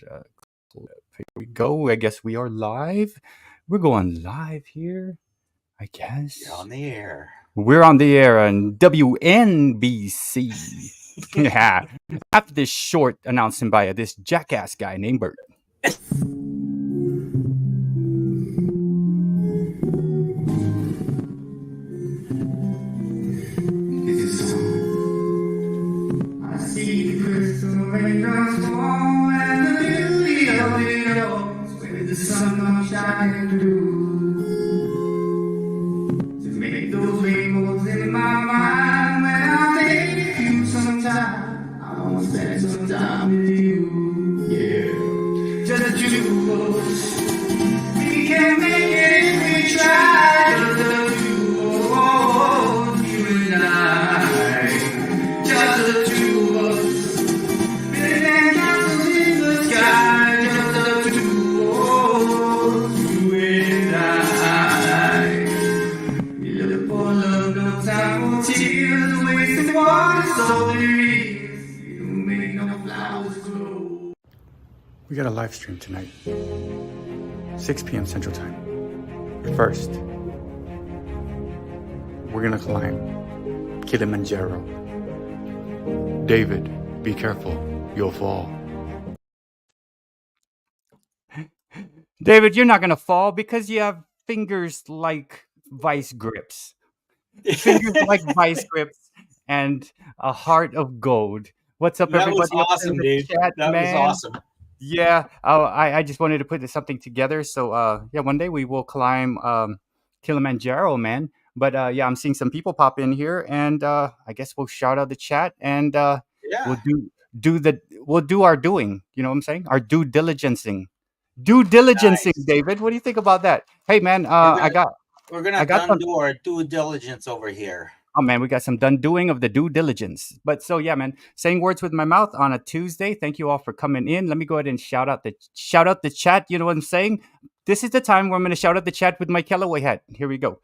Uh, here we go. I guess we are live. We're going live here. I guess You're on the air. we're on the air on WNBC. Yeah. After this short announcement by this jackass guy named Bert. I see the crystal raindrops fall and the beauty of it all when the sun comes shining through to make those rainbows in my mind. When I take you sometime, I wanna spend some time with you. Yeah, just the two of us. We can make it if we try. Just the two of us, you and I. Just the two of us. Building castles in the sky. Just the two of us, you and I. You look for love, no time for tears. Wasting water, so there is. You don't make no flowers grow. We got a live stream tonight, 6 p.m. Central Time. But first, we're gonna climb Kilimanjaro. David, be careful, you'll fall. David, you're not gonna fall because you have fingers like vice grips. Fingers like vice grips and a heart of gold. What's up, That everybody? was up in awesome, the dude. chat, That was man? awesome. Yeah, I just wanted to put something together. So yeah, one day we will climb Kilimanjaro, man. But yeah, I'm seeing some people pop in here, and I guess we'll shout out the chat, and we'll Yeah. we'll do our doing. You know what I'm saying? Our due diligencing. Due diligencing, Nice. David. What do you think about that? Hey, man, We're gonna I got some. do our due diligence over here. Oh man, we got some done doing of the due diligence. But so yeah, man, saying words with my mouth on a Tuesday. Thank you all for coming in. Let me go ahead and shout out the chat. You know what I'm saying? This is the time where I'm going to shout out the chat with my Callaway hat. Here we go.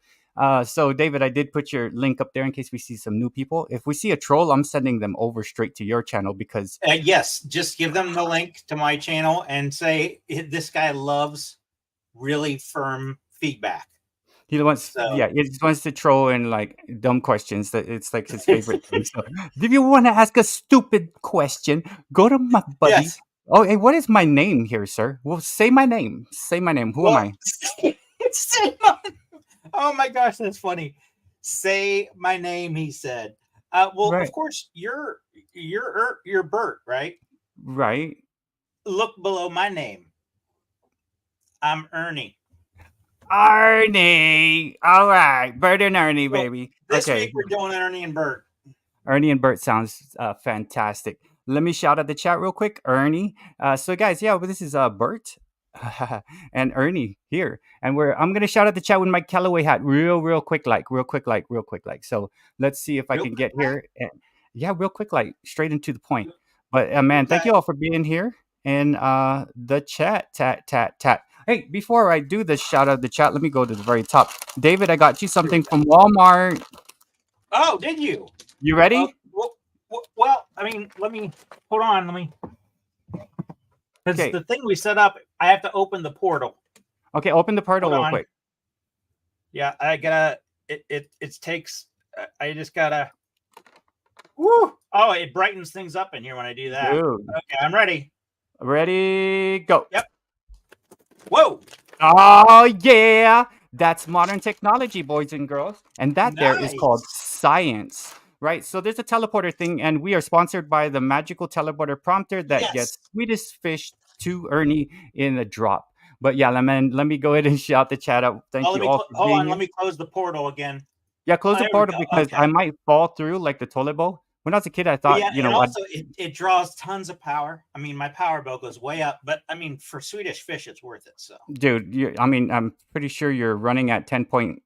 So David, I did put your link up there in case we see some new people. If we see a troll, I'm sending them over straight to your channel because Yes, just give them the link to my channel and say this guy loves really firm feedback. he wants, So yeah, he just wants to troll and like dumb questions. That it's like his favorite thing. So, if you want to ask a stupid question, go to my buddy. yes. Oh, hey, what is my name here, sir? Well, say my name. Say my name. Who am I? Say oh my gosh, that's funny. Say my name, he said. Well, Right. of course, you're Bert, right? Right. Look below my name. I'm Ernie. Arnie. All right. Bert and Ernie, So baby. this Okay. week we're doing Ernie and Bert. Ernie and Bert sounds fantastic. Let me shout out the chat real quick. Ernie. So guys, yeah, this is Bert and Ernie here. And I'm gonna shout out the chat with my Callaway hat real quick like. So let's see if I Real can quick get like? here. Yeah, real quick like, straight into the point. But man, thank you all for being here in the chat. Tat. Hey, before I do the shout out the chat, let me go to the very top. David, I got you something from Walmart. Oh, did you? You ready? Well, I mean, let me hold on. Because Okay. the thing we set up, I have to open the portal. Okay, open the portal Hold real on. quick. Yeah, I gotta. It takes. I just gotta. Woo! Oh, it brightens things up in here when I do that. Dude. Okay, I'm ready. Ready, go. Yep. Whoa! Oh yeah, that's modern technology, boys and girls, and that there is called Nice. science. Right, so there's a teleporter thing, and we are sponsored by the magical teleporter prompter that Yes. gets sweetest fish to Ernie in a drop. But yeah, let me go ahead and shout the chat out. Thank you all for Hold being on. here. Let me close the portal again. Yeah, close the There we portal go. because Okay. I might fall through like the toilet bowl. When I was a kid, I But thought, yeah, you and know, also it draws tons of power. I mean, my power bill goes way up, but I mean, for Swedish fish, it's worth it. So, dude, I mean, I'm pretty sure you're running at 10.1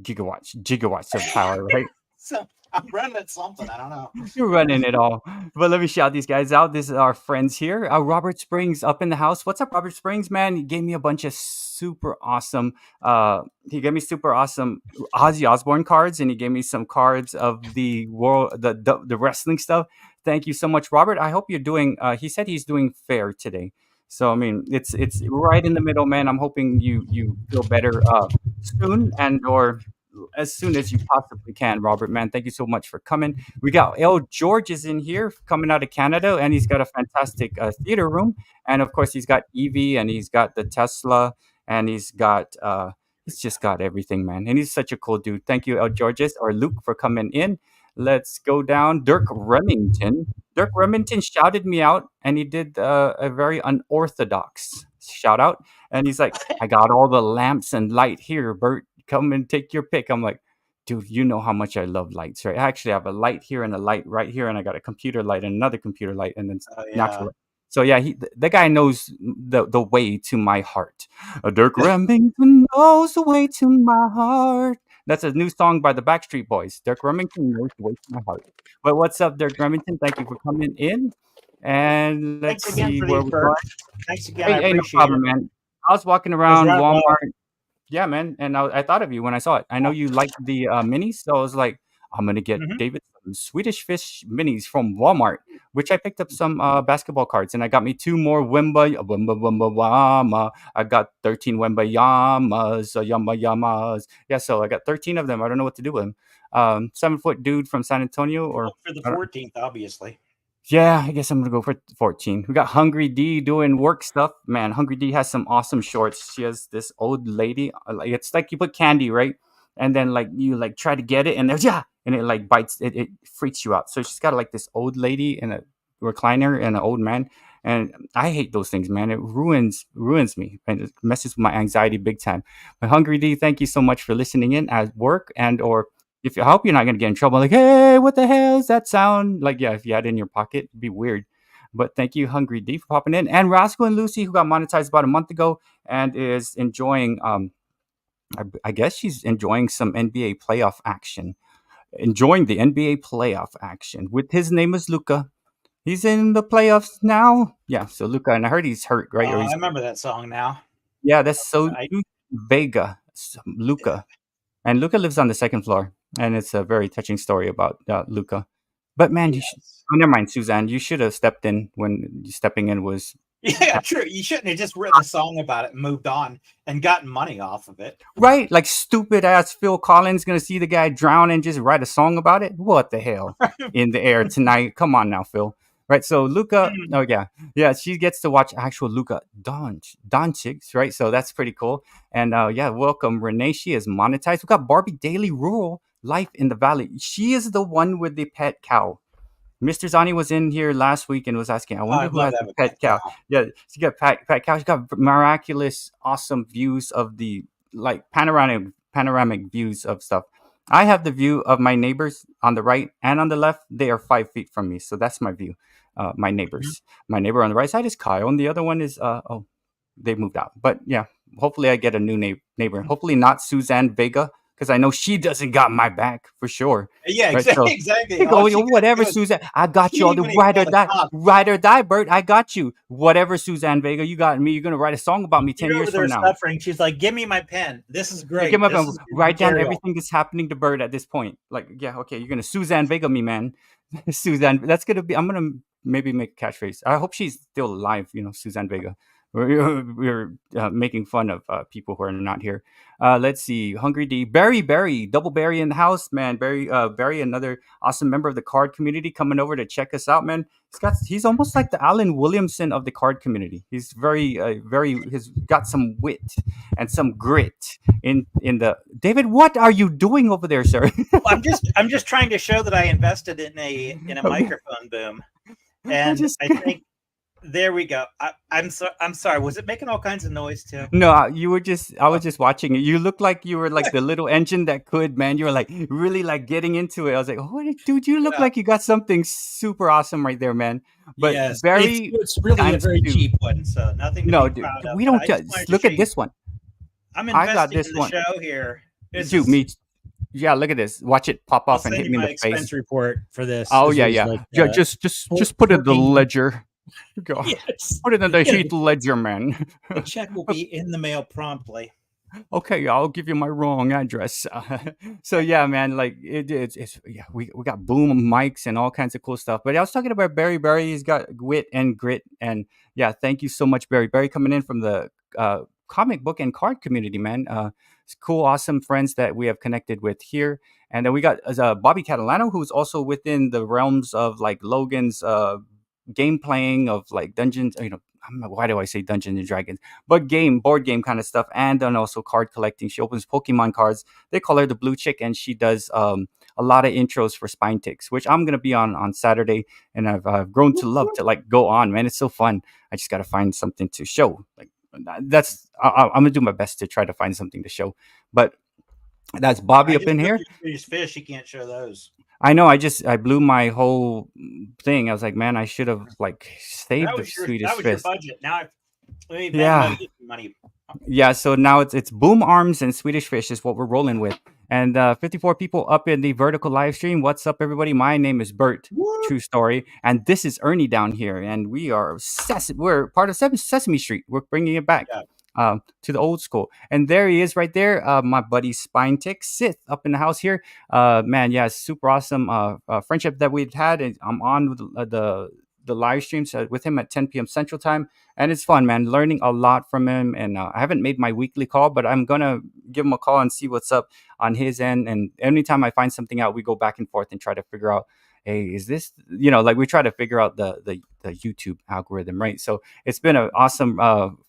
gigawatts of power, right? so I'm running at something. I don't know. You're running it all. But let me shout these guys out. This is our friends here. Robert Springs up in the house. What's up, Robert Springs, man? He gave me a bunch of super awesome Ozzy Osbourne cards, and he gave me some cards of the world, the wrestling stuff. Thank you so much, Robert. I hope you're doing he said he's doing fair today. So I mean, it's right in the middle, man. I'm hoping you feel better soon and or as soon as you possibly can, Robert. Man, thank you so much for coming. We got L. George is in here coming out of Canada, and he's got a fantastic theater room, and of course he's got Evie, and he's got the Tesla, and he's just got everything, man. And he's such a cool dude. Thank you, El Georges or Luke, for coming in. Let's go down. Dirk Remington. Dirk Remington shouted me out, and he did a very unorthodox shout out. And he's like, "I got all the lamps and light here, Bert. Come and take your pick." I'm like, "Dude, you know how much I love lights, right? I actually have a light here and a light right here, and I got a computer light and another computer light, and then Oh natural yeah. light." So yeah, the guy knows the way to my heart. Dirk Remington knows the way to my heart. That's a new song by the Backstreet Boys. Dirk Remington knows the way to my heart. But what's up, Dirk Remington? Thank you for coming in. And let's Thanks again see for where these, we're Bert. going. Thanks again. I Hey, no appreciate problem, it. man. I was walking I was around right low. Walmart. Yeah, man, and I thought of you when I saw it. I know you liked the minis, so I was like, I'm gonna get Mhm. David some Swedish Fish minis from Walmart, which I picked up some basketball cards, and I got me two more Wemba I got 13 Wemba Yama Yamas. Yeah, so I got 13 of them. I don't know what to do with them. 7-foot dude from San Antonio, or Look for the I don't, 14th, obviously. yeah, I guess I'm gonna go for 14. We got Hungry D doing work stuff. Man, Hungry D has some awesome shorts. She has this old lady. Like it's like you put candy, right? And then like you like try to get it, and there's yeah, and it like bites. It freaks you out. So she's got like this old lady in a recliner and an old man. And I hate those things, man. It ruins me and it messes with my anxiety big time. But Hungry D, thank you so much for listening in at work and or if I hope you're not gonna get in trouble, like, hey, what the hell is that sound? Like, yeah, if you had it in your pocket, it'd be weird. But thank you, Hungry D, for popping in. And Rascal and Lucy, who got monetized about a month ago and is enjoying I guess she's enjoying some NBA playoff action. Enjoying the NBA playoff action. With his name is Luca. He's in the playoffs now. Yeah, so Luca, and I heard he's hurt, right? Or I he's remember that song now. yeah, that's so I Vega, Luca. And Luca lives on the second floor, and it's a very touching story about Luca. But man, you should. yes. Oh, never mind, Suzanne. You should have stepped in when stepping in was Yeah, true. You shouldn't have just written a song about it and moved on and gotten money off of it. right. Like stupid ass Phil Collins gonna see the guy drown and just write a song about it. What the hell? In the air tonight. Come on now, Phil. Right. So Luca. Mm. Oh yeah, yeah. She gets to watch actual Luca Doncic. Right. So that's pretty cool. And yeah, welcome Renee. She is monetized. We got Barbie Daily Rural Life in the Valley. She is the one with the pet cow. Mr. Zani was in here last week and was asking, I wonder I'd who love has to the have a pet cow. Yeah, she got pet cow. She got miraculous, awesome views of the like panoramic views of stuff. I have the view of my neighbors on the right and on the left. They are 5 feet from me, so that's my view. My Mhm. neighbors. My neighbor on the right side is Kyle, and the other one is they moved out. But yeah, hopefully I get a new neighbor. Hopefully not Suzanne Vega because I know she doesn't got my back for sure. Yeah, Right, exactly. so Exactly. you All go, she got to whatever, do is Suzanne. I got she you all the didn't even call the cops. ride or die, Bert. I got you. Whatever, Suzanne Vega, you got me. You're gonna write a song about me 10 You're over years there from now. suffering. She's like, "Give me my pen. This is You great. give up This and is good write down material." everything that's happening to Bert at this point. Like, yeah, okay, you're gonna Suzanne Vega me, man. Suzanne, that's gonna be. I'm gonna maybe make a catchphrase. I hope she's still alive. Suzanne Vega. We're making fun of people who are not here. Let's see, Hungry D, Barry, Double Barry in the house, man. Barry, another awesome member of the card community, coming over to check us out, man. He's almost like the Alan Williamson of the card community. He's he's got some wit and some grit in the David. What are you doing over there, sir? Well, I'm just trying to show that I invested in a microphone boom, and I think there we go. I'm sorry. Was it making all kinds of noise too? No, you were just. I was just watching it. You looked like you were like the little engine that could, man. You were like really like getting into it. I was like, oh, dude, you look Yeah. like you got something super awesome right there, man. But Yes, very it's really a times very two. cheap one, so nothing to No, be dude, proud of. we but don't I just just wanted to look show at you. this one. I'm I got investing this in the one. show here. This Dude, is- me. Yeah, look at this. Watch it pop I'll off and send hit you me in my the expense face. report for this. Oh This yeah, was yeah, like, yeah. Just put it in the 14 ledger. Go. Yes. Put it in the Yeah, sheet ledger, man. the check will be in the mail promptly. Okay, I'll give you my wrong address. So yeah, man, like it's yeah, we got boom mics and all kinds of cool stuff. But I was talking about Barry. Barry, he's got wit and grit, and yeah, thank you so much, Barry. Barry coming in from the comic book and card community, man. It's cool, awesome friends that we have connected with here. And then we got Bobby Catalano, who's also within the realms of like Logan's game playing of like dungeons. You know, why do I say Dungeons and Dragons? But board game kind of stuff, and then also card collecting. She opens Pokemon cards. They call her the Blue Chick, and she does a lot of intros for Spine Ticks, which I'm gonna be on Saturday, and I've grown to love to like go on, man. It's so fun. I just gotta find something to show. Like I'm gonna do my best to try to find something to show. But that's Bobby up in here. Swedish fish, you can't show those. I know. I blew my whole thing. I was like, man, I should have like saved the Swedish that was fish. your budget. Now Yeah. money. Yeah, so now it's boom arms and Swedish fish is what we're rolling with. And 54 people up in the vertical live stream. What's up, everybody? My name is Bert. What? True story. And this is Ernie down here. And we are we're part of Sesame Street. We're bringing it back to the old school. And there he is right there. My buddy Spine Tick Sith up in the house here. Man, yeah, super awesome friendship that we've had. And I'm on with the live streams with him at 10 p.m. Central Time. And it's fun, man. Learning a lot from him. And I haven't made my weekly call, but I'm going to give him a call and see what's up on his end. And anytime I find something out, we go back and forth and try to figure out, hey, is this, like we try to figure out the YouTube algorithm, right? So it's been an awesome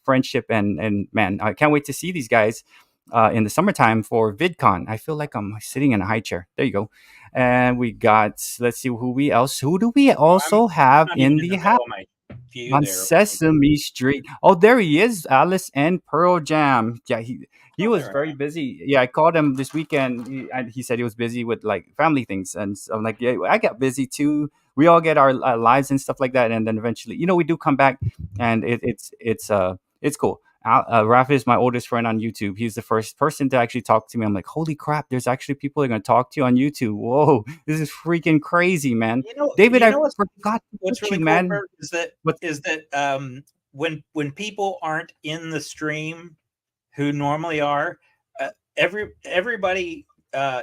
friendship. And man, I can't wait to see these guys in the summertime for VidCon. I feel like I'm sitting in a high chair. There you go. And we got, let's see who do we also have in the house? On Sesame Street. Oh, there he is, Alice and Pearl Jam. Yeah, he was very busy. Yeah, I called him this weekend. He said he was busy with like family things, and so I'm like, yeah, I got busy too. We all get our lives and stuff like that, and then eventually, we do come back, and it's cool. Raph is my oldest friend on YouTube. He's the first person to actually talk to me. I'm like, holy crap! There's actually people that are going to talk to you on YouTube. Whoa, this is freaking crazy, man. David, I forgot. What's really cool, man, is that when people aren't in the stream, who normally are, everybody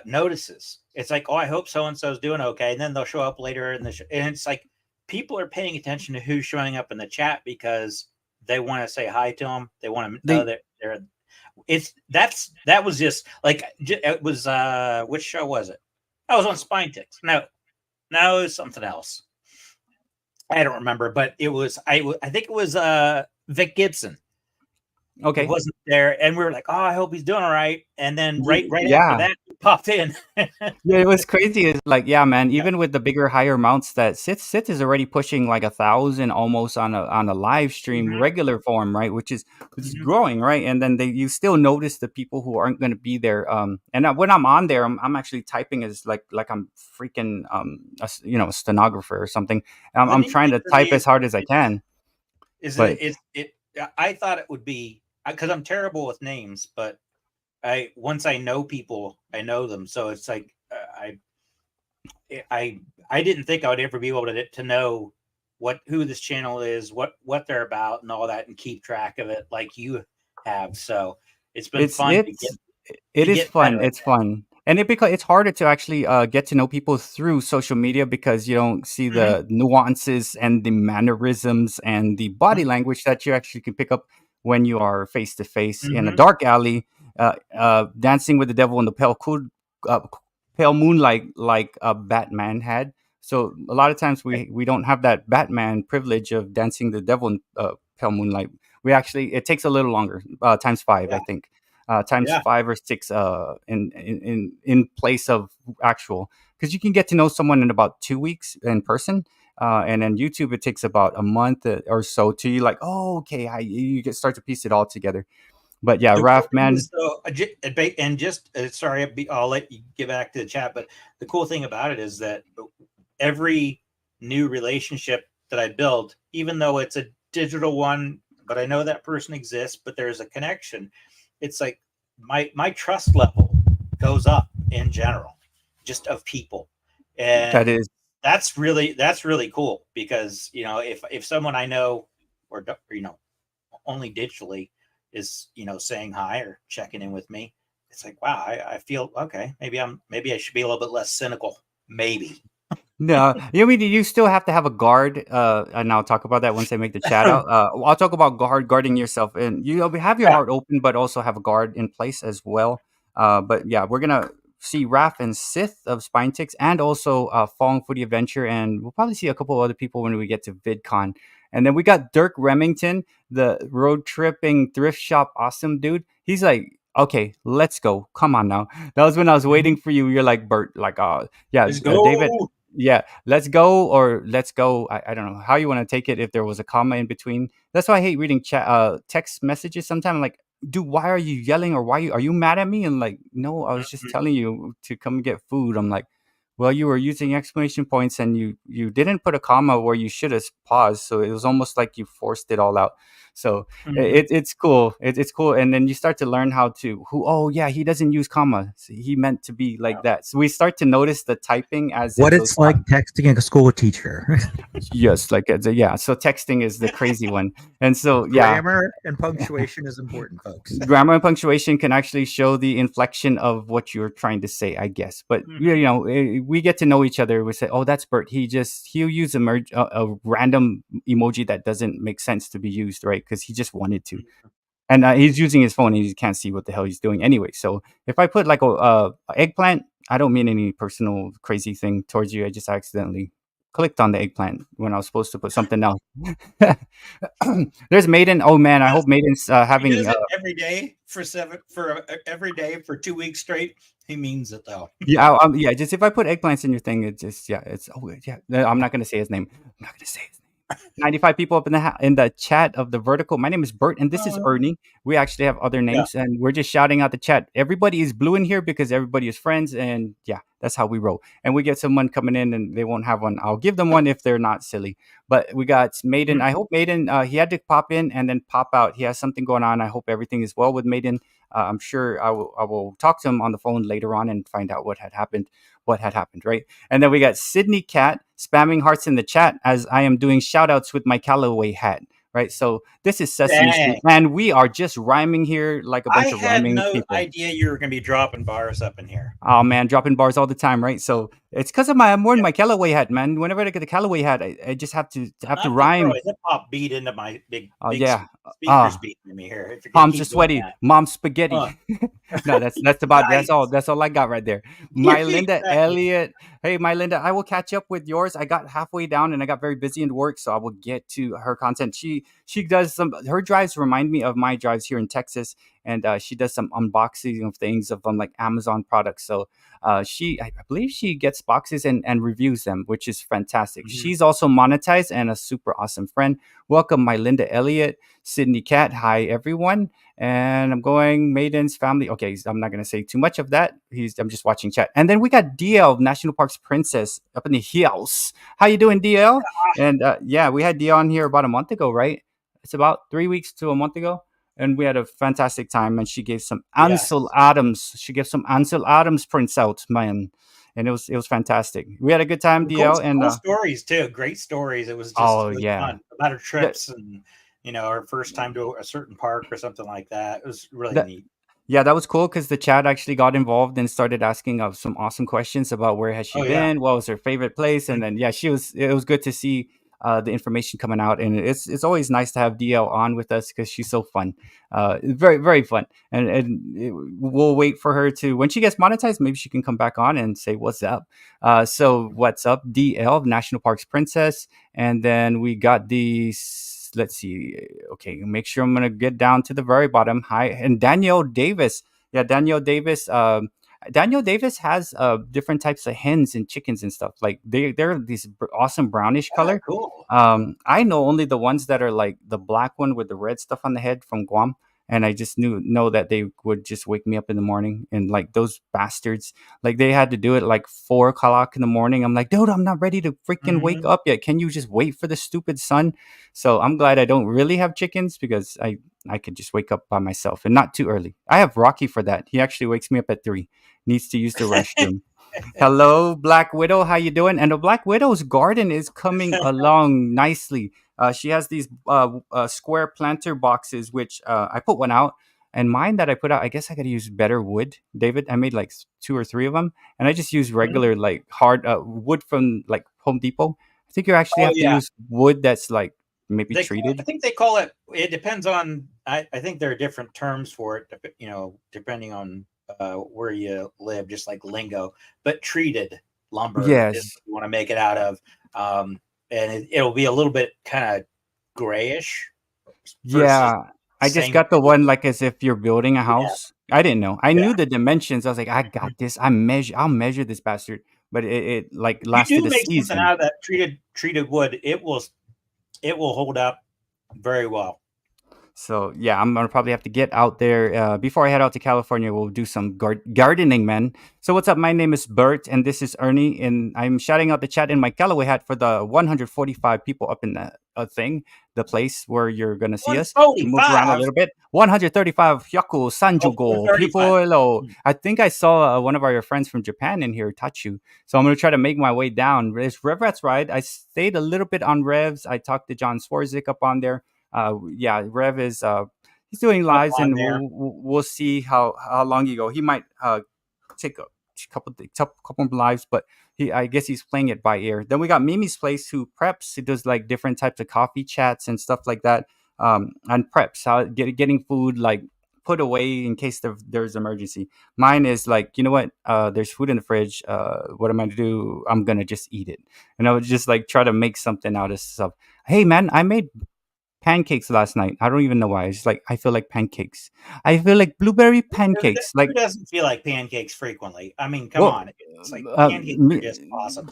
notices. It's like, oh, I hope so and so's doing okay, and then they'll show up later in the show, and it's like people are paying attention to who's showing up in the chat because they want to say hi to them. They want to know that they're. That was just like it was. Which show was it? I was on Spine Ticks. No, it was something else. I don't remember, but it was. I think it was Vic Gibson. Okay, he wasn't there, and we were like, "Oh, I hope he's doing all right." And then right after that, he popped in. Yeah, it was crazy. It's like, yeah, man. Even with the bigger, higher mounts, that Sith is already pushing like 1,000 almost on a live stream regular form, right? Which is growing, right? And then you still notice the people who aren't going to be there. And when I'm on there, I'm actually typing as like I'm freaking a stenographer or something. I'm trying to type as hard as I can. I thought it would be, because I'm terrible with names, but once I know people, I know them. So it's like I didn't think I would ever be able to know who this channel is, what they're about, and all that, and keep track of it like you have. So it's been fun. It is fun. It's fun. And it's harder to actually get to know people through social media because you don't see the nuances and the mannerisms and the body language that you actually can pick up when you are face to face in a dark alley, dancing with the devil in the pale moonlight like Batman had. So a lot of times we don't have that Batman privilege of dancing the devil in pale moonlight. It takes a little longer, times 5, I think. Times 5 or 6 in place of actual, because you can get to know someone in about 2 weeks in person, and then YouTube it takes about a month or so till you like, oh, okay, you start to piece it all together. But yeah, Raph, man. Sorry, I'll let you get back to the chat. But the cool thing about it is that every new relationship that I build, even though it's a digital one, but I know that person exists, but there's a connection. It's like my trust level goes up in general, just of people, and that's really cool because if someone I know or only digitally, is, saying hi or checking in with me. It's like, wow, I feel okay. Maybe I should be a little bit less cynical. Maybe. No, you still have to have a guard, and I'll talk about that once I make the chat out. I'll talk about guarding yourself, and have your Yeah. heart open, but also have a guard in place as well. But yeah, we're gonna see Raph and Sith of Spine Ticks, and also Falling for the Adventure, and we'll probably see a couple other people when we get to VidCon. And then we got Dirk Remington, the road tripping thrift shop awesome dude. He's like, okay, let's go. Come on now. That was when I was waiting for you. You're like, Bert, like, yeah, Let's go. David. Yeah, let's go or let's go. I don't know how you want to take it if there was a comma in between. That's why I hate reading text messages sometimes. Like, dude, why are you yelling or are you mad at me? And like, no, I was just telling you to come get food. I'm like, well, you were using exclamation points and you didn't put a comma where you should have paused. So it was almost like you forced it all out. So it's cool. It's cool. And then you start to learn how to oh yeah, he doesn't use comma. So he meant to be like that. So we start to notice the typing as what it's like texting a school teacher. Yes, like yeah. So texting is the crazy one. And so yeah, Grammar and punctuation is important, folks. grammar and punctuation can actually show the inflection of what you're trying to say, I guess. But we get to know each other. We say, oh, that's Bert. He'll use a random emoji that doesn't make sense to be used, right? Because he just wanted to. And he's using his phone and he can't see what the hell he's doing anyway. So if I put like a eggplant, I don't mean any personal crazy thing towards you. I just accidentally clicked on the eggplant when I was supposed to put something else. There's Maiden. Oh man, I hope Maiden's having every day every day for 2 weeks straight. He means it though. Yeah, yeah. Just if I put eggplants in your thing, it's just it's I'm not gonna say his name. I'm not gonna say his name. 95 people up in the chat of the vertical. My name is Bert, and this is Ernie. We actually have other names, and we're just shouting out the chat. Everybody is blue in here because everybody is friends, and yeah, that's how we roll. And we get someone coming in, and they won't have one. I'll give them one if they're not silly. But we got Maiden. I hope Maiden. He had to pop in and then pop out. He has something going on. I hope everything is well with Maiden. I'm sure I will talk to him on the phone later on and find out what had happened, right? And then we got Sydney Cat spamming hearts in the chat as I am doing shout outs with my Callaway hat, right? So this is Sesame Street, and we are just rhyming here like a bunch of rhyming people. I had no idea you were going to be dropping bars up in here. Oh man, dropping bars all the time, right? So it's because I'm wearing my Callaway hat, man. Whenever I get the Callaway hat, I just have to rhyme. Hip hop beat into my big speakers beat into me here. Palms are sweaty, mom's spaghetti. No, that's about nice. That's all I got right there. My Linda Elliott. Hey, my Linda, I will catch up with yours. I got halfway down and I got very busy in work, so I will get to her content. She does her drives remind me of my drives here in Texas, and she does some unboxing of things of like Amazon products. So I believe she gets boxes and reviews them, which is fantastic. Mm-hmm. She's also monetized and a super awesome friend. Welcome, my Linda Elliott, Sydney Cat. Hi, everyone. And I'm going Maiden's family. Okay, I'm not going to say too much of that. I'm just watching chat. And then we got DL, National Parks Princess, up in the hills. How you doing, DL? And yeah, we had DL on here about a month ago, right? It's about 3 weeks to a month ago. And we had a fantastic time. And she gave some Ansel Adams. She gave some Ansel Adams prints out, man. And it was fantastic. We had a good time, DL. Cool stories too. Great stories. It was just fun about her trips and our first time to a certain park or something like that. It was really neat. Yeah, that was cool because the chat actually got involved and started asking some awesome questions about where has she been, what was her favorite place, and then it was good to see the information coming out, and it's always nice to have DL on with us because she's so fun, very very fun, and we'll wait for her to when she gets monetized, maybe she can come back on and say what's up. So what's up, DL, National Parks Princess, and then we got these. Let's see. Okay, make sure I'm gonna get down to the very bottom. Hi, and Danielle Davis. Yeah, Danielle Davis. Danielle Davis has different types of hens and chickens and stuff. Like they're these awesome brownish color. Cool. I know only the ones that are like the black one with the red stuff on the head from Guam. And I just know that they would just wake me up in the morning, and like those bastards, like they had to do it like 4 o'clock in the morning. I'm like, dude, I'm not ready to freaking wake up yet. Can you just wait for the stupid sun? So I'm glad I don't really have chickens because I could just wake up by myself and not too early. I have Rocky for that. He actually wakes me up at 3. Needs to use the restroom. Hello, Black Widow. How you doing? And the Black Widow's garden is coming along nicely. She has these square planter boxes, which I put one out. And mine that I put out, I guess I gotta use better wood, David. I made like two or three of them, and I just use Mhm. regular like hard wood from like Home Depot. I think you actually Oh have to yeah, use wood that's like maybe I treated. think they call it. It depends on. I think there are different terms for it. Depending on where you live, just like lingo. But treated lumber is Yes. what you want to make it out of, and it'll be a little bit kind of grayish versus Yeah, I just same. got the one like as if you're building a Yeah, house. I didn't know. I yeah. knew the dimensions. I was like, I got this. I'll measure this bastard. But it like You lasted do a make something season. out of that treated wood. It will hold up very well. So yeah, I'm gonna probably have to get out there before I head out to California. We'll do some gardening, man. So what's up? My name is Bert, and this is Ernie, and I'm shouting out the chat in my Callaway hat for the 145 people up in the thing, the place where you're gonna see us. Move around a 145. little bit. 135 Hyaku Oh, Sanjugo 135. people. Hello. I think I saw one of our friends from Japan in here, Tachu. So I'm gonna try to make my way down. It's Rev Rat's ride. I stayed a little bit on Revs. I talked to John Swarzik up on there. Yeah, Rev is he's doing Up lives, on and there. we'll see how long you go. He might take a couple of lives, but I guess he's playing it by ear. Then we got Mimi's Place, who preps. He does like different types of coffee chats and stuff like that. And preps how getting food like put away in case there's emergency. Mine is like, you know what? There's food in the fridge. What am I gonna do? I'm gonna just eat it, and I would just like try to make something out of stuff. Hey man, I made pancakes last night. I don't even know why. It's just like I feel like pancakes. I feel like blueberry pancakes. Who Like, doesn't feel like pancakes frequently? I mean, come well, on. It's like uh, pancakes are me, just awesome.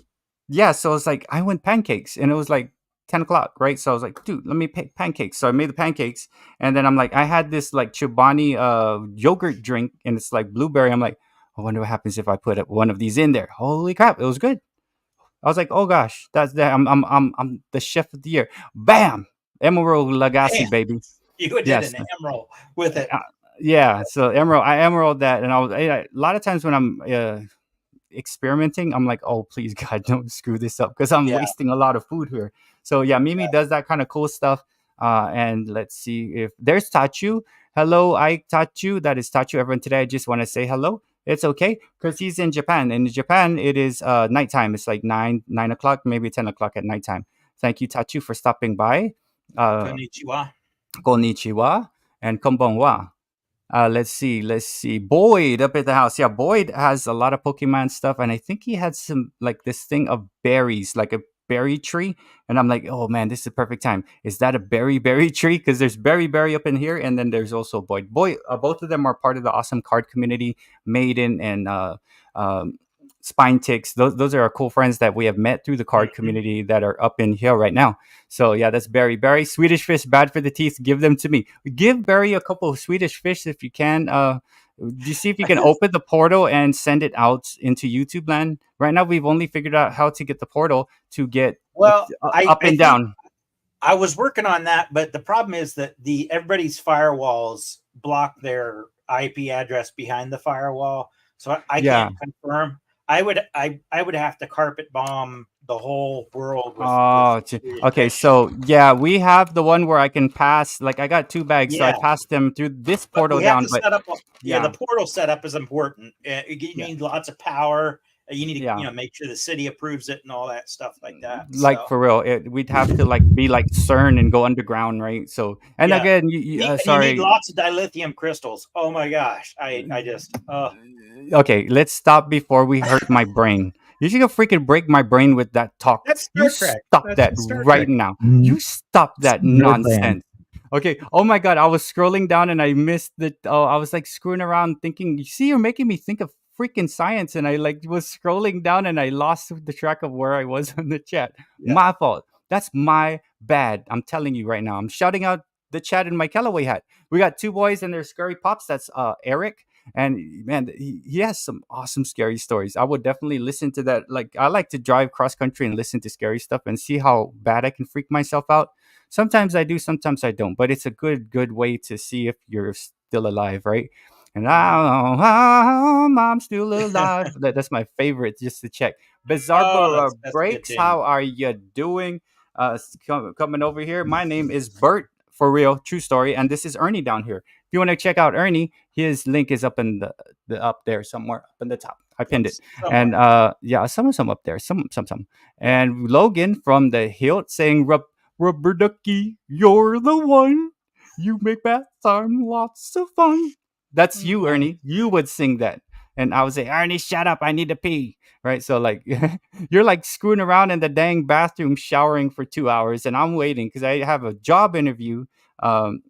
yeah. So it's like I went pancakes, and it was like 10 o'clock, right? So I was like, dude, let me make pancakes. So I made the pancakes, and then I'm like, I had this like Chobani yogurt drink, and it's like blueberry. I'm like, I wonder what happens if I put one of these in there. Holy crap, it was good. I was like, oh gosh, that's that. I'm the chef of the year. Bam, Emerald Lagasse, Damn, baby. you did Yes. an emerald with it. Uh, yeah, so I emerald that, and a lot of times when I'm experimenting, I'm like, oh please God, don't screw this up because I'm Yeah. wasting a lot of food here. So yeah, Mimi does that kind of cool stuff. And let's see if there's Tachu. Hello, I Tachu. That is Tachu. Everyone today, I just want to say hello. It's okay because he's in Japan. And in Japan, it is nighttime. It's like 9 o'clock, maybe 10 o'clock at nighttime. Thank you, Tachu, for stopping by. Uh, Konnichiwa. Konnichiwa and konbanwa. Let's see. Boyd up at the house. Yeah, Boyd has a lot of Pokemon stuff, and I think he had some like this thing of berries, like a berry tree. And I'm like, oh man, this is the perfect time. Is that a berry tree? Because there's berry up in here, and then there's also Boyd. Both of them are part of the awesome card community. Maiden and um, Spine Ticks. Those are our cool friends that we have met through the card Mhm. community that are up in here right now. So yeah, that's Barry. Barry, Swedish fish, bad for the teeth. Give them to me. Give Barry a couple of Swedish fish if you can. Do you see if you can open the portal and send it out into YouTube land? Right now, we've only figured out how to get the portal to get Well, up I and think down. I was working on that, but the problem is that everybody's firewalls block their IP address behind the firewall, so I Yeah. can't confirm. I would have to carpet bomb the whole world with Oh, Swedish okay. fish. So yeah, we have the one where I can pass. Like I got 2 bags, so I Yeah, passed them through this but portal we have down. to But set up. Yeah, the yeah, portal setup is important. You yeah, need lots of power. You need to yeah. make sure the city approves it and all that stuff like that. Like So for real, we'd have to like be like CERN and go underground, right? So, and yeah, again, you need sorry. lots of dilithium crystals. Oh my gosh, I just Okay, let's stop before we hurt my brain. You should go freaking break my brain with that talk. that's You Star Trek. stop That's that in Star right Trek. now. Mm, You stop that Nerd land. nonsense. Okay. Oh my god, I was scrolling down and I missed the. Oh, I was like screwing around thinking. You see, you're making me think of freaking science, and I like was scrolling down and I lost the track of where I was on the chat. Yeah. My fault. That's my bad. I'm telling you right now. I'm shouting out the chat in my Callaway hat. We got two boys and their scurry pops. That's Eric. And man, he has some awesome scary stories. I would definitely listen to that. Like I like to drive cross country and listen to scary stuff and see how bad I can freak myself out. Sometimes I do, sometimes I don't. But it's a good way to see if you're still alive, right? And I'm still alive. That's my favorite, just to check. Bizarre Oh, that's good Breaks, tune. how are you doing? coming over here. My name is Bert, for real, true story, and this is Ernie down here. If you want to check out Ernie, his link is up in the up there somewhere up in the top. I pinned it, and Somewhere. yeah, some up there, some, Yeah. and Logan from the Hilt saying, Rubber ducky, you're the one. You make bath time lots of fun. That's you, Ernie. You would sing that. And I would say, Ernie, shut up. I need to pee. Right. So, like, you're like screwing around in the dang bathroom showering for 2 hours. And I'm waiting because I have a job interview um,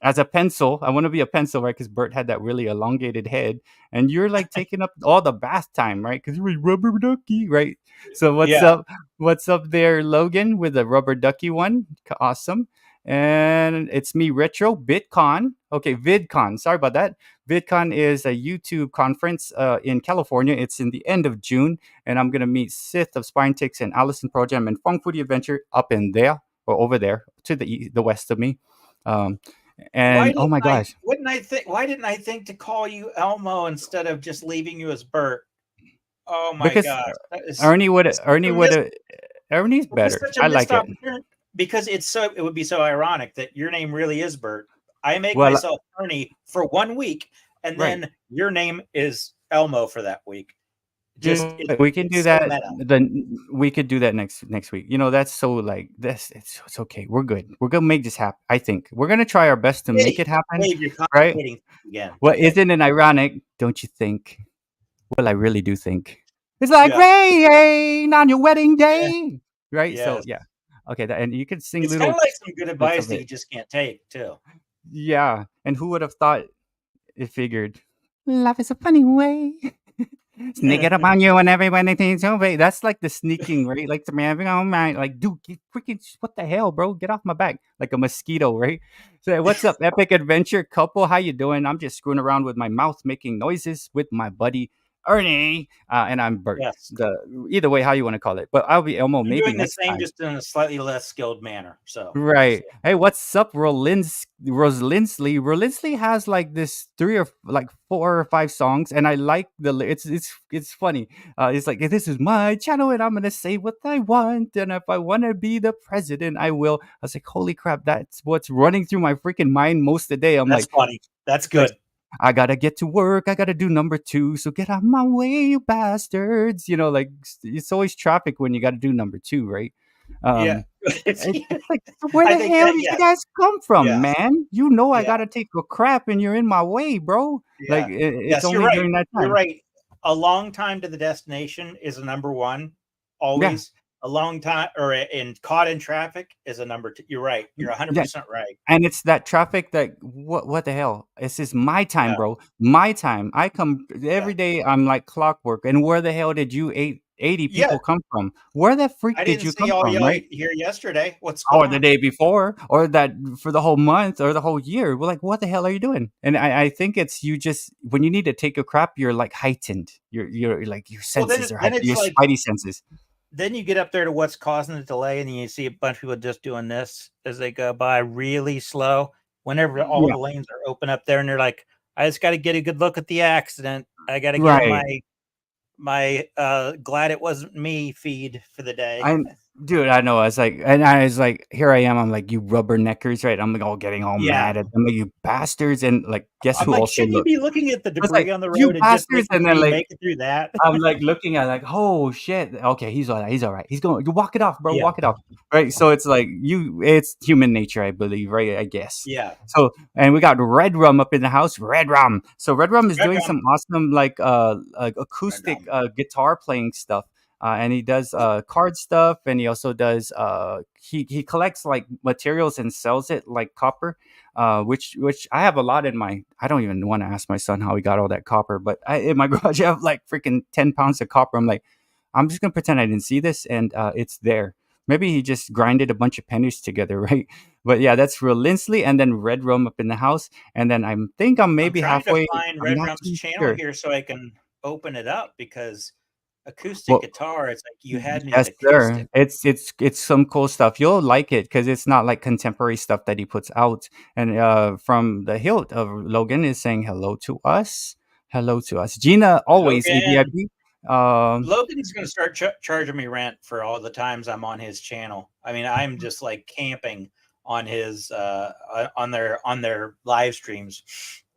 as a pencil. I want to be a pencil, right? Because Bert had that really elongated head. And you're like taking up all the bath time, right? Because you're a rubber ducky, right? So, what's Yeah. up? What's up there, Logan, with the rubber ducky one? Awesome. And it's me, Retro BitCon. Okay, VidCon. Sorry about that. VidCon is a YouTube conference in California. It's in the end of June, and I'm gonna meet Sith of Spinetics and Allison Projam and Fong Foodie Adventure up in there or over there to the west of me. Um, Why and oh didn't my I? gosh, Wouldn't I think? Why didn't I think to call you Elmo instead of just leaving you as Bert? Oh my because gosh, that is Ernie would it's such Ernie a would missed. Ernie's It was better. such a I missed like it. opportunity because it's so. It would be so ironic that your name really is Bert. I make Well, myself Ernie for 1 week, and right. then your name is Elmo for that week. Just We can do it's so that. meta. Then we could do that next week. That's so like this. It's okay. We're good. We're gonna make this happen. I think we're gonna try our best to make Dave, it happen. Dave, you're Right? complicating things again. Well, Okay. isn't it ironic? Don't you think? Well, I really do think. It's like Yeah. rain on your wedding Yeah. day, right? So Yes. yeah, okay. And you could sing It's kind little of like some good bits advice of that it. you just can't take too. Yeah, and who would have thought it figured? Life is a funny way. Sneak it up on you and everybody thinks over. That's like the sneaking, right? Like the man, oh my, like, dude, get freaking, what the hell, bro? Get off my back, like a mosquito, right? So, what's up, epic adventure couple? How you doing? I'm just screwing around with my mouth, making noises with my buddy Ernie, and I'm Bert. Yes. Either way, how you want to call it, but I'll be Elmo I'm maybe doing the next same, time. just in a slightly less skilled manner. So Right. Hey, what's up, Rolinsley? Rolinsley has like this three or like 4 or 5 songs, and I like it's funny. It's like, this is my channel, and I'm gonna say what I want, and if I want to be the president, I will. I was like, holy crap, that's what's running through my freaking mind most of the day. I'm that's like, funny. That's like, good. I gotta get to work. I gotta do number 2. So get out of my way, you bastards. Like it's always traffic when you gotta do number 2, right? Yeah. It's like, so where I the think hell that, did you yes. guys come from, Yes. man? I Yeah. gotta take a crap and you're in my way, bro. Like Yeah. it's Yes, you're only right. during that You're time. right. A long time to the destination is a number 1, always. A long time or in caught in traffic is a number 2. You're right. You're 100% right. And it's that traffic that what the hell? This is my time, Yeah. bro. My time. I come Yeah. every day. I'm like clockwork. And where the hell did you 80 Yeah. people come from? Where the freak I did didn't you see come all from, y'all right? here yesterday. What's Or going the on? day before, or that for the whole month or the whole year. We're like, what the hell are you doing? And I think it's you just when you need to take a crap, you're like heightened. You're like your Well, senses are then heightened. it's Your like spidey senses. then you get up there to what's causing the delay, and then you see a bunch of people just doing this as they go by really slow. Whenever all Yeah. the lanes are open up there, and they're like, "I just got to get a good look at the accident. I got to get in Right. my glad it wasn't me feed for the day." Dude, I know. I was like, here I am. I'm like, you rubberneckers, right? I'm like, all getting all Yeah. mad at them, like, you bastards. And like, guess I'm who like, also shouldn't you looked? be looking at the I was like, debris on the you road and just bastards. making And sure then you like, make it through that? I'm like looking at it like, oh shit. Okay, he's all right. He's all right. He's going. You walk it off, bro. Yeah. Walk it off. Right. So it's like it's human nature, I believe. Right. I guess. Yeah. So and we got Red Rum up in the house. Red Rum. So Red Rum is Red doing Rum. some awesome like acoustic guitar playing stuff. And he does card stuff, and he also does he collects like materials and sells it like copper, which I have a lot in my. I don't even want to ask my son how he got all that copper, but in my garage I have like freaking 10 pounds of copper. I'm like, I'm just gonna pretend I didn't see this, and it's there. Maybe he just grinded a bunch of pennies together, right? But yeah, that's real Linsley, and then Red Rum up in the house, and then I think I'm maybe I'm trying halfway. to find I'm Red not Rum's too channel sure. here so I can open it up because acoustic Well, guitar. It's like you had me yes, at sir. acoustic. It's some cool stuff. You'll like it because it's not like contemporary stuff that he puts out. And from the hilt of Logan is saying hello to us. Hello to us. Gina always Logan. EVIP. Logan's going to start charging me rent for all the times I'm on his channel. I mean, I'm just like camping on his on their live streams.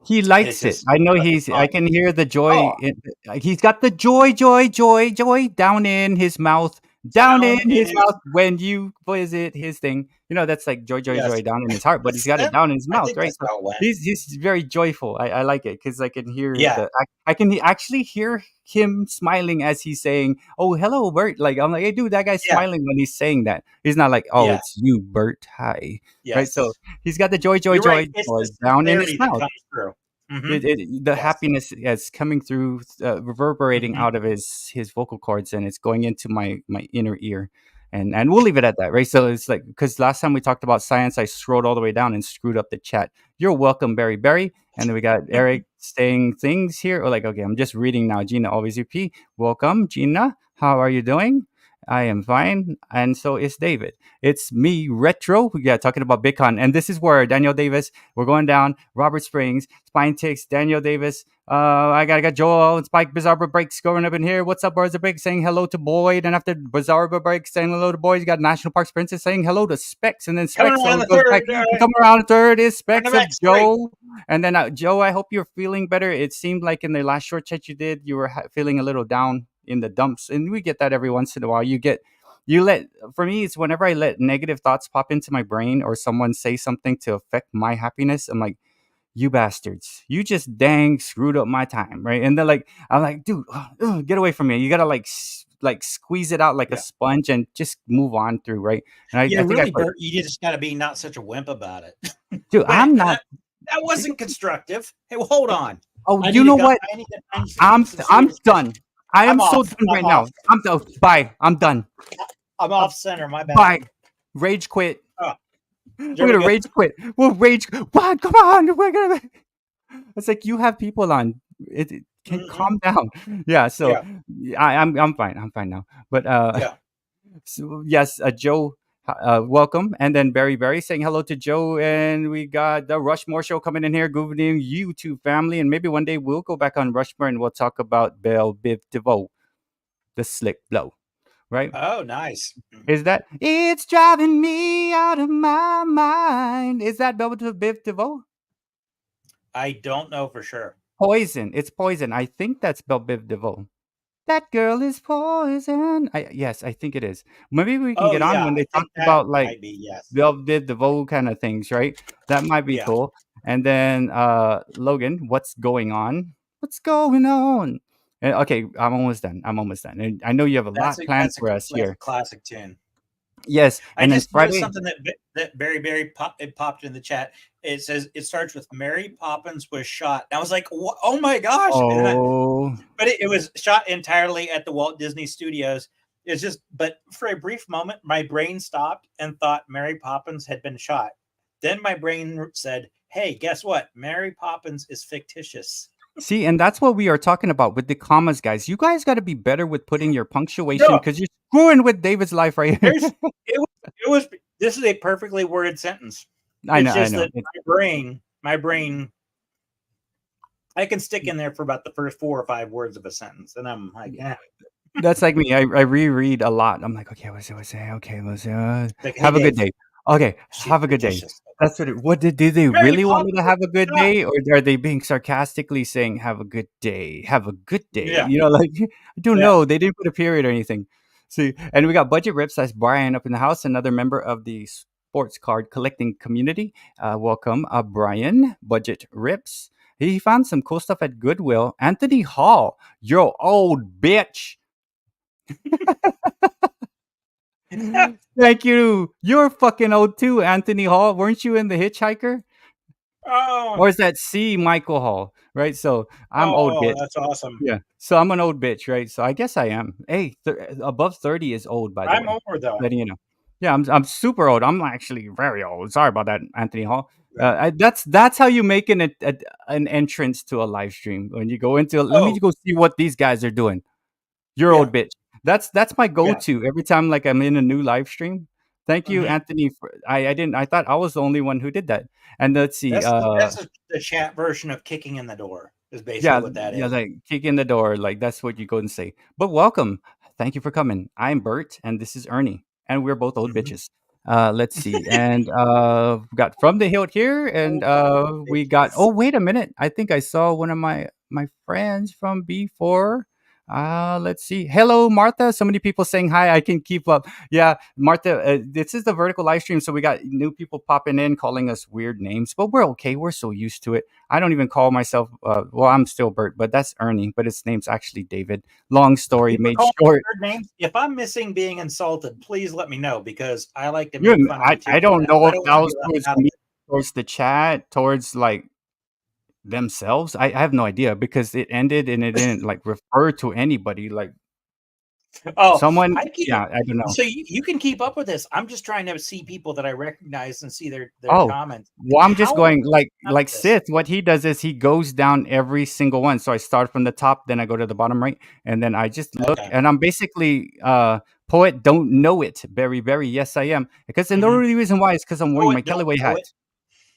He likes it. just I know I fun. can hear the joy. Oh. He's got the joy down in his mouth. Down in his mouth when you visit his thing. You know, that's like joy Yes. down in his heart, but he's got it down in his I mouth, think right? that's how it went. He's very joyful. I like it because I can hear Yeah. I can actually hear him smiling as he's saying, "Oh, hello, Bert." Like I'm like, "Hey, dude, that guy's Yeah. smiling when he's saying that." He's not like, "Oh, Yeah. it's you, Bert. Hi." Yes. Right? So he's got the joy You're right. It's the down in his sincerity that mouth. comes through. Mhm. The Yes. happiness is coming through, reverberating Mhm. out of his vocal cords, and it's going into my inner ear, and we'll leave it at that, right? So it's like, because last time we talked about science, I scrolled all the way down and screwed up the chat. You're welcome, Berry, and then we got Eric saying things here. Or like, okay, I'm just reading now. Gina always repeat, welcome, Gina. How are you doing? I am fine, and so is David. It's me, Retro. We got talking about Bitcoin, and this is where Daniel Davis. We're going down. Robert Springs, Spine Ticks, Daniel Davis. I got Joel and Spike Bizarre Breaks going up in here. What's up, Birds of Breaks? Saying hello to Boyd, and after Bizarre Breaks saying hello to Boyd, you got National Parks Princess saying hello to Specs, and then Specs Coming around the goes third, back. Come around third is Specs the of next three. Joe, and then Joe. I hope you're feeling better. It seemed like in the last short chat you did, you were feeling a little down in the dumps, and we get that every once in a while. For me, it's whenever I let negative thoughts pop into my brain or someone say something to affect my happiness, I'm like, you bastards, you just dang screwed up my time, right? And they're like, I'm like, dude, get away from me. You gotta like squeeze it out like a sponge and just move on through, right? And I think really, Bert, you just got to be not such a wimp about it. dude, I'm not. That wasn't constructive. Hey, well, hold on. Oh, you know what? I'm done. I am so done right now. I'm done. Bye. I'm done. I'm off center. My bad. Bye. Rage quit. Oh. We're gonna rage quit. We'll rage. What? Come on. We're gonna. It's like you have people on. It can calm down. Yeah. So I'm fine. I'm fine now. But so, yes, Joe. Welcome, and then Berry saying hello to Joe, and we got the Rushmore show coming in here. Good evening, YouTube family, and maybe one day we'll go back on Rushmore and we'll talk about Belle Biv DeVoe, the slick blow, right? Oh, nice. Is that it's driving me out of my mind? Is that Belle Biv DeVoe? I don't know for sure. Poison. It's Poison. I think that's Belle Biv DeVoe. That girl is poison. Yes, I think it is. Maybe we can get on when they talk about like Belle Biv DeVoe kind of things, right? That might be cool. And then Logan, what's going on? What's going on? Okay, I'm almost done. And I know you have a lot planned for us here. Classic tune. Yes, and I then just Friday. Something that Barry popped in the chat. It says it starts with Mary Poppins was shot. And I was like, oh my gosh! Oh, but it was shot entirely at the Walt Disney Studios. It's just, but for a brief moment, my brain stopped and thought Mary Poppins had been shot. Then my brain said, "Hey, guess what? Mary Poppins is fictitious." See, and that's what we are talking about with the commas, guys. You guys got to be better with putting your punctuation because you're screwing with David's life right here. It was. This is a perfectly worded sentence. I know. That my brain, I can stick in there for about the first 4 or 5 words of a sentence, and I'm like, yeah. That's like me. I reread a lot. I'm like, okay, what's it? Okay, let's have a good day. Okay, have a good day. That's what do they really want me to have a good day, or are they being sarcastically saying have a good day? Have a good day. Yeah. You know, like I don't know. They didn't put a period or anything. See, and we got Budget Rips. That's Brian up in the house, another member of the sports card collecting community. Welcome, Brian. Budget Rips. He found some cool stuff at Goodwill. Anthony Hall, you old bitch. Thank you. You're fucking old too, Anthony Hall. Weren't you in The Hitchhiker? Oh. Or is that C. Michael Hall? Right. So I'm old bitch. That's awesome. Yeah. So I'm an old bitch, right? So I guess I am. Hey, above 30 is old, by the way. I'm over though. Letting you know. Yeah, I'm super old. I'm actually very old. Sorry about that, Anthony Hall. That's how you make an entrance to a live stream. When you go into, let me go see what these guys are doing. You're old bitch. That's my go-to every time. Like I'm in a new live stream. Thank you, Anthony. I thought I was the only one who did that. And let's see. That's the chat version of kicking in the door. Is basically Yeah, what that yeah, is. like kick in the door, like that's what you go and say. But welcome, thank you for coming. I'm Bert, and this is Ernie, and we're both old Mhm. bitches. Let's see, and we got from the hilt here, and we got. Bitches. Oh, wait a minute, I think I saw one of my friends from before. Let's see. Hello, Martha. So many people saying hi. I can keep up. Yeah, Martha. This is the vertical live stream, so we got new people popping in, calling us weird names, but we're okay. We're so used to it. I don't even call myself. Well, I'm still Bert, but that's Ernie. But his name's actually David. Long story People made call me short. weird names. If I'm missing being insulted, please let me know because I like to You, make fun of you too. I don't know I if don't that want to was be left towards out of me, it. towards the chat, towards like themselves. I have no idea because it ended and it didn't like refer to anybody. Like Oh, someone. I keep Yeah, I don't know. so you can keep up with this. I'm just trying to see people that I recognize and see their Oh, comments. well, I'm just How do going you keep up like with this? Sith. What he does is he goes down every single one. So I start from the top, then I go to the bottom right, and then I just look, Okay. and I'm basically poet. Don't know it. Very, very. Yes, I am. Because and the Mhm. only reason why is because I'm wearing my Don't Callaway know hat. it.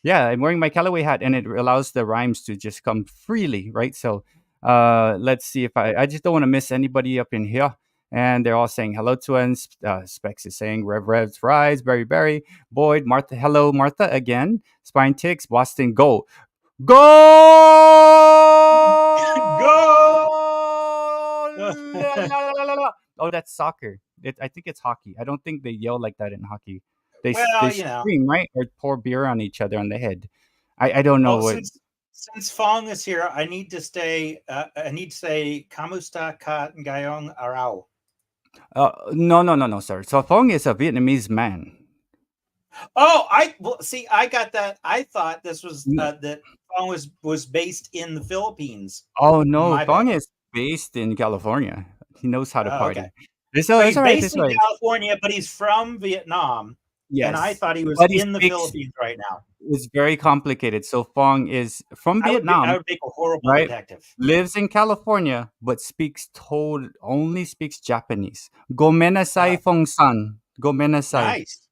Yeah, I'm wearing my Callaway hat, and it allows the rhymes to just come freely, right? So, let's see if I just don't want to miss anybody up in here. And they're all saying hello to us. Specs is saying Rev Revs Rise, Berry, Boyd, Martha, hello, Martha again. Spine Ticks, Boston, go. Go! Go. La, la, la, la, la. Oh, that's soccer. I think it's hockey. I don't think they yell like that in hockey. They Well, you know. scream, right? Or pour beer on each other on the head. I don't know Well, what. since Fong is here, I need to stay. I need to say Kamusta Ka Ngayong Arao. No, sir. So Fong is a Vietnamese man. Oh, see. I got that. I thought this was N- that Fong was based in the Philippines. Oh no, My bad. Fong is based in California. He knows how to Oh, okay. party. It's, So it's he's all right. based It's in all right. California, but he's from Vietnam. And I Yes, thought he was but he in the speaks. Philippines right now. It's very complicated. So Fong is from I Vietnam, would make a horrible right? detective. Lives in California, but only speaks Japanese. Gomenasai Fong San. Gomenasai. Nice.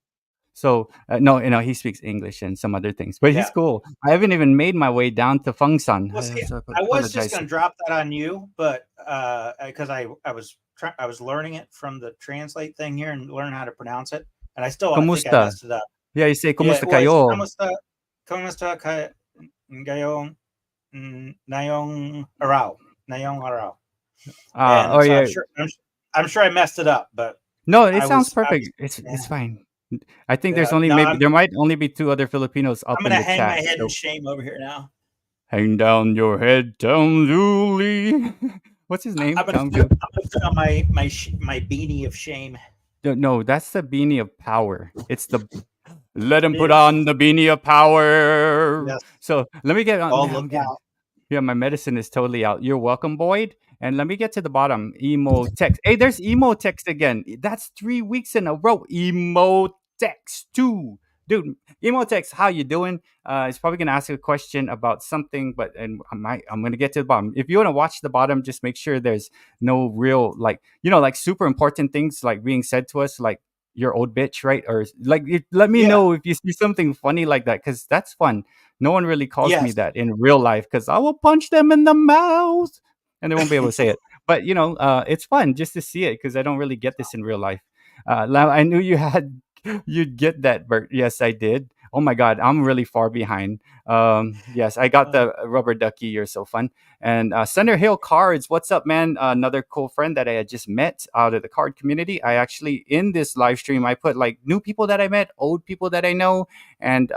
So no, he speaks English and some other things, but he's Yeah. cool. I haven't even made my way down to Fong San. Well, see, So I was just apologize. going to drop that on you, but because I was learning it from the translate thing here and learn how to pronounce it, and I think I Kumusta? messed it up. Yeah, you say Yeah, kumusta it was kayo? kamusta ngayong ngayong araw Oh and so yeah. I'm sure I messed it up, but No, it I sounds was perfect. yeah, It's fine. I think there's yeah. only No, maybe there might only be 2 other Filipinos I'm up in gonna the hang my chat. head in So shame over here now. hang down your head, Tom Dooley. What's his name? I'm gonna Tom put, Dooley. I'm gonna put on my beanie of shame. No, that's the beanie of power. It's the let him put Yes. on the beanie of power. Yes. So let me get on. Oh, Man, I'm look getting. out. Yeah, my medicine is totally out. You're welcome, Boyd. And let me get to the bottom. Emo text. Hey, there's emo text again. That's 3 weeks in a row. Emo text 2. Dude, emo text, how you doing? He's probably gonna ask a question about something, but I'm gonna get to the bottom. If you want to watch the bottom, just make sure there's no real like super important things like being said to us, like you're old bitch, right? Or like let me Yeah. know if you see something funny like that, because that's fun. No one really calls me Yes. that in real life because I will punch them in the mouth and they won't be able to say it. But it's fun just to see it because I don't really get this in real life. I knew you'd get that, Bert. Yes, I did. Oh my God, I'm really far behind. Yes, I got the rubber ducky. You're so fun. And Center Hill Cards, what's up, man? Another cool friend that I had just met out of the card community. I actually in this live stream I put like new people that I met, old people that I know, and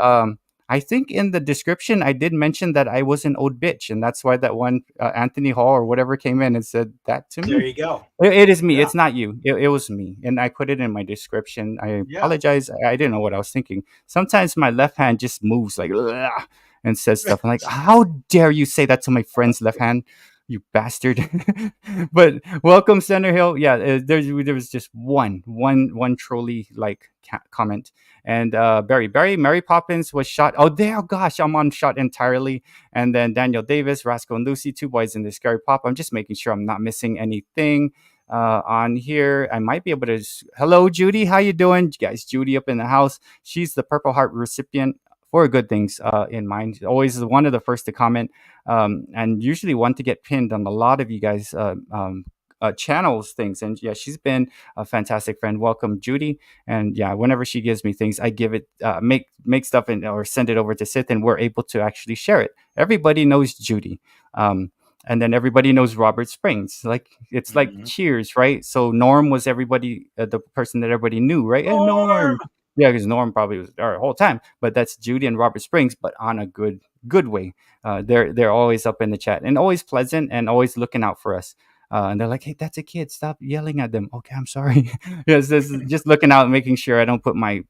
I think in the description I did mention that I was an old bitch, and that's why that one Anthony Hall or whatever came in and said that to There me. you go. It is me. Yeah. It's not you. It was me, and I put it in my description. I Yeah. apologize. I didn't know what I was thinking. Sometimes my left hand just moves like "Ugh," and says stuff. I'm like, how dare you say that to my friend's left hand? You bastard! But welcome, Center Hill. Yeah, there was just one trolley like comment, and Barry Mary Poppins was shot. Oh, there! Oh gosh, I'm on shot entirely. And then Daniel Davis, Rascal and Lucy, 2 boys in the scary pop. I'm just making sure I'm not missing anything on here. I might be able to. Hello, Judy. How you doing, guys? Judy up in the house. She's the Purple Heart recipient for good things in mind. Always one of the first to comment, and usually one to get pinned on a lot of you guys. Channels things, and yeah, she's been a fantastic friend. Welcome, Judy. And yeah, whenever she gives me things, I give it, make stuff and or send it over to Sith, and we're able to actually share it. Everybody knows Judy, and then everybody knows Robert Springs. Like it's like Mhm. Cheers, right? So Norm was everybody, the person that everybody knew, right? Hey, Norm! Norm. Yeah, because Norm probably was there the whole time, but that's Judy and Robert Springs, but on a good way. They're always up in the chat and always pleasant and always looking out for us. And they're like, "Hey, that's a kid. Stop yelling at them." Okay, I'm sorry. Yes, this is just looking out, and making sure I don't put my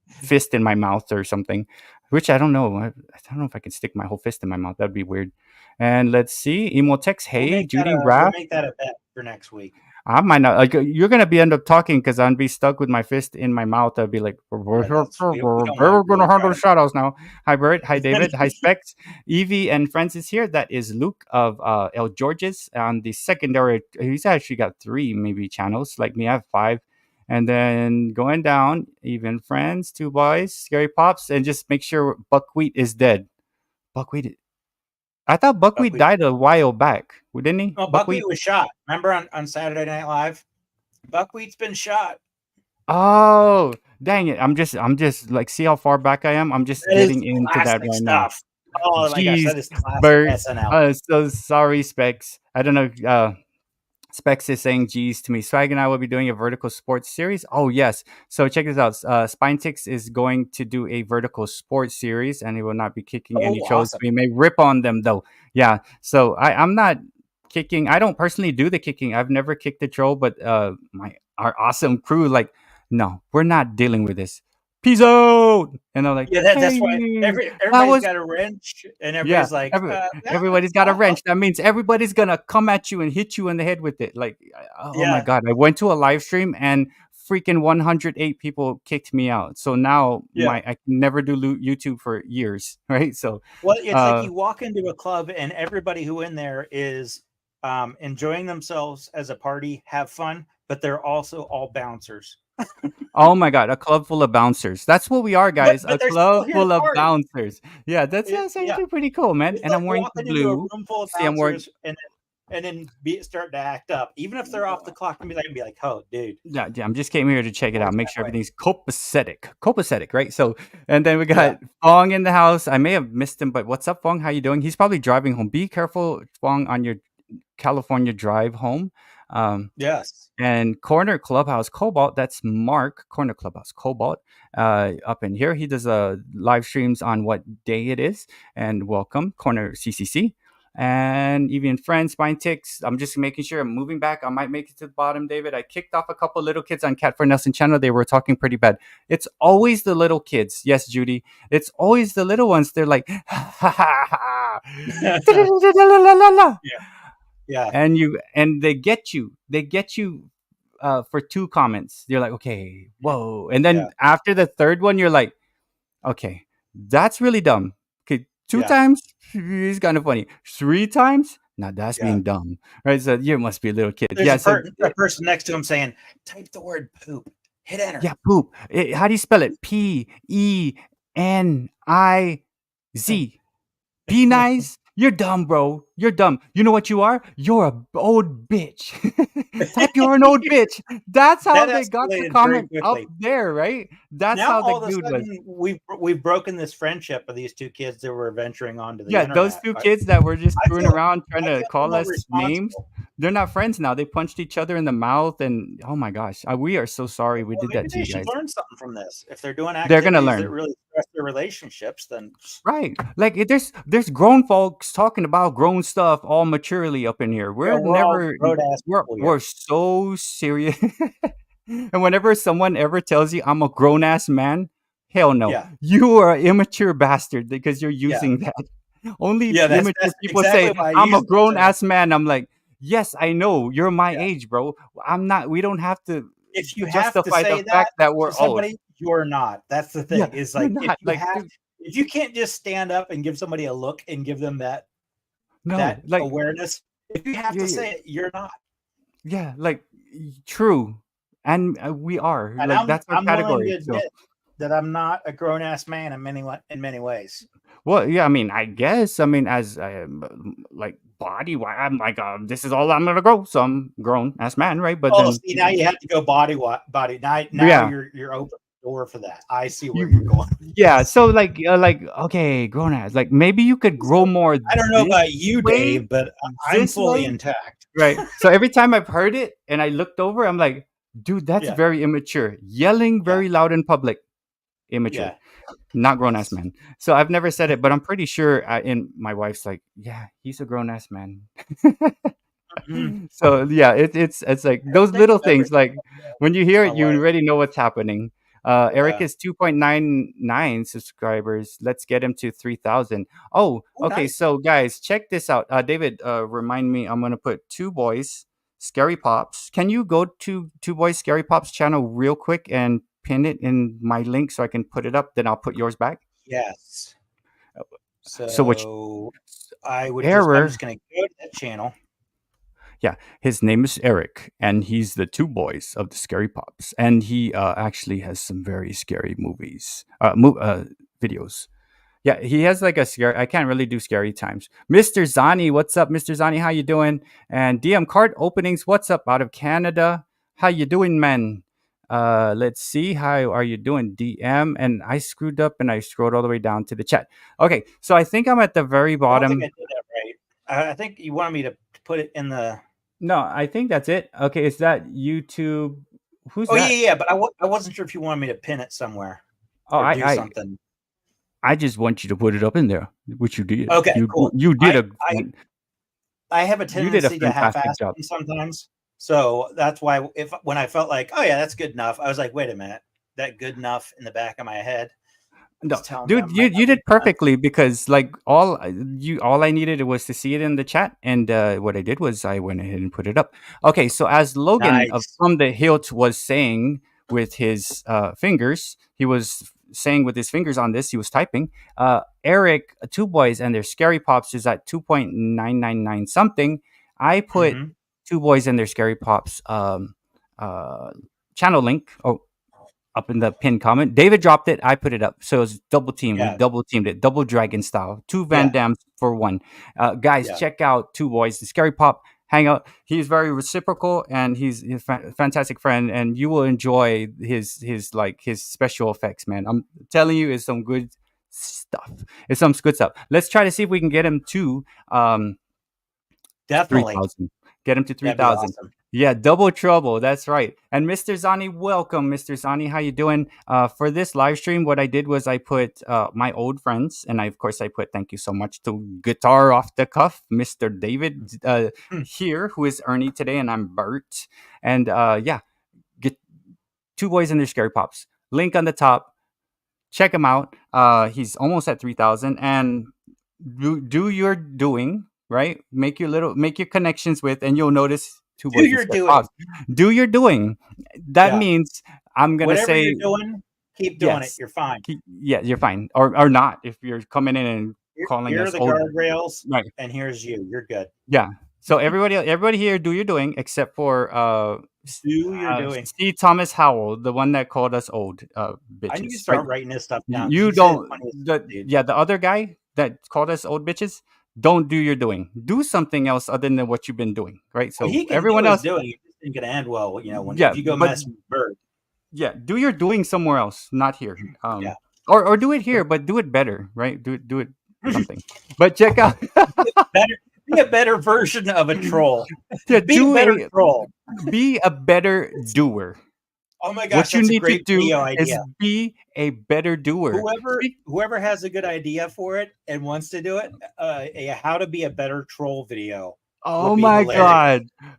fist in my mouth or something. Which I don't know. I don't know if I can stick my whole fist in my mouth. That'd be weird. And let's see, Emotex. Hey, Judy We'll Raff. make that a bet for next week. I might not like you're gonna be end up talking because I'd be stuck with my fist in my mouth. I'd be like, we're Yeah, that's- we don't wanna gonna really handle try shout outs now. Hi Bert, hi David, hi Specs, Evie and friends is here. That is Luke of El Georges on the secondary. He's actually got 3 maybe channels. Like me, I have 5. And then going down, even friends, 2 boys, Scary Pops, and just make sure Buckwheat is dead. Buckwheat. I thought Buckwheat Buckwheat. died a while back, didn't he? No, Buckwheat was shot. Remember on Saturday Night Live? Buckwheat's been shot. Oh, dang it. I'm just like, see how far back I am? I'm just That is getting into that classic right now. stuff. Oh my gosh, Jeez, that is classic Bert. SNL. So sorry, Specs. I don't know. Specs is saying geez to me. Swag and I will be doing a vertical sports series. Oh, yes. So check this out. Spinetix is going to do a vertical sports series, and he will not be kicking any shows. Awesome. We may rip on them, though. Yeah. So I'm not kicking. I don't personally do the kicking. I've never kicked a troll, but our awesome crew, like, no, we're not dealing with this. Peace out. And I'm like, Yeah, that's why hey, everybody's got a wrench, and everybody's like, everybody's got a wrench. That means everybody's gonna come at you and hit you in the head with it. Like, oh my Yeah. god! I went to a live stream and freaking 108 people kicked me out. So now Yeah. I can never do YouTube for years, right? So Well, it's like you walk into a club and everybody who in there is enjoying themselves as a party, have fun, but they're also all bouncers. oh my god, a club full of bouncers. That's what we are, guys. But a they're club still here full to of party. bouncers. Yeah, that's Yeah. actually pretty cool, man. It's And like I'm wearing walking into a blue. room full of See, I'm wearing. bouncers and then start to act up, even if they're off the clock, and be like, oh, dude. Yeah, I'm just came here to check it out, make sure that way. everything's copacetic, right? So, and then we got Fong in the house. I may have missed him, but what's up, Fong? How you doing? He's probably driving home. Be careful, Fong, on your California drive home. Yes. And Corner Clubhouse Cobalt, that's Mark, Corner Clubhouse Cobalt, up in here. He does live streams on what day it is. And welcome, Corner CCC. And even friends, Spine Ticks. I'm just making sure I'm moving back. I might make it to the bottom, David. I kicked off a couple little kids on Cat for Nelson channel. They were talking pretty bad. It's always the little kids. Yes, Judy. It's always the little ones. They're like, ha ha ha. Yeah. And they get you. For 2 comments. You're like, okay, whoa. And then after the 3rd one, you're like, okay, that's really dumb. Okay, 2 times, he's kind of funny. 3 times, now that's being dumb, right? So you must be a little kid. There's a person next to him saying, type the word poop. Hit enter. Yeah, poop. How do you spell it? P-E-N-I-Z. Be nice. You're dumb, bro. You're dumb. You know what you are? You're a old bitch. Type you're an old bitch. That's how they got the comment up there, right? That's now, how the dude was. We've broken this friendship of these 2 kids that were venturing onto the internet. Those 2 kids that were just screwing around trying to call us names. They're not friends now. They punched each other in the mouth, and oh my gosh, we are so sorry we did that to you guys. They should learn something from this. If they're doing activities they're gonna learn that really stress their relationships, then right. Like there's grown folks talking about grown stuff all maturely up in here. We're so serious. And whenever someone ever tells you I'm a grown ass man, hell no, you are an immature bastard because you're using that. Only immature people say I'm a grown ass man. I'm like, yes, I know you're my age, bro. I'm not. We don't have to. If you justify have to say the fact that we're somebody, old, you're not. That's the thing. Is like if you can't just stand up and give somebody a look and give them that awareness. If you have to say it, you're not. Yeah, like true, and we are. And like that's our category. that I'm not a grown ass man in many ways. Well, yeah, I mean, I guess, I mean, as like body, I'm like, this is all I'm gonna grow, so I'm grown as man, right? But Oh, then, see, now you have to go body. Now yeah, you're open the door for that. I see where you, you're going. yeah. So like, okay, grown as, like maybe you could grow more I don't know this about you, way, Dave, but I'm this fully way, intact. right? So every time I've heard it and I looked over, I'm like, dude, that's Yeah, very immature. Yelling yeah, very loud in public, immature. yeah. Not grown ass Yes. man. So I've never said it, but I'm pretty sure. In my wife's like, yeah, he's a grown ass man. Mhm. So yeah, it's like I those think little of things. everything Like when you hear with it, my you wife. already know what's happening. Eric Yeah. is 2.99 subscribers. Let's get him to 3,000. Oh, Oh, okay. nice. So guys, check this out. David, remind me. I'm gonna put Two Boys Scary Pops. Can you go to Two Boys Scary Pops channel real quick and pin it in my link so I can put it up? Then I'll put yours back. Yes. So which So I'm error? just gonna go to that channel. Yeah, his name is Eric, and he's the Two Boys of the Scary Pops, and he actually has some very scary movies, videos. Yeah, he has like a scary. I can't really do scary times. Mr. Zani, what's up, Mr. Zani? How you doing? And DM card openings, what's up out of Canada? How you doing, man? Let's see. How are you doing, DM? And I screwed up and I scrolled all the way down to the chat. Okay, so I think I'm at the very I don't think bottom. I did that right. I think you wanted me to put it in the. No, I think that's it. Okay, is that YouTube? Who's Oh that? yeah, but I wasn't sure if you wanted me to pin it somewhere Oh, or do something. I just want you to put it up in there, which you did. Okay, cool. You did a I have a you did a tendency to fantastic half-ass job. things sometimes, so that's why when I felt like, oh yeah, that's good enough, I was like, wait a minute, that good enough in the back of my head. No, It's telling me I dude, might you not be did perfectly because like all I needed was to see it in the chat, and what I did was I went ahead and put it up. Okay, so as Logan of nice. From the Hilt was saying with his fingers, he was saying with his fingers on this, he was typing. Eric, Two Boys and their Scary Pops is at 2.999 something. I put Hmm. Two Boys and their Scary Pops uh, channel link. Oh, up in the pinned comment. David dropped it. I put it up. So it's double team. We Yeah, double teamed it. Double dragon style. Two Van yeah, Dams for one. Guys, yeah. check out Two Boys. The Scary Pop Hangout. He's very reciprocal and he's a fantastic friend. And you will enjoy his special effects, man. I'm telling you, it's some good stuff. It's some good stuff. Let's try to see if we can get him to Definitely. 3,000. Get him to That'd be 3,000. awesome. Yeah, double trouble. That's right. And Mr. Zani, welcome, Mr. Zani. How you doing? For this live stream, what I did was I put my old friends, and of course I put thank you so much to Guitar Off the Cuff, Mr. David here, who is Ernie today, and I'm Bert. And yeah, get Two Boys and their Scary Pops. Link on the top. Check him out. He's almost at 3,000, and do your doing right. Make your connections with, and you'll notice Two Do Boys and your Scary doing. Pops. Do your doing. That Yeah. means I'm gonna Whatever say you're doing, keep doing it. yes. You're fine. Yeah, you're fine, or not if you're coming in and calling Here are us the old. guardrails, Right. and here's you. You're good. Yeah. So everybody here, do your doing, except for Do your doing. C. Thomas Howell, the one that called us old I need to bitches. start Right? writing this stuff down. 'Cause You he said don't. funny as The shit, dude. yeah, the other guy that called us old bitches. Don't do your doing. Do something else other than what you've been doing. Right. So What he can everyone do else. is doing it. It isn't gonna end well, when Yeah, if you go but mess with Bird. yeah, do your doing somewhere else, not here. Yeah. Or do it here, but do it better. Right. Do it something. But check out. Be a better version of a troll. Yeah, Be a better troll. be a better doer. Oh my What gosh, you that's a need to great do video is idea. be a better doer. Whoever has a good idea for it and wants to do it, a how to be a better troll video. Oh be my hilarious. God. Oh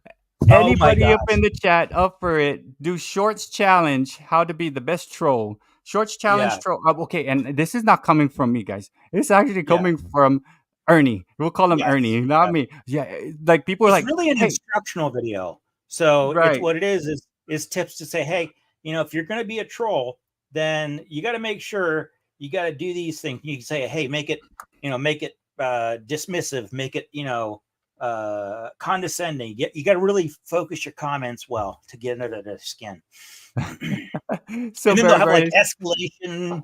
my Anybody up gosh. in the chat up for it? Do shorts challenge, how to be the best troll. Shorts challenge Yeah. troll. Okay, and this is not coming from me, guys. It's actually Yeah. coming from Ernie. We'll call him Yes. Ernie, not Yeah. me. Yeah, like people are It's like, really an hey, instructional video. So it's right. what it is tips to say, hey, if you're going to be a troll, then you got to make sure you got to do these things. You can say, hey, make it dismissive, make it, condescending. You got to really focus your comments well to get under the skin. So And then they'll very, have like very, escalation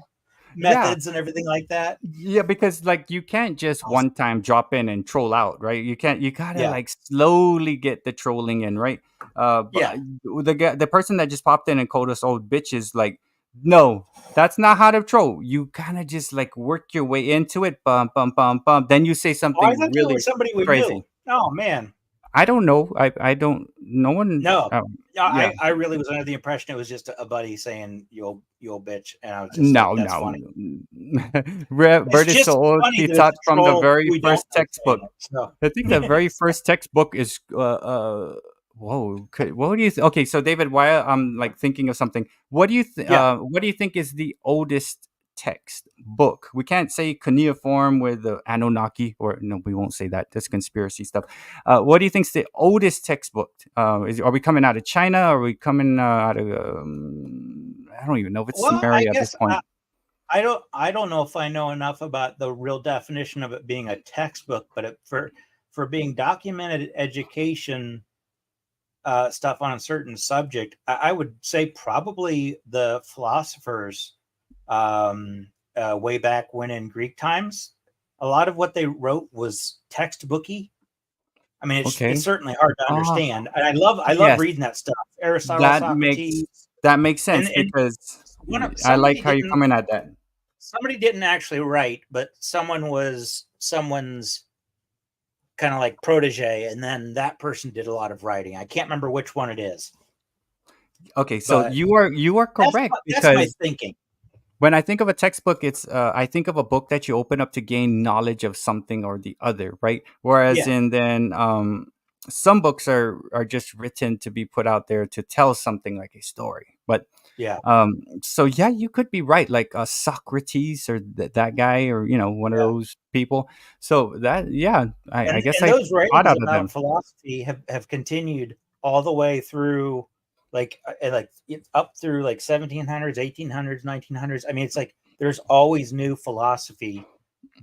yeah. methods and everything like that. Yeah, because like you can't just Awesome. one time drop in and troll out, right? You can't. You gotta Yeah. like slowly get the trolling in, right? But Yeah. the person that just popped in and called us old bitches, like, no, that's not how to troll. You kind of just like work your way into it, bum bum bum bum. Then you say Oh, I something thought they were really somebody we crazy. knew. Oh man. I don't know. I don't. No one. No. Yeah, Yeah. I really was under the impression it was just a buddy saying you old bitch, and I was just like, No, that's no. funny. Bert It's is so just old. funny He that it's taught a from the troll very we don't first know textbook. saying it. So I think the very first textbook is whoa. What do you okay? So David, while I'm like thinking of something, what do you yeah. what do you think is the oldest text book? We can't say cuneiform with the Anunnaki, or no, we won't say that. That's conspiracy stuff. What do you think's the oldest textbook? Are we coming out of China? Are we coming out of? I don't even know if it's Well, I Sumeria at this guess point. I don't know if I know enough about the real definition of it being a textbook, but for being documented education stuff on a certain subject, I would say probably the philosophers way back when in Greek times. A lot of what they wrote was textbooky. I mean, Okay. it's certainly hard to Ah, understand, and I love yes. reading that stuff. Aristotle, That Socrates, makes sense and because I like somebody how you're didn't coming at that. actually write, but someone was someone's kind of like protege, and then that person did a lot of writing. I can't remember which one it is, Okay, so but you are correct that's my because thinking. when I think of a textbook, it's I think of a book that you open up to gain knowledge of something or the other, right? Whereas Yeah, in then some books are just written to be put out there to tell something like a story. But yeah, so yeah, you could be right, like Socrates or that guy or one of yeah. those people. So that yeah, I guess And I those thought writings out of about them. philosophy have continued all the way through up through like 1700s, 1800s, 1900s. I mean, it's like there's always new philosophy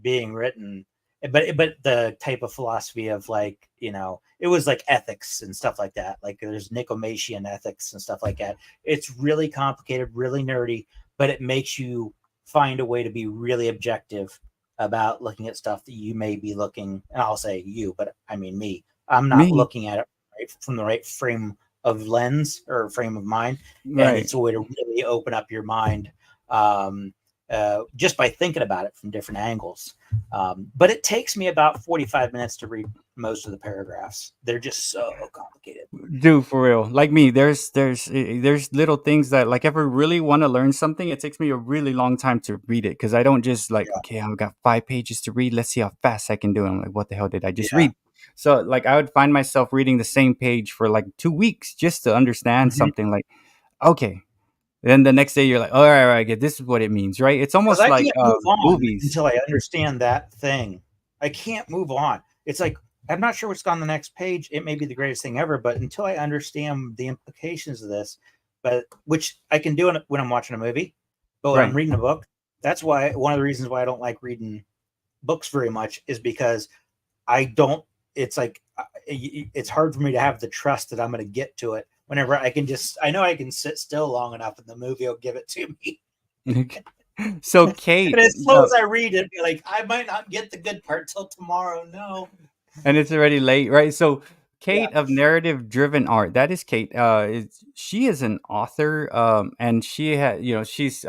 being written, but the type of philosophy of like, it was like ethics and stuff like that. Like there's Nicomachean ethics and stuff like that. It's really complicated, really nerdy, but it makes you find a way to be really objective about looking at stuff that you may be looking, and I'll say you, but I mean me. I'm not Me, looking at it from the right frame of lens or frame of mind, and right? it's a way to really open up your mind just by thinking about it from different angles. But it takes me about 45 minutes to read most of the paragraphs. They're just so complicated. Dude, for real. Like me, there's little things that like if I really want to learn something, it takes me a really long time to read it because I don't just like, Yeah. okay, I've got 5 pages to read. Let's see how fast I can do it. I'm like, what the hell did I just Yeah. read? So like I would find myself reading the same page for like 2 weeks just to understand Mhm. something. Like, okay. Then the next day you're like, all right, I get this is what it means, right? It's Because almost I like can't move on movies. until I understand that thing. I can't move on. It's like I'm not sure what's on the next page. It may be the greatest thing ever, but until I understand the implications of this, but which I can do when I'm watching a movie, but when I'm Right. reading a book, that's why one of the reasons why I don't like reading books very much is because I don't. It's like it's hard for me to have the trust that I'm going to get to it whenever I know I can sit still long enough and the movie will give it to me. So Kate, And as slow as I read it, be like, I might not get the good part till tomorrow. No. and it's already late, right? So Yeah. Kate of narrative driven art, that is Kate. She is an author, and she had, she's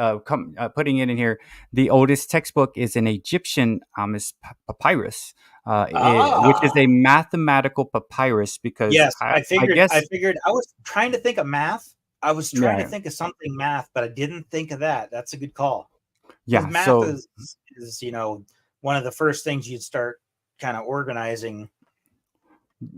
putting it in here. The oldest textbook is an Egyptian papyrus, which is a Ah. mathematical papyrus because Yes, I I guess figured I was trying to think of math. I was trying to yeah, think of something math, but I didn't think of that. That's a good call. Because yeah. math So is one of the first things you'd start kind of organizing.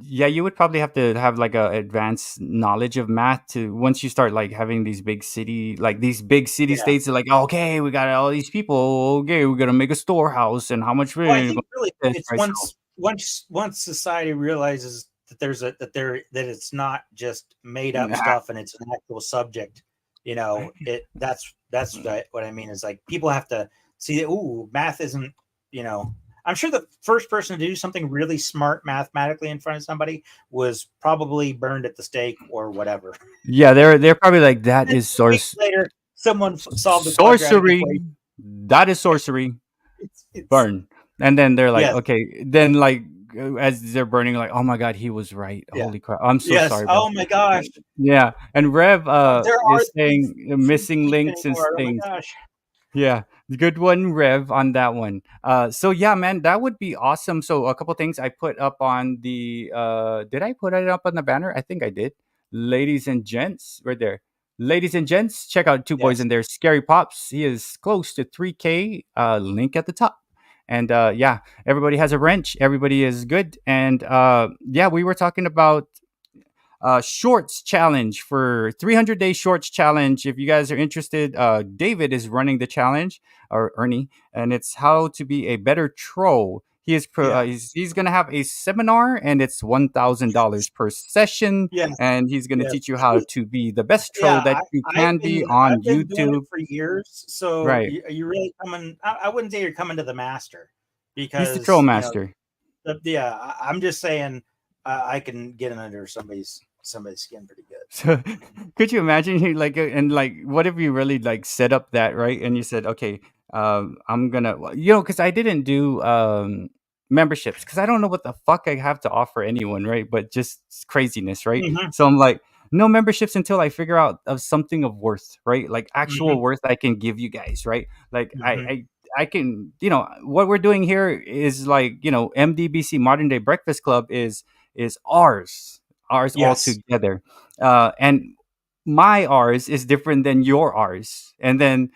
yeah, you would probably have to have like a advanced knowledge of math to once you start like having these big city Yeah. states are like, okay, we got all these people, okay, we're gonna make a storehouse and how much Well, I really think really this, it's right? So once society realizes that that it's not just made up nah, stuff and it's an actual subject, that's what I mean is like people have to see that math isn't, I'm sure the first person to do something really smart mathematically in front of somebody was probably burned at the stake or whatever. yeah, they're probably like that And is 2 weeks source. later, someone solved the quadratic Sorcery. equation. That is sorcery. It's Burn. And then they're like, Yes. okay. Then like as they're burning, like, oh my god, he was right. Yeah. Holy crap! I'm so yes. sorry, bro. Oh my gosh. Yeah. And Rev There are is saying missing links and anymore. Oh my things. gosh. Yeah, good one, Rev, on that one. So yeah, man, that would be awesome. So a couple things I put up on the. Did I put it up on the banner? I think I did. Ladies and gents, right there. Ladies and gents, check out Two Boys Yes. in there. Scary Pops. He is close to 3K. Link at the top. And yeah, everybody has a wrench. Everybody is good. And yeah, we were talking about shorts challenge for 300 day shorts challenge. If you guys are interested, David is running the challenge, or Ernie, and it's how to be a better troll. He is he's gonna have a seminar, and it's $1,000 per session, Yes. and he's gonna Yes. teach you how to be the best troll that you can be on I've been doing YouTube. it for years. So Right. you really coming? I wouldn't say you're coming to the master, because He's the troll master. I'm just saying I can get in under somebody's skin pretty good. So could you imagine he like and like what if you really like set up that right and you said, okay, I'm gonna because I didn't do memberships because I don't know what the fuck I have to offer anyone, right? But just craziness, right? Mhm. So I'm like, no memberships until I figure out of something of worth, right? Like actual Mhm. worth I can give you guys, right? Like Mhm. I can, what we're doing here is like, MDBC Modern Day Breakfast Club is ours all Yes. together. And my ours is different than your ours. And then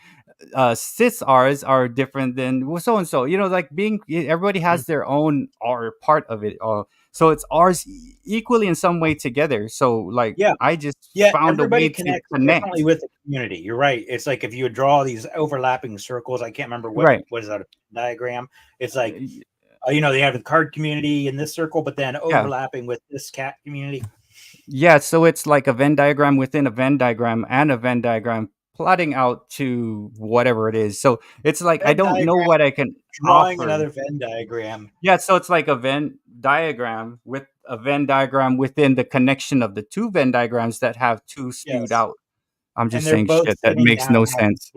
cis ours are different than so and so. Like everybody has their own R part of it. So it's ours equally in some way together. So like Yeah. I just Yeah, found a everybody way to connects connect. differently with the community. You're right. It's like if you would draw these overlapping circles. I can't remember Right. what is that, a diagram? It's like they have the card community in this circle, but then overlapping with this cat community. Yeah, so it's like a Venn diagram within a Venn diagram and a Venn diagram plotting out to whatever it is. So it's like I don't know what I can drawing offer. another Venn diagram. Yeah, so it's like a Venn diagram with a Venn diagram within the connection of the two Venn diagrams that have two spewed out. I'm just saying shit that makes no sense.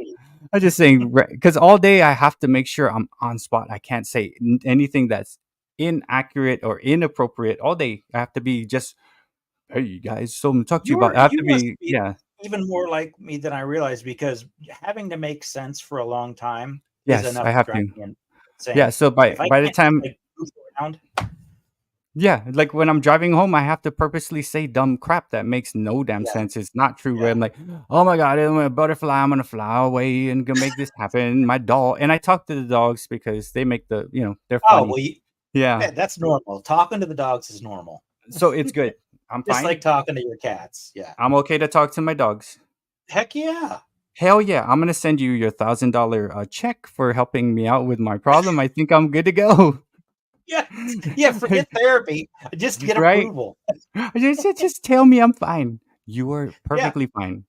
I'm just saying because all day I have to make sure I'm on spot. I can't say anything that's inaccurate or inappropriate all day. I have to be just, hey, you guys, so I'm gonna talk to you about. I have to be, yeah. Even more like me than I realized, because having to make sense for a long time Yes, is enough I have to drive to. me insane. Yeah, so by the time, goof around, yeah, like when I'm driving home, I have to purposely say dumb crap that makes no damn sense. It's not true. Where I'm like, oh my god, I'm a butterfly. I'm gonna fly away and gonna make this happen. My dog, and I talk to the dogs because they make they're funny. Oh, well, yeah, that's normal. Talking to the dogs is normal. So it's good. I'm Just fine. like talking to your cats. Yeah, I'm okay to talk to my dogs. Heck yeah. Hell yeah. I'm gonna send you your $1,000 check for helping me out with my problem. I think I'm good to go. Yeah, forget therapy. Just get approval. Just tell me I'm fine. You are perfectly fine.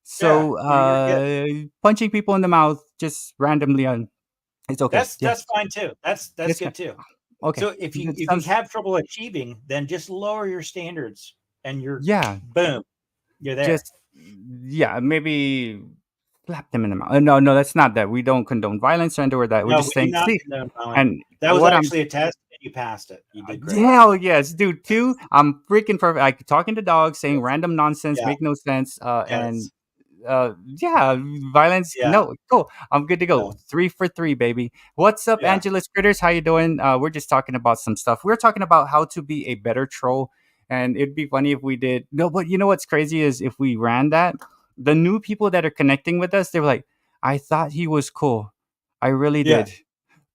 So punching people in the mouth just randomly it's okay. That's fine too. That's good too. Okay. So if you have trouble achieving, then just lower your standards and you're boom. You're there. Just maybe slap them in the mouth. No, that's not that. We don't condone violence or that. We're just saying and that was actually a test and you passed it. You did great. Hell yes, dude. 2, I'm freaking perfect. Like talking to dogs, saying random nonsense, make no sense. And violence. No, cool. I'm good to go. 3 for 3, baby. What's up, Angelus Critters? How you doing? We're just talking about some stuff. We're talking about how to be a better troll. And it'd be funny if we did. No, but you know what's crazy is if we ran that, the new people that are connecting with us, they were like, I thought he was cool. I really did.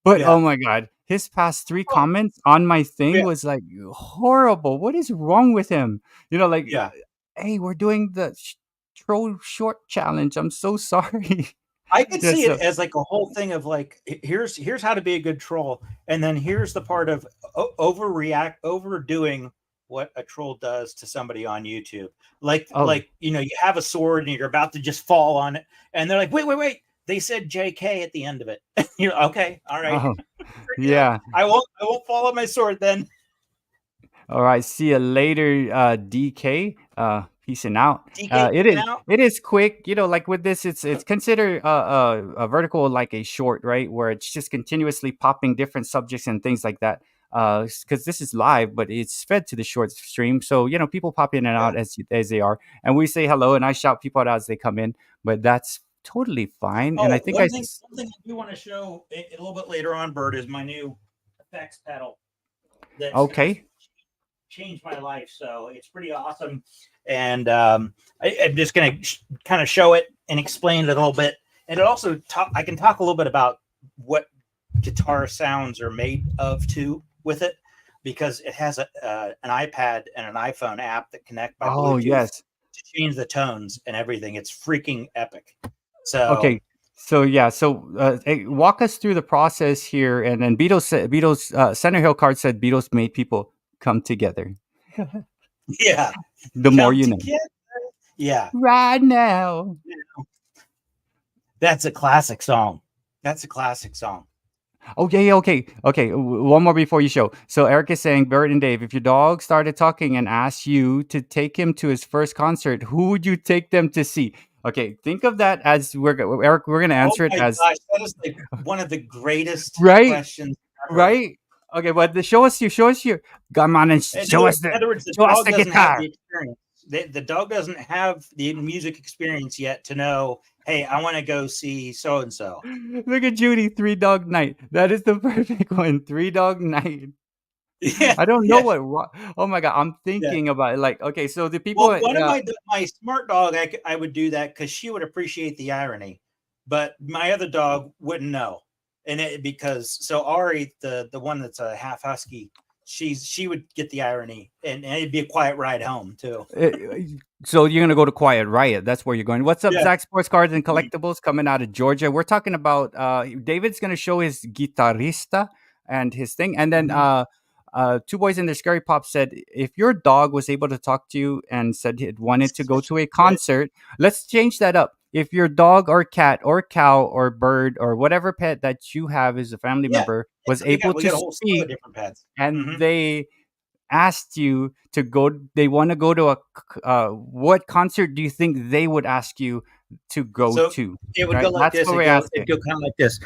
But oh my God, his past 3 comments on my thing was like horrible. What is wrong with him? Like, hey, we're doing the troll short challenge. I'm so sorry. I could see it as like a whole thing of like, here's how to be a good troll. And then here's the part of overdoing what a troll does to somebody on YouTube. Like, you have a sword and you're about to just fall on it. And they're like, wait. They said JK at the end of it. You're okay. All right. Oh, yeah. I won't follow my sword then. All right. See you later, DK. Peacing out. DK It peeking is. out. It is quick. Like with this, it's considered a vertical, like a short, right? Where it's just continuously popping different subjects and things like that. Because this is live, but it's fed to the short stream. So people pop in and Yeah. out as they are, and we say hello, and I shout people out as they come in. But that's totally fine. And I Oh, think one thing I do want to show a little bit later on, Bert, is my new effects pedal. That's Okay. changed my life. So it's pretty awesome. And I'm just going to kind of show it and explain it a little bit. And it also I can talk a little bit about what guitar sounds are made of too with it, because it has an iPad and an iPhone app that connect by Oh Bluetooth yes. to change the tones and everything. It's freaking epic. So Okay. So yeah. So hey, walk us through the process here, and then Beatles Center Hill card said Beatles made people come together. yeah, The more come you know. together. Yeah, Right now. that's a classic song. That's a classic song. Okay, okay, okay. One more before you show. So Eric is saying, Bert and Dave, if your dog started talking and asked you to take him to his first concert, who would you take them to see? Okay, think of that as Eric. We're gonna answer Oh it my as gosh, that is like one of the greatest right, questions ever. right. Okay, but show us your. Come on and show us In other words, the show us dog the doesn't have guitar. the experience. The dog doesn't have the music experience yet to know, hey, I want to go see so and so. Look at Judy, 3 Dog Night. That is the perfect one. 3 Dog Night. Yeah, I don't know yeah. what. Oh my god, I'm thinking about it. Like, okay, so the people. Well, one of my smart dog, I would do that because she would appreciate the irony, but my other dog wouldn't know, and so Ari, the one that's a half husky, she would get the irony, and it'd be a quiet ride home too. So you're gonna go to Quiet Riot. That's where you're going. What's up, Yeah. Zach Sports Cards and Collectibles coming out of Georgia? We're talking about David's gonna show his guitarista and his thing, and then Two Boys in their Scary Pop said, if your dog was able to talk to you and said it wanted to go to a concert, let's change that up. If your dog or cat or cow or bird or whatever pet that you have as a family member was able we to got a whole slew speak, of different pets, and they asked you to go, they want to go to what concert do you think they would ask you to go So to? it would Right? go like That's this. what we're It'd asking. go kind of like this.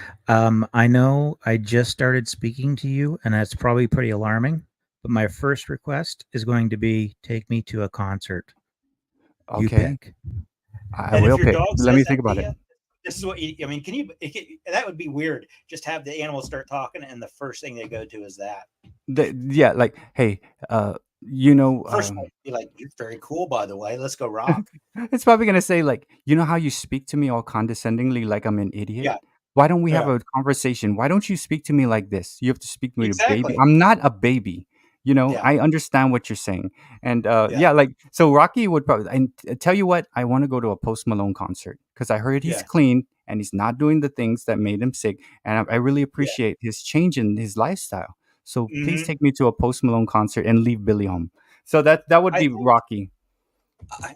I know I just started speaking to you, and that's probably pretty alarming. But my first request is going to be take me to a concert. You Okay, pick. I And if will your pick. dog Let says me that think to about it. you, this is what I mean. That would be weird. Just have the animals start talking, and the first thing they go to is that. Yeah, like, hey, First one, be like, "You're very cool, by the way. Let's go rock." it's probably gonna say like, how you speak to me all condescendingly, like I'm an idiot. Yeah. Why don't we have Yeah. a conversation? Why don't you speak to me like this? You have to speak to me, a baby. Exactly. I'm not a baby. Yeah. I understand what you're saying, and Yeah. like, so Rocky would probably. And tell you what, I want to go to a Post Malone concert because I heard he's Yeah. clean and he's not doing the things that made him sick, and I really appreciate his change in his lifestyle. So please Mhm. take me to a Post Malone concert and leave Billy home. So that would I be think- Rocky.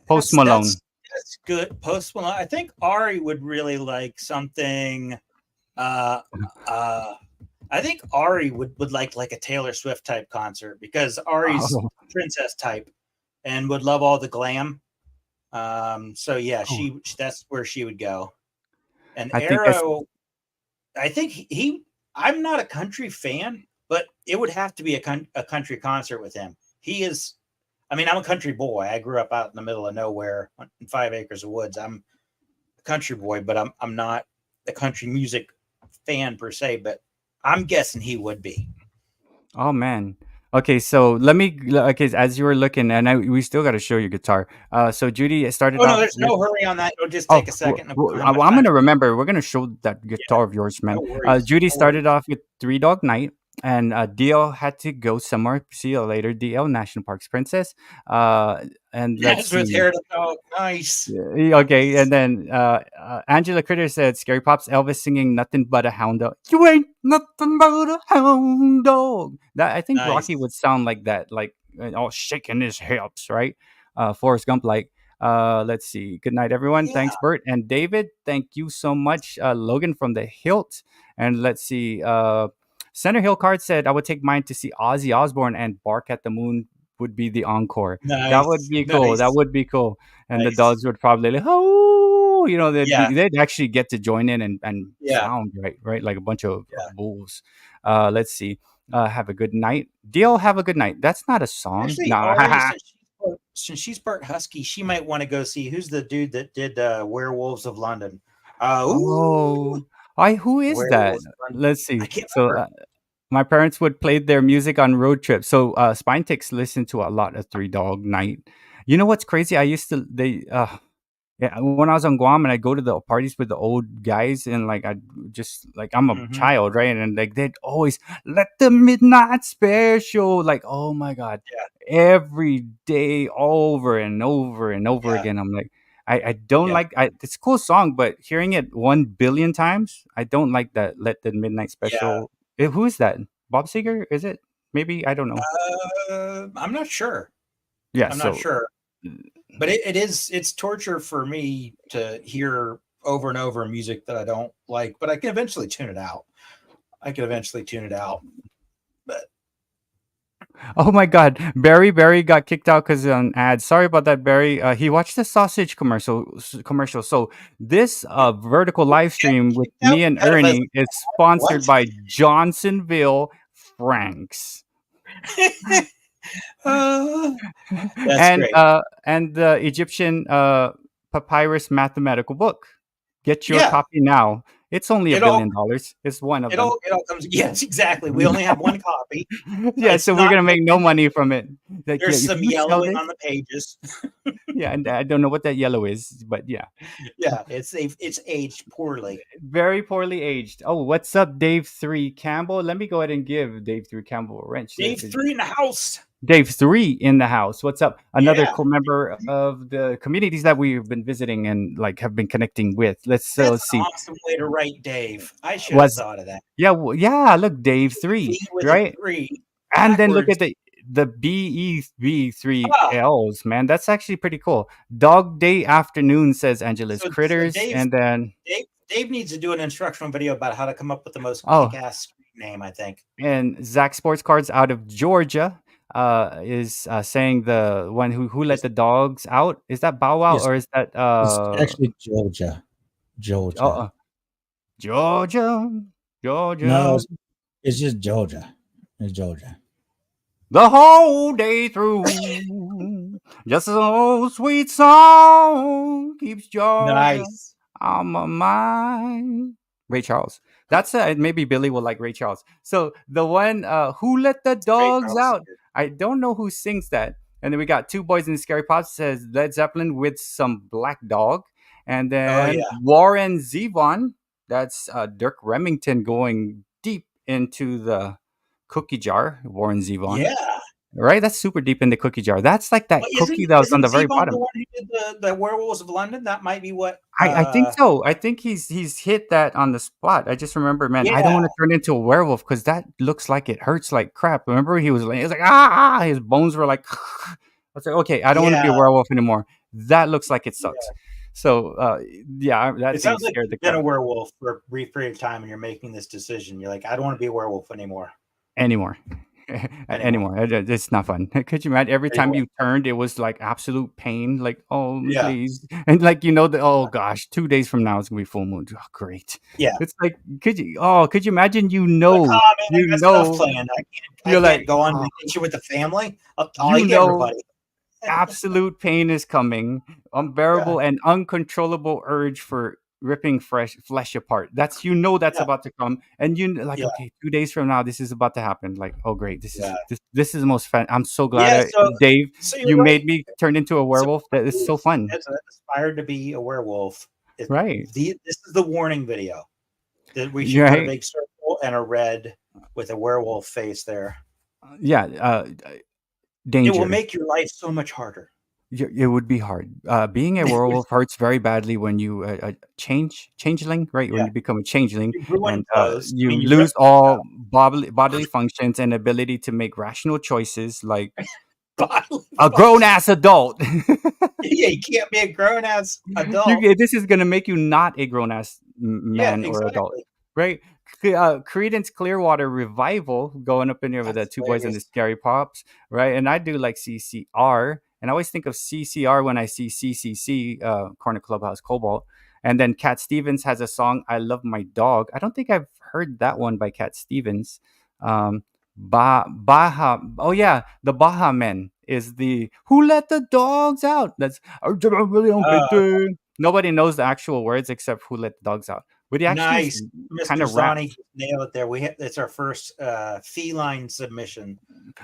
Post Malone. That's good. Post Malone. I think Ari would really like something. I think Ari would like a Taylor Swift type concert because Ari's Oh. princess type and would love all the glam. So yeah, Oh. that's where she would go. And I think that's- Arrow, I think I'm not a country fan, but it would have to be a country concert with him. He is. I mean, I'm a country boy. I grew up out in the middle of nowhere in 5 acres of woods. I'm a country boy, but I'm not a country music fan per se. But I'm guessing he would be. Oh man. Okay, so let me. Okay, as you were looking, and we still got to show your guitar. So Judy started. Oh no, off there's with- no hurry on that. It'll just take a second. I'm going to remember. We're going to show that guitar of yours, man. No worries, Judy no started off with 3 Dog Night, and DL had to go somewhere. See you later, DL National Parks Princess. And let's That's with see. hair to dog. Nice. Okay, and then Angela Critter said, "Scary Pop's Elvis singing nothing but a hound dog. You ain't nothing but a hound dog." That I think Nice. Rocky would sound like that, like all shaking his hips, right? Forrest Gump, like. Let's see. Good night, everyone. Yeah. Thanks, Bert and David. Thank you so much, Logan from the Hilt. And let's see. Center Hill Card said, "I would take mine to see Ozzy Osbourne and Bark at the Moon would be the encore. That would Nice, be cool. That nice, would be cool. And the nice. dogs would probably like, oh, Yeah, they'd actually get to join in and yeah, sound right, like a bunch of yeah. bulls. Let's see. Have a good night, Deal. Have a good night. That's not a song. Actually, Nah. Ari, since she's part husky, she might want to go see who's the dude that did Werewolves of London. Ooh, Oh, I who is that? Werewolves of London. Let's I see. can't So remember. my parents would play their music on road trips. So Spine Ticks listened to a lot of Three Dog Night. You know what's crazy? I used to they Yeah, when I was on Guam and I go to the parties with the old guys and like I just like I'm a Hmm. child, right? And like they'd always let the midnight special, like oh my god, Yeah, every day over and over and over yeah, again. I'm like, I don't yeah, like it's a cool song, but hearing it 1 billion times, I don't like that. Let the midnight yeah. special. Who is that? Bob Seger? Is it? Maybe I don't know. I'm not sure. Yeah. I'm not So sure. But it's torture for me to hear over and over music that I don't like, but I can eventually tune it out. But oh my God, Barry got kicked out because of an ad. Sorry about that, Barry. He watched the sausage commercial. So this vertical live stream with kicked out me and kind of as Ernie is sponsored what? by Johnsonville Franks That's great. and the Egyptian papyrus mathematical book. Get your Yeah, copy now. It's only it $1 all billion. It's one of it them. all it all comes. Yes, exactly. We only have one copy. Yeah, It's so we're not gonna make no open. money from it. Like, yeah, There's if some you sell yellowing this, on the pages. yeah, and I don't know what that yellow is, but yeah, Yeah, it's aged poorly. very poorly aged. Oh, what's up, Dave 3 Campbell? Let me go ahead and give Dave 3 Campbell a wrench. Dave 3 in the house. Dave 3 in the house. What's up? Another Yeah, co-member of the communities that we've been visiting and like have been connecting with. Let's that's an see. awesome way to write Dave. I should have Was thought of that. yeah, yeah. Look, Dave 3, V with a right? 3 And then look backwards. at the BEV 3 Ah, Ls, man. That's actually pretty cool. Dog Day Afternoon says Angela's so Critters, and then Dave needs to do an instructional video about how to come up with the most oh, kick-ass name. I think. and Zach Sports Cards out of Georgia is saying the one who let Is the dogs out. Is that Bow Wow Yes, or is that it's actually Georgia. Georgia. uh, Georgia, No, Georgia, it's just Georgia. It's Georgia. the whole day through? Just an old sweet song keeps Georgia nice. on my mind. Ray Charles. That's maybe Billy will like Ray Charles. So the one who let the Ray dogs Charles. out. I don't know who sings that. And then we got Two Boys in Scary Pops says Led Zeppelin with some Black Dog. And Oh then yeah, Warren Zevon. That's Dirk Remington going deep into the cookie jar. Warren Zevon. yeah. Right? That's super deep in the cookie jar. That's like that Well, cookie that was on isn't the very Zevon the bottom. one who did the Werewolves of London? That might be what. I think so. I think he's hit that on the spot. I just remember, man, I don't Yeah, want to turn into a werewolf because that looks like it hurts like crap. Remember, he was like ah, his bones were like. I was like, okay, I don't want to be a yeah, werewolf anymore. That looks like it sucks. yeah. So, yeah, that It thing sounds like scared the you've been crap a werewolf for a brief period of time, and you're making this decision. You're like, I don't want to be a werewolf anymore. anymore. Anymore. It's not fun. Could you imagine every time Anymore. you turned, it was like absolute pain. Like, oh, Yeah, please, and like oh gosh, 2 days from now it's gonna be full moon. Oh, great. yeah. It's like, could you imagine? Like, oh man, I got stuff planned. I You're can't like, go on oh, vacation with the family. I'll you eat know, everybody. absolute pain is coming, Yeah, unbearable and uncontrollable urge for ripping fresh flesh apart. That's that's yeah, about to come, and like, yeah, okay, 2 days from now, this is about to happen. Like, oh great, yeah. this is the most fun. I'm so glad, Yeah. Dave, So you're you right. made me turn into a So werewolf. That is so fun, as aspired to be a werewolf, right? this is the warning video that we should put a Right? big circle and a red with a werewolf face there. Yeah. It will Danger. make your life so much harder. It would be hard. Being a werewolf hurts very badly when you changeling, right? When Yeah, you become a changeling you ruin and clothes. I you mean, you rip lose clothes all bodily functions and ability to make rational choices, like out. a grown ass adult. Yeah, you can't be a grown ass adult. This is gonna make you not a grown ass Yeah, man or adult, exactly. right? Credence Clearwater Revival going up in here with the That's Two Boys and the hilarious. Scary Pops, right? And I do like CCR, and I always think of CCR when I see CCC, Corner Clubhouse Cobalt. And then Cat Stevens has a song, I Love My Dog. I don't think I've heard that one by Cat Stevens. Baja. Oh yeah, the Baja Men is the Who Let the Dogs Out. That's Uh, nobody knows the actual words except Who Let the Dogs Out. But he actually nice, kind Mr. of raps. Zani nailed it there. It's our first feline submission.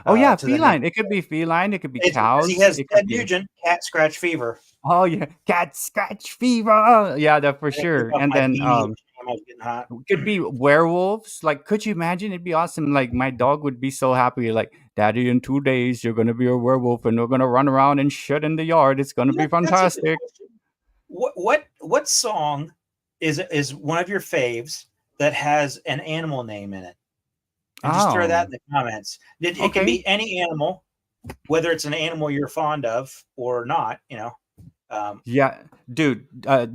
Oh yeah, To the name. feline. It could be feline. It could be It's because he cows. has It Ted could be. Nugent, cat scratch fever. Oh yeah, cat scratch fever. Yeah, that for I gotta sure. take off And my then beanie. I was getting hot. could be werewolves. Like, could you imagine? It'd be awesome. Like, my dog would be so happy. Like, Daddy, in 2 days, you're gonna be a werewolf, and we're gonna run around and shit in the yard. It's gonna be That's a good fantastic. question. What song is one of your faves that has an animal name in it? And just throw that in the comments. It can Okay. be any animal, whether it's an animal you're fond of or not. Yeah, dude.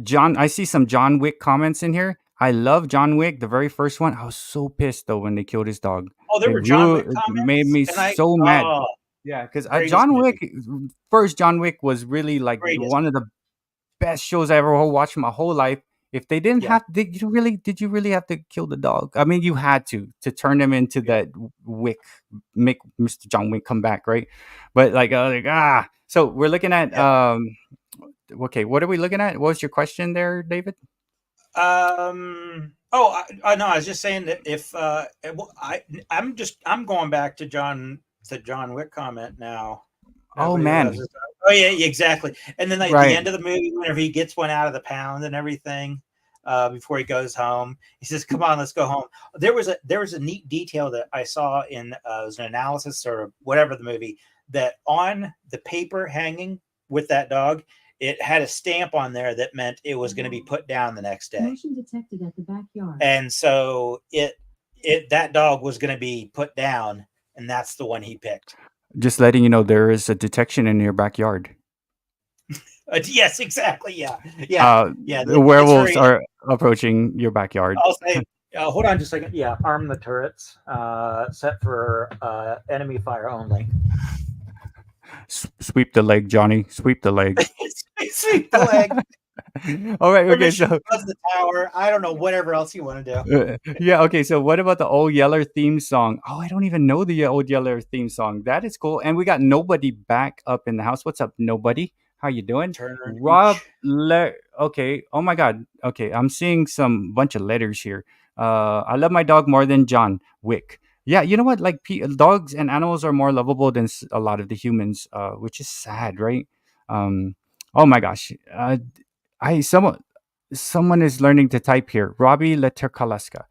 John, I see some John Wick comments in here. I love John Wick, the very first one. I was so pissed though when they killed his dog. Oh, there were John Wick It made comments, me and so mad. oh, Yeah, because greatest John movie. Wick, first John Wick was really like Greatest. one of the best shows I ever watched my whole life. If they didn't Yeah. did you really have to kill the dog? I mean, you had to turn him into that Wick, make Mr. John Wick come back, right? But so we're looking at okay, what are we looking at? What was your question there, David? Oh, no, I was just saying that if I'm going back to John Wick comment now. Oh Everybody man, loves it. Oh yeah, exactly. And then like Right. the end of the movie, whenever he gets one out of the pound and everything, before he goes home, he says, "Come on, let's go home." There was a neat detail that I saw in it was an analysis or whatever the movie, that on the paper hanging with that dog, it had a stamp on there that meant it was going to be put down the next day. Motion detected at the backyard. And so that dog was going to be put down, and that's the one he picked. Just letting you know, there is a detection in your backyard. Yes, exactly. Yeah. The werewolves are approaching your backyard. I'll say, hold on just a second. Yeah, arm the turrets. Set for enemy fire only. Sweep the leg, Johnny. Sweep the leg. Sweep the leg. All right. Okay. Permission So to buzz the tower. I don't know. Whatever else you want to do. yeah. Okay. So what about the Old Yeller theme song? Oh, I don't even know the Old Yeller theme song. That is cool. And we got Nobody back up in the house. What's up, Nobody? How you doing? Turner and Rob. Beach. Okay. Oh my God. Okay. I'm seeing some bunch of letters here. I love my dog more than John Wick. Yeah, you know what? Like dogs and animals are more lovable than a lot of the humans, which is sad, right? Oh my gosh. Someone is learning to type here. Robbie Leterkalaska.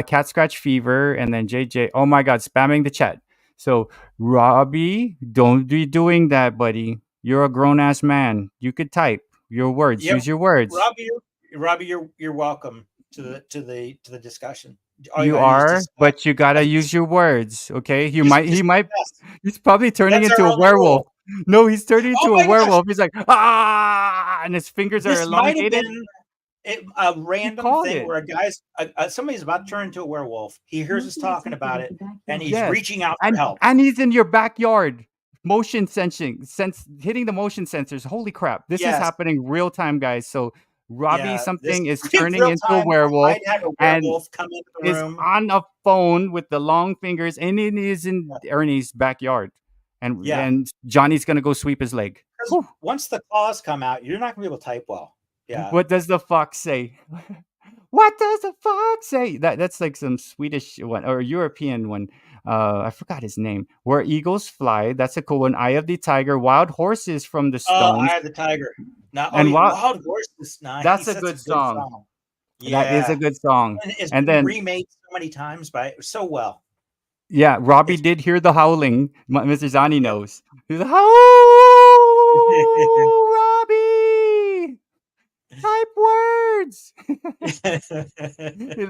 Cat Scratch Fever, and then JJ. Oh my God, spamming the chat. So Robbie, don't be doing that, buddy. You're a grown ass man. You could type your words. Yep. Use your words. Robbie, you're welcome to the discussion. All You gotta use are, is, but you gotta use your words, okay? He might. yes. He's probably turning That's into our a only werewolf. rule. No, he's turning Oh into my a gosh. werewolf. He's like, ah, and his fingers are This might have elongated. been a random called thing it. where somebody's about to turn into a werewolf. He hears us talking about it, and he's Yes. reaching out for help. And he's in your backyard. Motion sensing, hitting the motion sensors. Holy crap! This is Yes. happening real time, guys. So Robbie, Yeah, something is this turning real into a time, werewolf. I'd have a and werewolf come into the is room. on a phone with the long fingers, and it is in Ernie's backyard. And Johnny's gonna go sweep his leg. Because once the claws come out, you're not gonna be able to type well. Yeah. What does the fox say? What does the fox say? That's like some Swedish one or European one. I forgot his name. Where eagles fly. That's a cool one. Eye of the tiger. Wild horses from the stones. Eye of the tiger. Wild horses. Nice. That's a good song. Yeah, That is a good song. It's And been then remade so many times so well. yeah, Robbie did hear the howling. Mr. Zani knows. He's like, Robbie! Type words.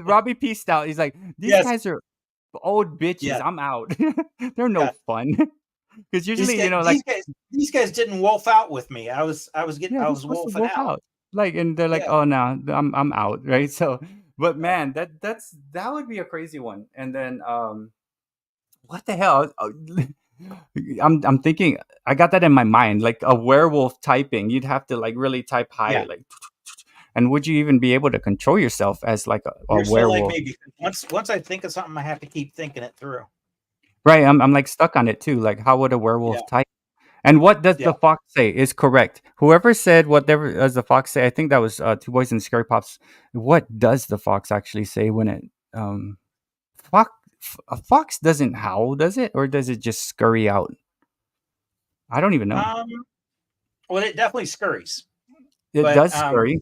Robbie pieced out. He's like, these guys are old bitches. Yeah. I'm out. They're no fun. Because usually, these guys didn't wolf out with me. I was wolfing out. Like, and they're like, oh no, I'm out, right? So But man, that would be a crazy one. And then what the hell? I'm thinking I got that in my mind, like a werewolf typing. You'd have to like really type high, Yeah. like, and would you even be able to control yourself as like a You're so like werewolf? me because once I think of something, I have to keep thinking it through. Right, I'm like stuck on it too. Like, how would a werewolf Yeah. type? And what does Yeah. the fox say is correct. Whoever said whatever does the fox say, I think that was Two Boys and Scary Pops. What does the fox actually say when it fox a fox doesn't howl, does it? Or does it just scurry out? I don't even know. Well, it definitely scurries. It but, does scurry.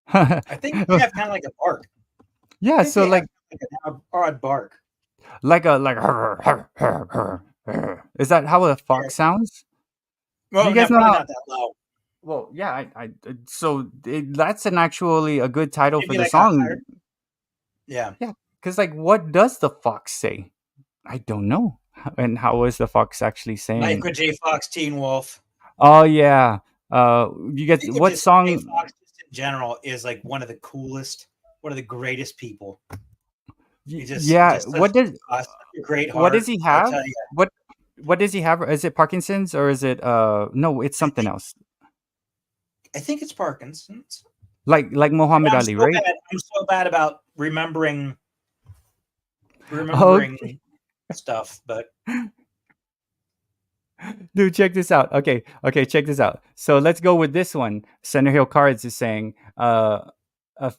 I think they have kind of like a bark. Yeah, I think so they like have an odd bark. like is that how a fox sounds? Well, you guys no, know probably how- not that low. Well, yeah, so that's actually a good title Maybe for the like a song. higher- Yeah. Yeah, because like, what does the fox say? I don't know. And how is the fox actually saying? Michael J. Fox, Teen Wolf. Oh yeah. You get Michael what J. song? Fox just in general is like one of the coolest, one of the greatest people. He just, Yeah. just What does? a great heart. What does he I'll have? tell you. What does he have? Is it Parkinson's or is it no? It's something else. I think it's Parkinson's. Like Muhammad Ali, right? I'm so bad about remembering Okay. stuff, but Dude, check this out. Okay, check this out. So let's go with this one. Center Hill Cards is saying, a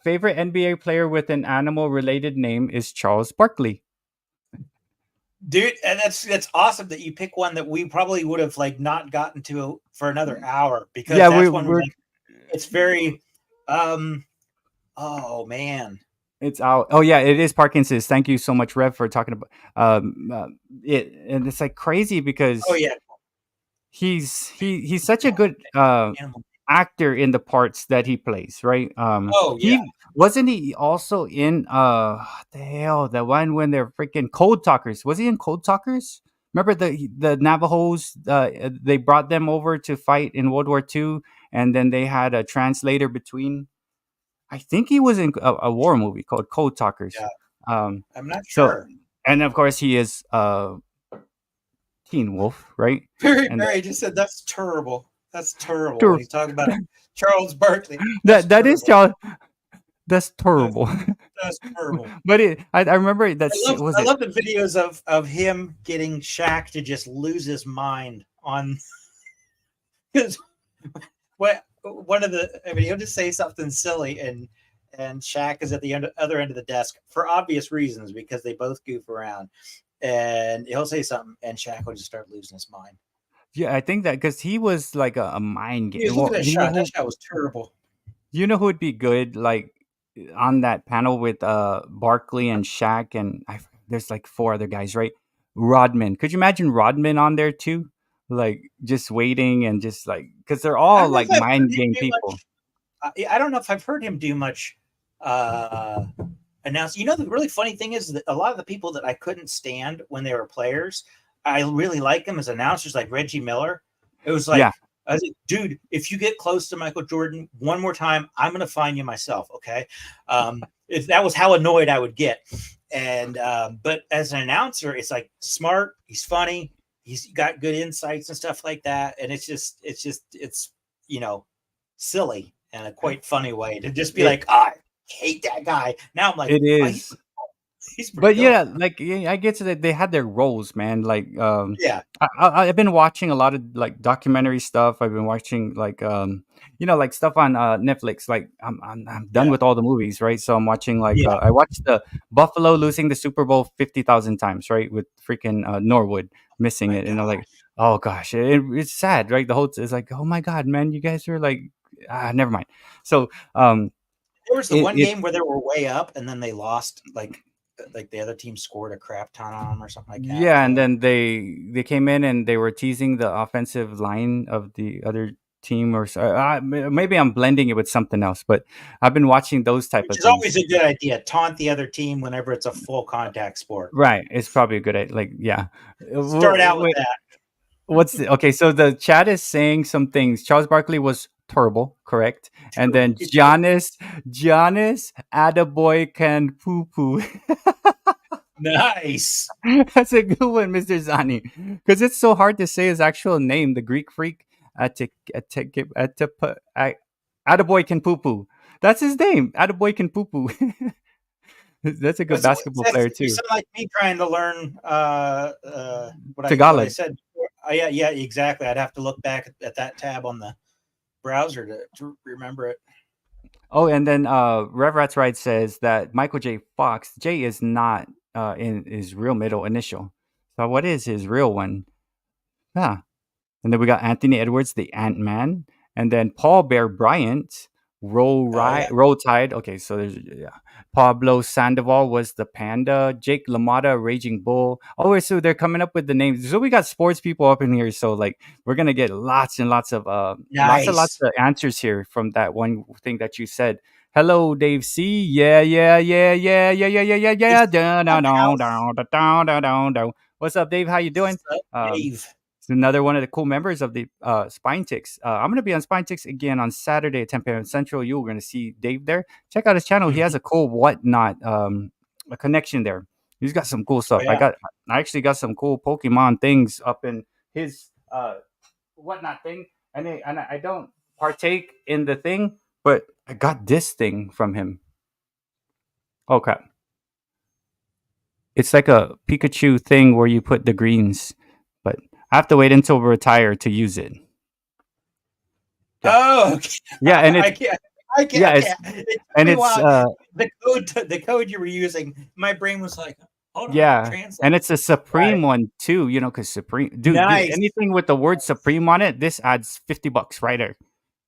favorite NBA player with an animal-related name is Charles Barkley. dude, and that's awesome that you pick one that we probably would have like not gotten to for another hour because Yeah, that's one where it's very oh man. It's out. Oh yeah, it is Parkinson's. Thank you so much, Rev, for talking about it. And it's like crazy because Oh yeah. he's such a good Animal. actor in the parts that he plays, right? Oh yeah. Wasn't he also in what the hell, the one when they're freaking Code Talkers? Was he in Code Talkers? Remember the Navajos? They brought them over to fight in World War II, and then they had a translator between. I think he was in a war movie called Code Talkers. Yeah. I'm not sure. And of course, he is Teen Wolf, right? Barry just said that's terrible. That's terrible. When he's talking about Charles Barkley. That is Charles. That's terrible. That's terrible. But I remember that. I love the videos of him getting Shaq to just lose his mind on because he'll just say something silly and Shaq is at the other end of the desk for obvious reasons because they both goof around and he'll say something and Shaq will just start losing his mind. Yeah, I think that because he was like a mind game. Dude, look at that shot. That shot was terrible. You know who would be good, like on that panel with Barkley and Shaq and there's like 4 other guys, right? Rodman. Could you imagine Rodman on there too? Like just waiting and just like because they're all like mind game people. I don't know if I've heard him do much announce. You know, the really funny thing is that a lot of the people that I couldn't stand when they were players, I really like them as announcers, like Reggie Miller. It was like, I was like, dude, if you get close to Michael Jordan one more time, I'm going to find you myself. Okay. If that was how annoyed I would get. And, but as an announcer, it's like smart. He's funny. He's got good insights and stuff like that. And it's, you know, silly and a quite funny way to just be like, I hate that guy. Now I'm like, it is. But yeah, like I get to that they had their roles, man. Like I've been watching a lot of like documentary stuff. I've been watching like you know, like stuff on Netflix. Like I'm done with all the movies, right? So I'm watching like I watched the Buffalo losing the Super Bowl 50,000 times, right? With freaking Norwood missing it, and I'm like, oh gosh, it's sad, right? The whole it's like, oh my god, man, you guys are like, never mind. So there was the one game where they were way up and then they lost like the other team scored a crap ton on them or something like that. Yeah, and then they came in and they were teasing the offensive line of the other team, or maybe I'm blending it with something else. But I've been watching those type of things. It's always a good idea. Taunt the other team whenever it's a full contact sport. Right, it's probably a good idea. Like, yeah, start out with that. Okay? So the chat is saying some things. Charles Barkley was terrible, correct? And then It's Giannis, Attaboy can poo poo. nice. That's a good one, Mr. Zani, because it's so hard to say his actual name. The Greek freak, Attaboy can poo poo. That's his name. Attaboy can poo poo. That's a good basketball player You too. sound like me trying to learn what I Tagalog. said before. Yeah, exactly. I'd have to look back at that tab on the browser to remember it. Oh, and then Rev Rats Right says that Michael J. Fox, J is not in his real middle initial. So what is his real one? Yeah. And then we got Anthony Edwards, the Ant Man, and then Paul Bear Bryant, Roll Tide. Okay, so there's Pablo Sandoval was the Panda, Jake LaMotta, Raging Bull. Oh, so they're coming up with the names. So we got sports people up in here. So like we're gonna get lots and lots of lots of answers here from that one thing that you said. Hello, Dave C. Yeah. Down. What's up, Dave? How you doing? Dave. It's another one of the cool members of the Spine Ticks. I'm going to be on Spine Ticks again on Saturday at 10 p.m. Central. You're going to see Dave there. Check out his channel. He has a cool whatnot a connection there. He's got some cool stuff. Oh, yeah. I actually got some cool Pokemon things up in his whatnot thing, and I don't partake in the thing, but I got this thing from him. Okay, it's like a Pikachu thing where you put the greens, but I have to wait until we retire to use it. Yeah. Oh, okay. Yeah, and I can't. Yeah, the code you were using. My brain was like, hold on, yeah, translate. and it's a Supreme one too. You know, because Supreme, dude, anything with the word Supreme on it, this adds $50 right there.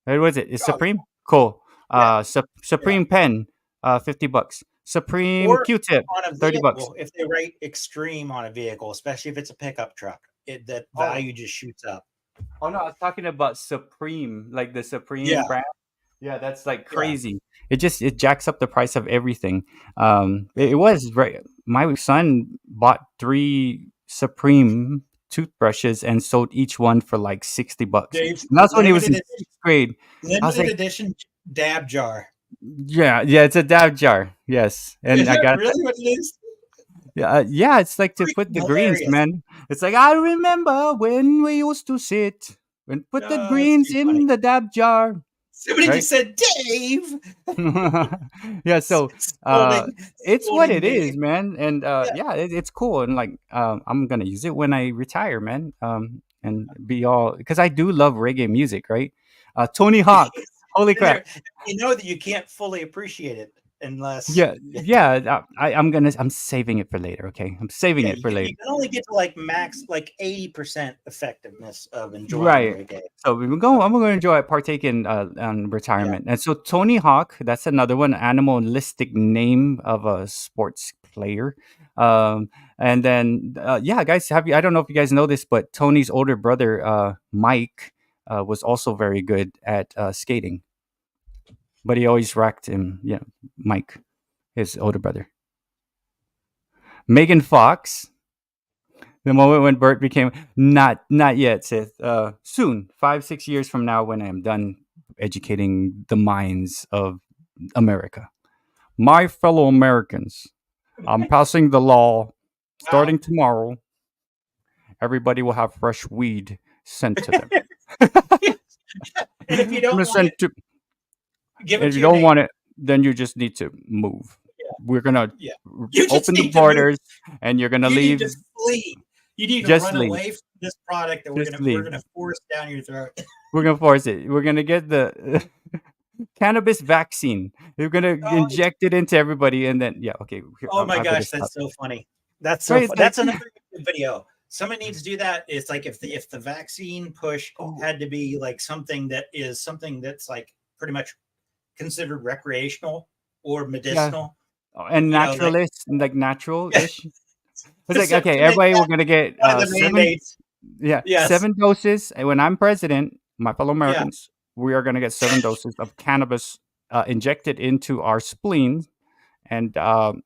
What was it? Is Supreme cool? Supreme pen, $50. Supreme Or Q-tip, on a $30. vehicle, if they write extreme on a vehicle, especially if it's a pickup truck, that value just shoots up. Oh no, I was talking about Supreme, like the Supreme brand. Yeah, that's like crazy. It jacks up the price of everything. It was right. My son bought 3 Supreme toothbrushes and sold each one for like $60. And that's when he was in 6th grade. Limited edition dab jar. Yeah, it's a dab jar. Yes, and Is I that got really what it is? yeah, it's like to put the greens, man. It's like I remember when we used to sit and put the greens in the dab jar. Somebody just said, Dave. Yeah, so it's what it Dave. is, man, and it's cool, and like I'm gonna use it when I retire, man, and be all because I do love reggae music, right? Tony Hawk, holy crap! You know that you can't fully appreciate it unless I'm saving it for later. Okay, I'm saving it for later. You can only get to like max 80% effectiveness of enjoying reggae. So I'm going to enjoy it, partake in on retirement. And so Tony Hawk, that's another one, animalistic name of a sports player. And then guys, I don't know if you guys know this, but Tony's older brother Mike was also very good at skating. But he always racked him, Mike, his older brother. Megan Fox, the moment when Bert became not yet, Sith. Soon, 5-6 years from now, when I am done educating the minds of America. My fellow Americans, I'm passing the law starting tomorrow. Everybody will have fresh weed sent to them. And if you don't want it, if you don't want it, then you just need to move. Yeah. We're gonna open the borders, and you're gonna leave. You need to flee. You need to run away from this product that we're gonna force down your throat. We're gonna force it. We're gonna get the cannabis vaccine. We're gonna inject it into everybody, and then okay. Oh my gosh, that's so funny. That's so. That's another video. Somebody needs to do that. It's like if the vaccine push had to be like something that's like pretty much considered recreational or medicinal and naturalist, like natural-ish. It's like okay, everybody, we're gonna get 7 doses. And when I'm president, my fellow Americans, we are gonna get 7 doses of cannabis injected into our spleen, and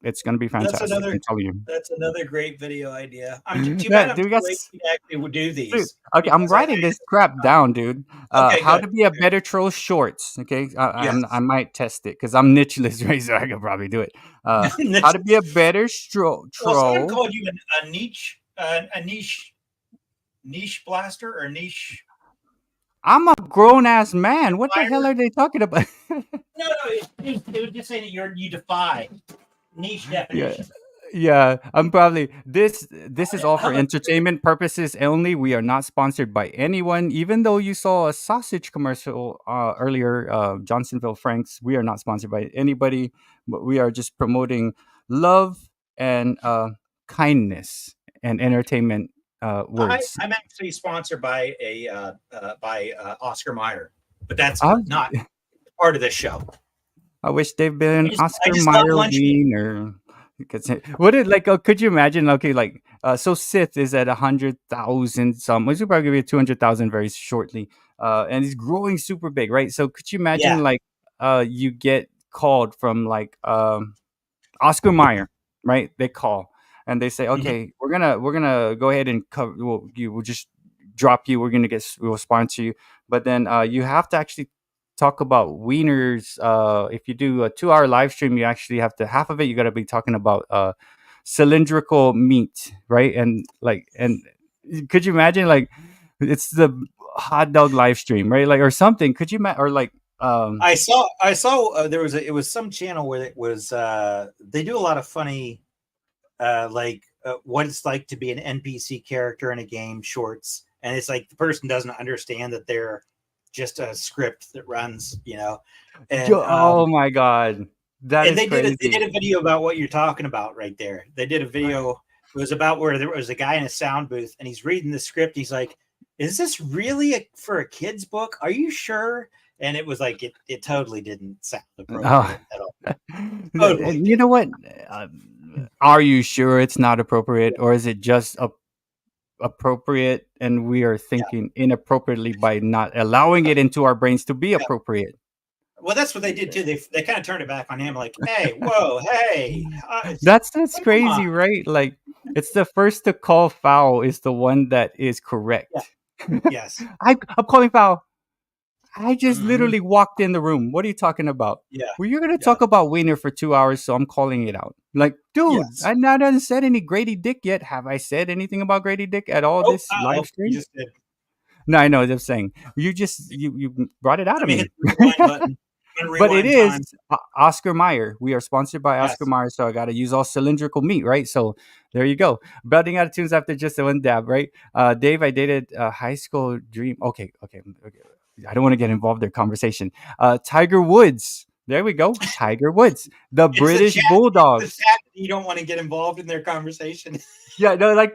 it's gonna be That's fantastic. another I'm telling you. that's another great video idea. I'm too Yeah, bad I'm dude, too we got late to actually would do dude, these okay, I'm because I writing this crap down, dude. okay, How good. to be a better troll shorts. Okay, Yes. I might test it because I'm nicheless, right? So I could probably do it. How to be a better Well, someone troll. called you a niche blaster or niche. I'm a grown ass man. What the Fire? hell are they talking about? No, it was just saying that you defy niche Yeah, definition. yeah. I'm probably this is all How for about entertainment purposes only. We are not sponsored by anyone. Even though you saw a sausage commercial earlier, Johnsonville Franks, we are not sponsored by anybody, but we are just promoting love and kindness and entertainment words. I'm actually sponsored by Oscar Mayer, but that's I, not part of this show. I wish they've been I Oscar just love Mayer lunch meat. Wiener. What it like? Could you imagine? Okay, like so Sith is at 100,000 some. Which will probably give you 200,000 very shortly. And he's growing super big, right? So could you imagine Yeah. like you get called from like Oscar Mayer, right? They call and they say, Mhm. okay, we're gonna go ahead and cover. We'll just drop you. We'll sponsor you, but then you have to actually talk about wieners. If you do a 2 hour live stream, you actually have to half of it. You got to be talking about cylindrical meat, right? And could you imagine like it's the hot dog live stream, right? Like or something. Could you or like I saw there was it was some channel where it was they do a lot of funny what it's like to be an NPC character in a game shorts, and it's like the person doesn't understand that they're just a script that runs, and oh my god, that and is they crazy. did a video about what you're talking about right there. They did a video. It was about where there was a guy in a sound booth and he's reading the script. He's like, "Is this really for a kid's book? Are you sure?" And it was like it totally didn't sound appropriate at all. Totally You know what? Are you sure it's not appropriate, or is it just appropriate and we are thinking inappropriately by not allowing it into our brains to be appropriate? Well, that's what they did too. They kind of turned it back on him, like, "Hey, whoa, hey." That's come crazy, on. right? Like it's the first to call foul is the one that is correct. Yes. I'm calling foul. I just Mhm. literally walked in the room. What are you talking about? Yeah. Well, you're gonna Yeah. talk about wiener for 2 hours, so I'm calling it out. Like, dude, Yes. I not done said any Grady Dick yet. Have I said anything about Grady Dick at all this live stream? You just did. No, I know. I'm saying you just you brought it out Let of me me. hit the rewind button. But it Rewind is time. Oscar Mayer. We are sponsored by Oscar Yes. Mayer, so I got to use all cylindrical meat, right? So there you go. Building out of tunes after just one dab, right? Dave, I dated a high school dream. Okay. I don't want to get involved in their conversation. Tiger Woods. There we go. Tiger Woods, the It's British the Bulldogs. chat you don't want to get involved in their conversation. Yeah, no, like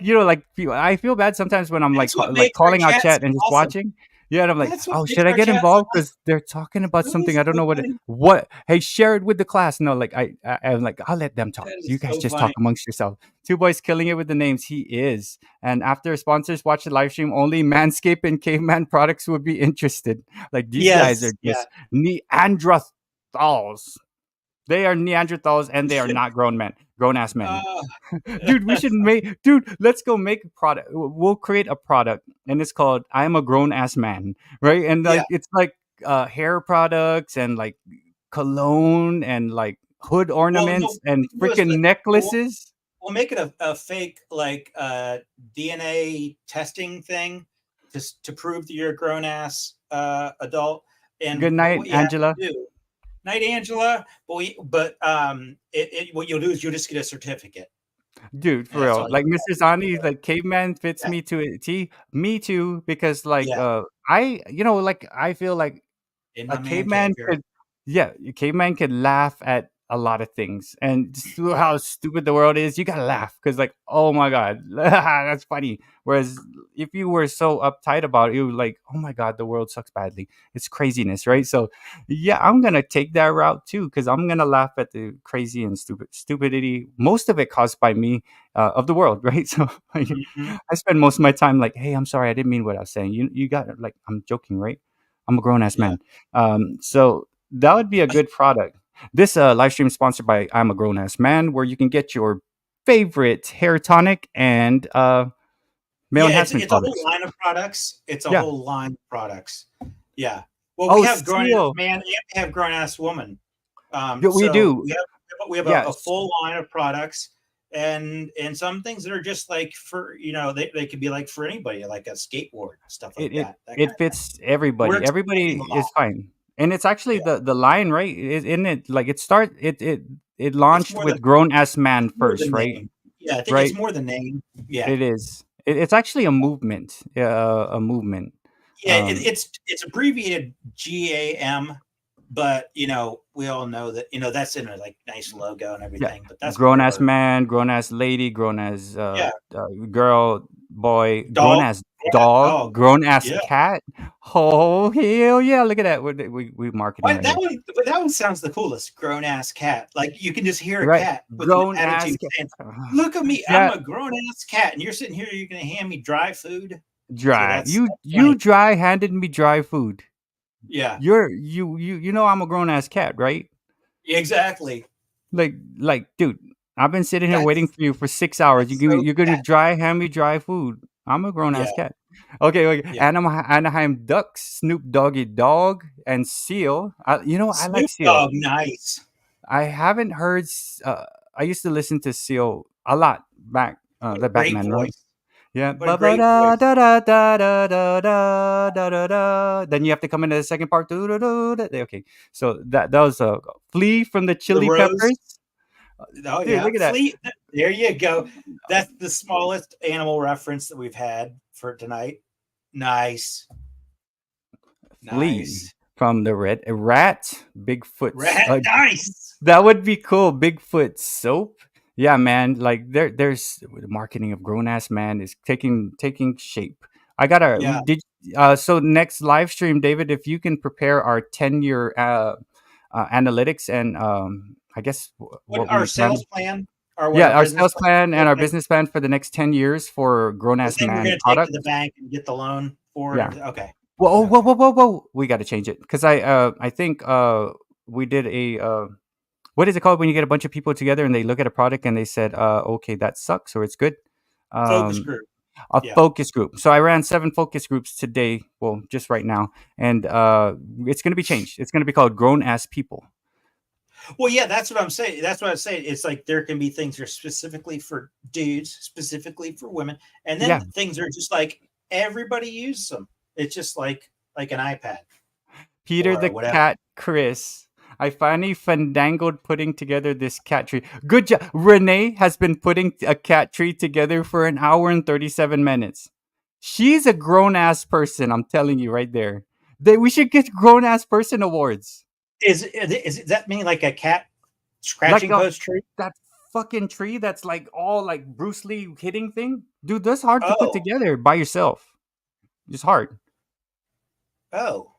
I feel bad sometimes when I'm like That's what makes calling our out chat chat so and just awesome. watching. Yeah, and I'm like, That's what oh, makes should I our get chat so involved awesome. because they're talking about That something is I don't so know what? funny. What? Hey, share it with the class. No, like I'm like I'll let them talk. That is You guys so just funny. talk amongst yourself. Two boys killing it with the names. He is. And after sponsors watch the live stream, only Manscaped and Caveman products would be interested. Like these guys are Yes. just Neanderthals. They are Neanderthals and they are not grown ass men. Dude, we should let's go make a product. We'll create a product and it's called I am a grown ass man, right? And like it's like hair products and like cologne and like hood ornaments and freaking necklaces. We'll make it a fake like DNA testing thing to prove that you're a grown ass adult. And Good night, Angela. Night, Angela. But what you'll do is you'll just get a certificate. Dude, for real. Like Mr. Zani, like caveman fits me to a T. Me too, because like I feel like a caveman could a caveman could laugh at a lot of things. And just how stupid the world is, you gotta laugh because like, oh my god, that's funny. Whereas if you were so uptight about it, you were like, oh my god, the world sucks badly. It's craziness, right? So yeah, I'm gonna take that route too, because I'm gonna laugh at the crazy and stupidity, most of it caused by me of the world, right? So like, I spend most of my time like, hey, I'm sorry, I didn't mean what I was saying. You got like, I'm joking, right? I'm a grown ass man. So that would be a good product. This live stream is sponsored by I'm a Grown Ass Man, where you can get your favorite hair tonic and male Yeah, enhancement it's a products. whole line of products. It's a Yeah. whole line of products. Yeah. Well, we Oh, have grown ass Seal. man and we have grown ass woman. Yeah, we So do. we have a Yes. full line of products, and some things that are just like for they could be like for anybody, like a skateboard, stuff like that. That kind It of fits thing. everybody. We're Everybody expanding them is all. fine. And it's actually Yeah. the line, right? Isn't it like it It's launched more the with Grown Ass Man more the first, right? name. Yeah, I think it's Right. more the name. Yeah. It is. It's actually a movement. A movement. Yeah, it's abbreviated GAM, but we all know that that's in a like nice logo and Yeah. everything. But that's Grown more ass of our man, grown ass lady, grown ass yeah girl, boy, grown dog, ass grown ass dog, dog. grown ass Yeah, cat. Oh hell yeah! Look at that. We marketing but right here. that one sounds the coolest. Grown ass cat. Like you can just hear a Right. cat with an Grown ass attitude cat. saying, "Look at me, I'm Yeah. a grown ass cat," and you're sitting here. You're gonna hand me dry food. So Dry. that's You funny. dry handed me dry food. Yeah, You know I'm a grown ass cat, right? exactly. Like dude, I've been sitting here waiting That's for you for 6 hours. that's so You're gonna cat. hand me dry food. I'm a grown Yeah, ass cat. Okay. yeah. Anaheim Ducks, Snoop Doggy Dog, and Seal. I like Snoop Seal. Dogg, nice. I haven't heard. I used to listen to Seal a lot back. What a The great Batman, right? voice. Yeah. What a Ba ba great da voice. da da da da da da da da da. Then you have to come into the second part. Okay. So that was a Flea from the The Chili Rose. Peppers. Oh Dude, yeah, look at that. Fleet. There you go. That's the smallest animal reference that we've had for tonight. Nice, Flea nice. from the Red Rat, Bigfoot. Rat, nice. That would be cool. Bigfoot soap. Yeah, man. Like there's the marketing of grown ass man is taking shape. I gotta Yeah. did so next live stream, David, if you can prepare our 10-year analytics and I guess What what our we plan. sales plan? Or what Yeah, our our business sales plan and our plan? business plan for the next 10 years for grown The ass thing we're man going to take to products. the bank and get the loan for. And Yeah. everything. Okay. Whoa, Okay. whoa! We got to change it because I think we did a what is it called when you get a bunch of people together and they look at a product and they said okay, that sucks or it's good. Focus group. A Yeah. focus group. So I ran 7 focus groups today. Well, just right now, and it's going to be changed. It's going to be called Grown Ass People. Well, yeah, that's what I'm saying. That's what I'm saying. It's like there can be things that are specifically for dudes, specifically for women, and then Yeah. things are just like everybody uses them. It's just like an iPad. Peter Or the whatever. cat, Chris. I finally fandangled putting together this cat tree. Good job. Renee has been putting a cat tree together for an hour and 37 minutes. She's a grown ass person. I'm telling you right there. We should get grown ass person awards. Is that mean like a cat scratching Like post tree? that fucking tree that's like all like Bruce Lee hitting thing. Dude, that's hard to put Oh, together by yourself. It's hard. oh,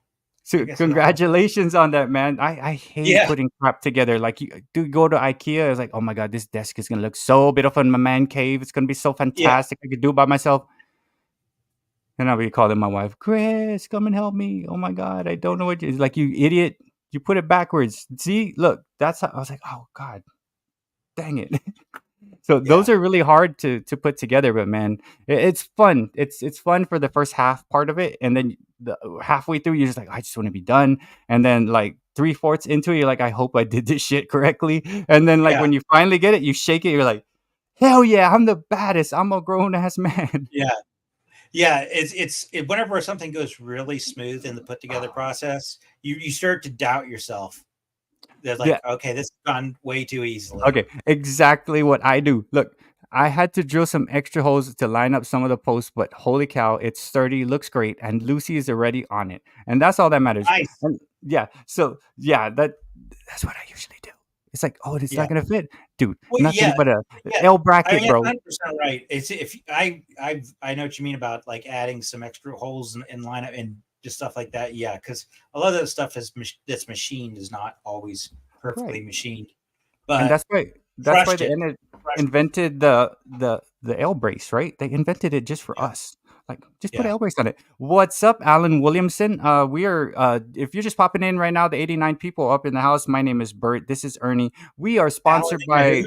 So I guess I'm not- congratulations on that, man. I hate Yeah. putting crap together. Like you do go to IKEA, it's like, oh my god, this desk is gonna look so beautiful in my man cave. It's gonna be so fantastic. I could do it by myself. And I'll be calling my wife, Chris, come and help me. Oh my god, I don't know what it's like, you idiot. You put it backwards. See, look, that's how I was like, oh god, dang it. So those are really hard to put together, but man, it's fun. It's fun for the first half part of it, and then the halfway through, you're just like, I just want to be done. And then like 3/4 into it, you're like, I hope I did this shit correctly. And then like Yeah. when you finally get it, you shake it, you're like, hell yeah, I'm the baddest. I'm a grown ass man. Yeah. It's whenever something goes really smooth in the put together process, you start to doubt yourself. They're like, Yeah. okay, this has gone way too easily. Okay, exactly what I do. Look, I had to drill some extra holes to line up some of the posts, but holy cow, it's sturdy, looks great, and Lucy is already on it, and that's all that matters. Nice. And yeah, so yeah, that's what I usually do. It's like, oh, it's Yeah. not gonna fit, dude. Well, Nothing yeah, but a yeah. L I bracket, mean, bro. 100% right. It's if I know what you mean about like adding some extra holes in lineup and just stuff like that. Yeah, because a lot of that stuff that's machined is not always perfectly Right. machined. And But that's why crushed they it. Crushed it. invented the L brace, right? They invented it just for Yeah. us. Like, just put Yeah. L brace on it. What's up, Alan Williamson? We are, if you're just popping in right now, the 89 people up in the house, my name is Bert. This is Ernie. We are sponsored by,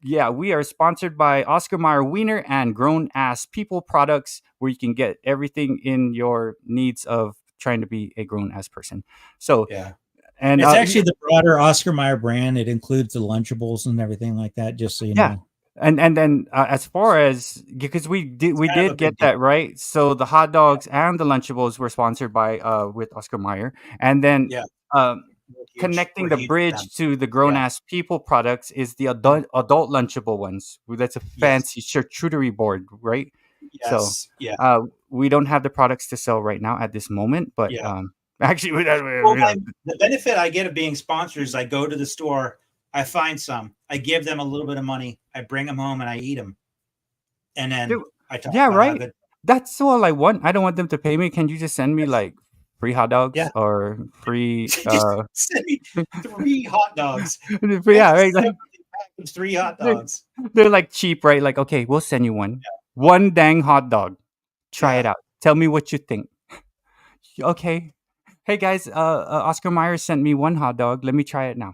we are sponsored by Oscar Mayer Wiener and Grown Ass People products, where you can get everything in your needs of trying to be a grown ass person. So, Yeah. and it's actually the broader Oscar Mayer brand. It includes the Lunchables and everything like that, just so you know. And then as far as, because we did get that right, so the hot dogs and the Lunchables were sponsored by with Oscar Mayer, and then connecting the bridge to the grown ass people products is the adult Lunchable ones. That's a fancy charcuterie board, right? Yes. So we don't have the products to sell right now at this moment, but actually, the benefit I get of being sponsored is I go to the store, I find some, I give them a little bit of money, I bring them home and I eat them, and then I talk about how good. That's all I want. I don't want them to pay me. Can you just send me like free hot dogs or free? Just send me 3 hot dogs. Right. Like, 3 hot dogs. They're like cheap, right? Like, okay, we'll send you one. One dang hot dog. Try it out. Tell me what you think. Okay. Hey guys, Oscar Mayer sent me 1 hot dog. Let me try it now.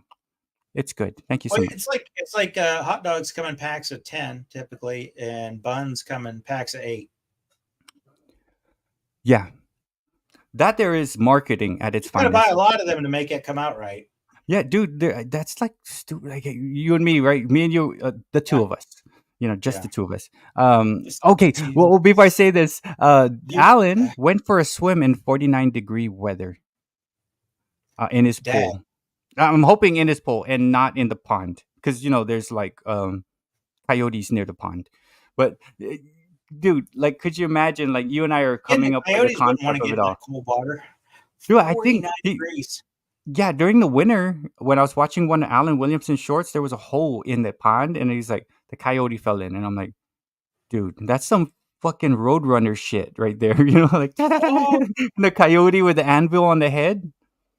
It's good. Thank you so much. It's like hot dogs come in packs of 10 typically, and buns come in packs of 8. Yeah, that there is marketing at its finest. You gotta buy a lot of them to make it come out right. Yeah, dude, that's like stupid. Like you and me, right? Me and you, the two of us. Just the two of us. Okay. Well, before I say this, Alan went for a swim in 49-degree weather in his pool. I'm hoping in his pool and not in the pond, because there's like coyotes near the pond. But dude, like, could you imagine? Like, you and I are coming up with the concept of it all. Cold water. Dude, I think degrees. Yeah, during the winter, when I was watching one of Alan Williamson shorts, there was a hole in the pond, and he's like, the coyote fell in, and I'm like, dude, that's some fucking Roadrunner shit right there. Like the coyote with the anvil on the head.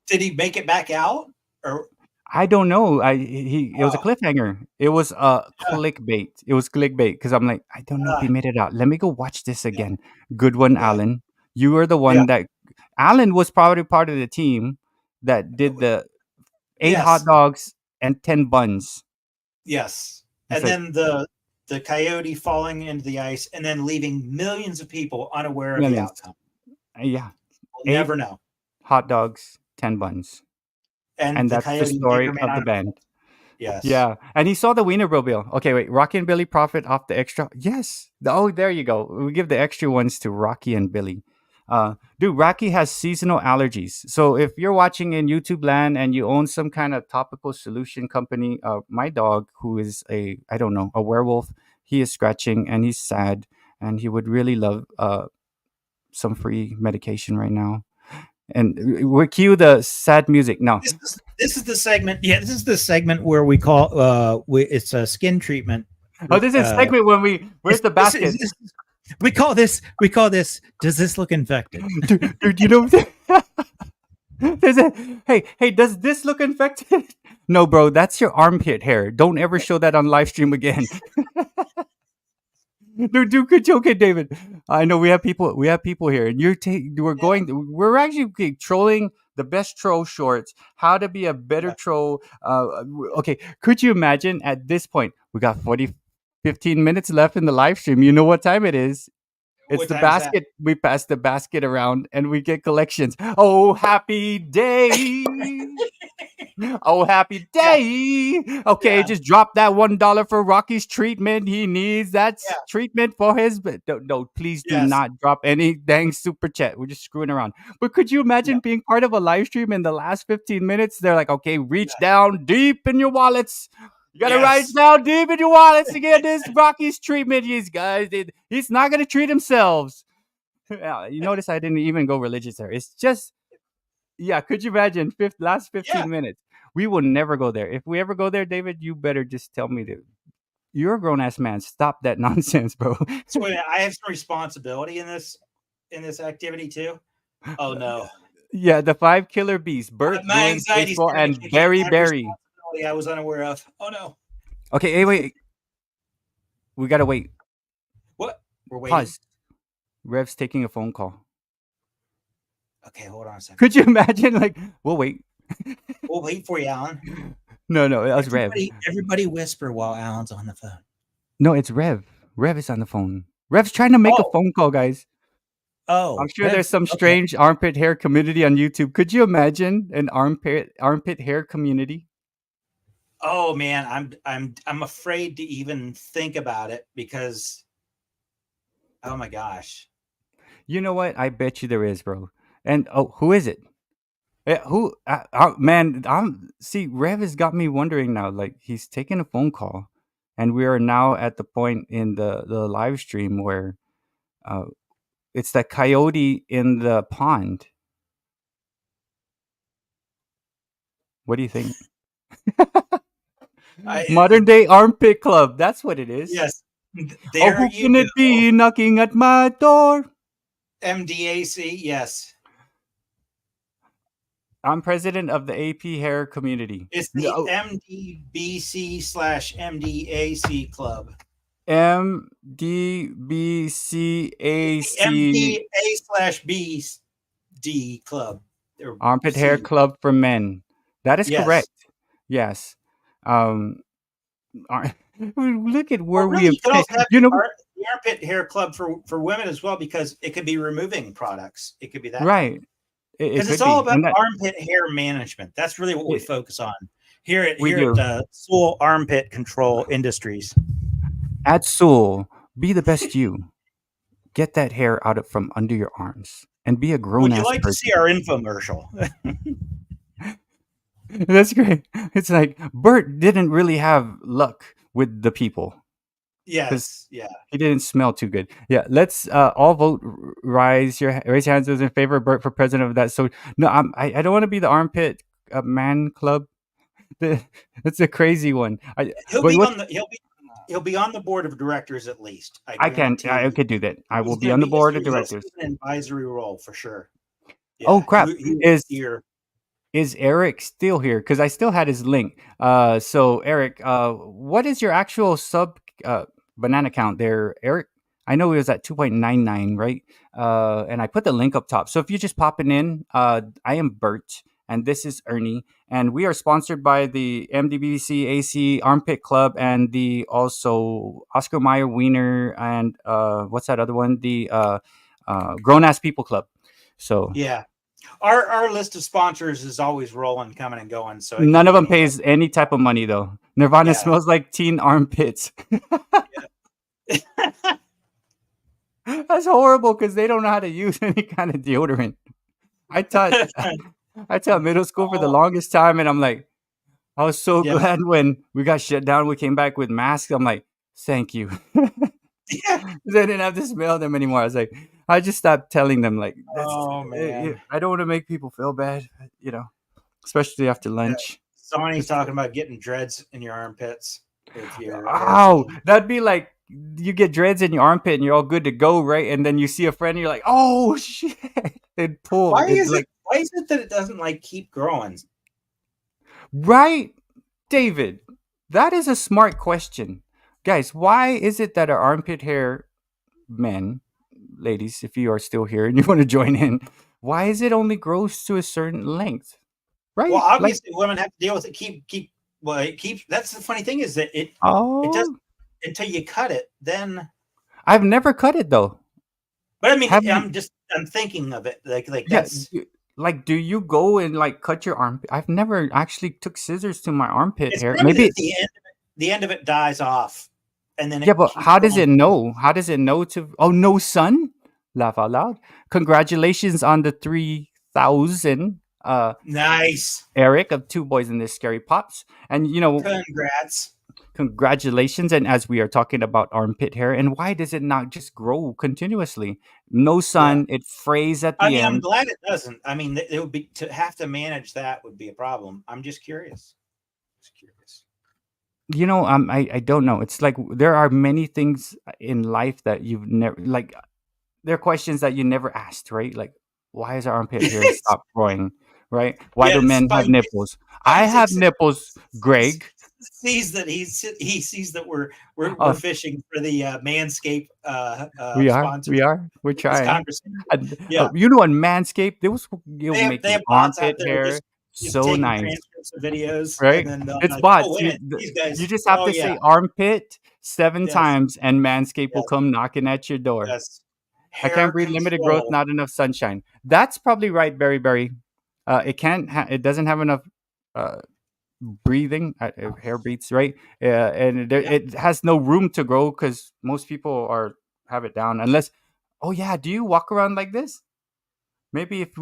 Did he make it back out? Or I don't know. It was a cliffhanger. It was clickbait. It was clickbait, because I'm like, I don't know if he made it out. Let me go watch this again. Good one, Alan. You were the one that Alan was probably part of the team that did the 8 hot dogs and 10 buns. Yes. And then the coyote falling into the ice and then leaving millions of people unaware of the outcome. Yeah. We'll never know. Hot dogs, 10 buns. And that's the story of the band. Yes. Yeah. And he saw the Wienermobile. Okay, wait. Rocky and Billy profit off the extra. Yes. Oh, there you go. We give the extra ones to Rocky and Billy. Dude, Rocky has seasonal allergies. So if you're watching in YouTube land and you own some kind of topical solution company, my dog, who is a werewolf, he is scratching and he's sad and he would really love some free medication right now. And we cue the sad music. No, this is the segment. Yeah, this is the segment where we call it's a skin treatment. Oh, this is a segment when where's the basket? We call this. Does this look infected? Dude, hey, does this look infected? No, bro, that's your armpit hair. Don't ever show that on live stream again. Dude, good joke, David. I know we have people here, and we're actually trolling the best troll shorts, how to be a better troll. Okay, could you imagine at this point, we got 15 minutes left in the live stream. You know what time it is. It's the basket. We pass the basket around and we get collections. Oh, happy day. Oh, happy day. Okay, just drop that $1 for Rocky's treatment. He needs that treatment for his. No, please do not drop any dang super chat. We're just screwing around. But could you imagine being part of a live stream in the last 15 minutes? They're like, okay, reach down deep in your wallets. You gotta reach down deep in your wallets to get this Rocky's treatment. He's not gonna treat himself. You notice I didn't even go religious there. It's just, could you imagine last 15 minutes? We will never go there. If we ever go there, David, you better just tell me that you're a grown ass man. Stop that nonsense, bro. So I have some responsibility in this activity too. Oh no. Yeah, the 5 killer bees, Bert, Baseball, and Berry. I was unaware of. Oh no. Okay, hey, wait. We gotta wait. What? We're waiting. Pause. Rev's taking a phone call. Okay, hold on a second. Could you imagine? Like, we'll wait. We'll wait for you, Alan. No, that was Rev. Everybody whisper while Alan's on the phone. No, it's Rev. Rev is on the phone. Rev's trying to make a Oh. phone call, guys. Oh, I'm sure there's some strange armpit hair community on YouTube. Could you imagine an armpit hair community? Oh man, I'm afraid to even think about it because, oh my gosh. You know what? I bet you there is, bro. And who is it? Who? Man, see. Rev has got me wondering now. Like, he's taking a phone call, and we are now at the point in the live stream where, it's that coyote in the pond. What do you think? Modern day armpit club. That's what it is. Yes. Oh, There who you can it go. be knocking at my door? MDAC, yes. I'm president of the AP hair community. It's the MDBC/MDAC club. MDBCAC. MDA/BD club. Or Armpit hair C. club for men. That is Yes. correct. Yes. Look at where Well, we really, have. you could also have You know, the armpit hair club for women as well, because it could be removing products. It could be that. right. Because It it's could all be. about And that- armpit hair management. That's really what we focus on here at We do. Soul Armpit Control Industries. At Soul, be the best you. Get that hair out from under your arms and be a grown Would ass you like to person. see our infomercial? That's great. It's like Bert didn't really have luck with the people. Yes. Yeah. He didn't smell too good. Yeah, let's all vote. Raise your hands those in favor of Bert for president of that. So no, I don't want to be the armpit man club. That's a crazy one. He'll but be what- on the he'll be on the board of directors at least. I guarantee you. could do that. I will He's be gonna on the board of he'll directors. serve an advisory role for sure. Oh, crap. He Is- here. Is Eric still here? Because I still had his link. So Eric, what is your actual sub banana count there, Eric? I know it was at 2.99, right? And I put the link up top. So if you're just popping in, I am Bert, and this is Ernie, and we are sponsored by the MDBC AC Armpit Club and the also Oscar Mayer Wiener and what's that other one? The Grown Ass People Club. So Yeah. Our list of sponsors is always rolling, coming and going. So none of them pays any type of money though. Nirvana Yeah. smells like teen armpits. That's horrible because they don't know how to use any kind of deodorant. I taught middle school for the longest time, and I'm like, I was so Yeah. glad when we got shut down. We came back with masks. I'm like, thank you. Yeah. 'Cause I didn't have to smell them anymore. I was like, I just stopped telling them like, Oh, man. I don't want to make people feel bad, especially after lunch. Sonny's talking about getting dreads in your armpits. If you're Ow, that'd be like you get dreads in your armpit and you're all good to go, right? And then you see a friend and you're like, oh shit, it pulled. Why It's is like, it that it doesn't like keep growing? right, David? That is a smart question, guys. Why is it that our armpit hair, men, ladies, if you are still here and you want to join in, why is it only grows to a certain length? Right? Well, Like, obviously, women have to deal with it. It keeps. That's the funny thing is that it oh, does until you cut it. Then, I've never cut it though. but I mean, Have you- I'm thinking of it like Yes. that's. Like, do you go and like cut your armpit? I've never actually took scissors to my armpit It's hair. probably Maybe that the end of it dies off, and then yeah, but keeps how does it growing. know? How does it know to? Oh, no, son! Laugh out loud! Congratulations on the 3,000, Nice. Eric of Two Boys in This Scary Pops, and Congrats. congratulations. And as we are talking about armpit hair, and why does it not just grow continuously? No sun, it frays at the I mean, I'm end. glad it doesn't. I mean, it would be to have to manage that would be a problem. I'm just curious. I don't know. It's like there are many things in life that you've never like. There are questions that you never asked, right? Like, why is our armpit hair stop growing? Right? Why Yeah, do it's men have spiked. nipples? I have nipples, Greg. sees that he sees that we're Oh, fishing for the Manscaped we are, sponsor we are, we're this trying. conversation. And, Yeah, you know, on Manscaped, they was they making have bots out armpit there hair just so taking nice, transcripts of videos, and right? then they're It's like, oh bots. wait a minute, these You guys. just have Oh to yeah, say armpit 7 yes, times, and Manscaped will yes, come knocking at your door. yes. I can't Hair breathe, limited growth, control. not enough sunshine. That's probably right, Berry Berry. It can't. It doesn't have enough uh, breathing. Hair beats, right? And Yeah, it has no room to grow because most people are have it down. Unless, oh yeah, do you walk around like this? Maybe if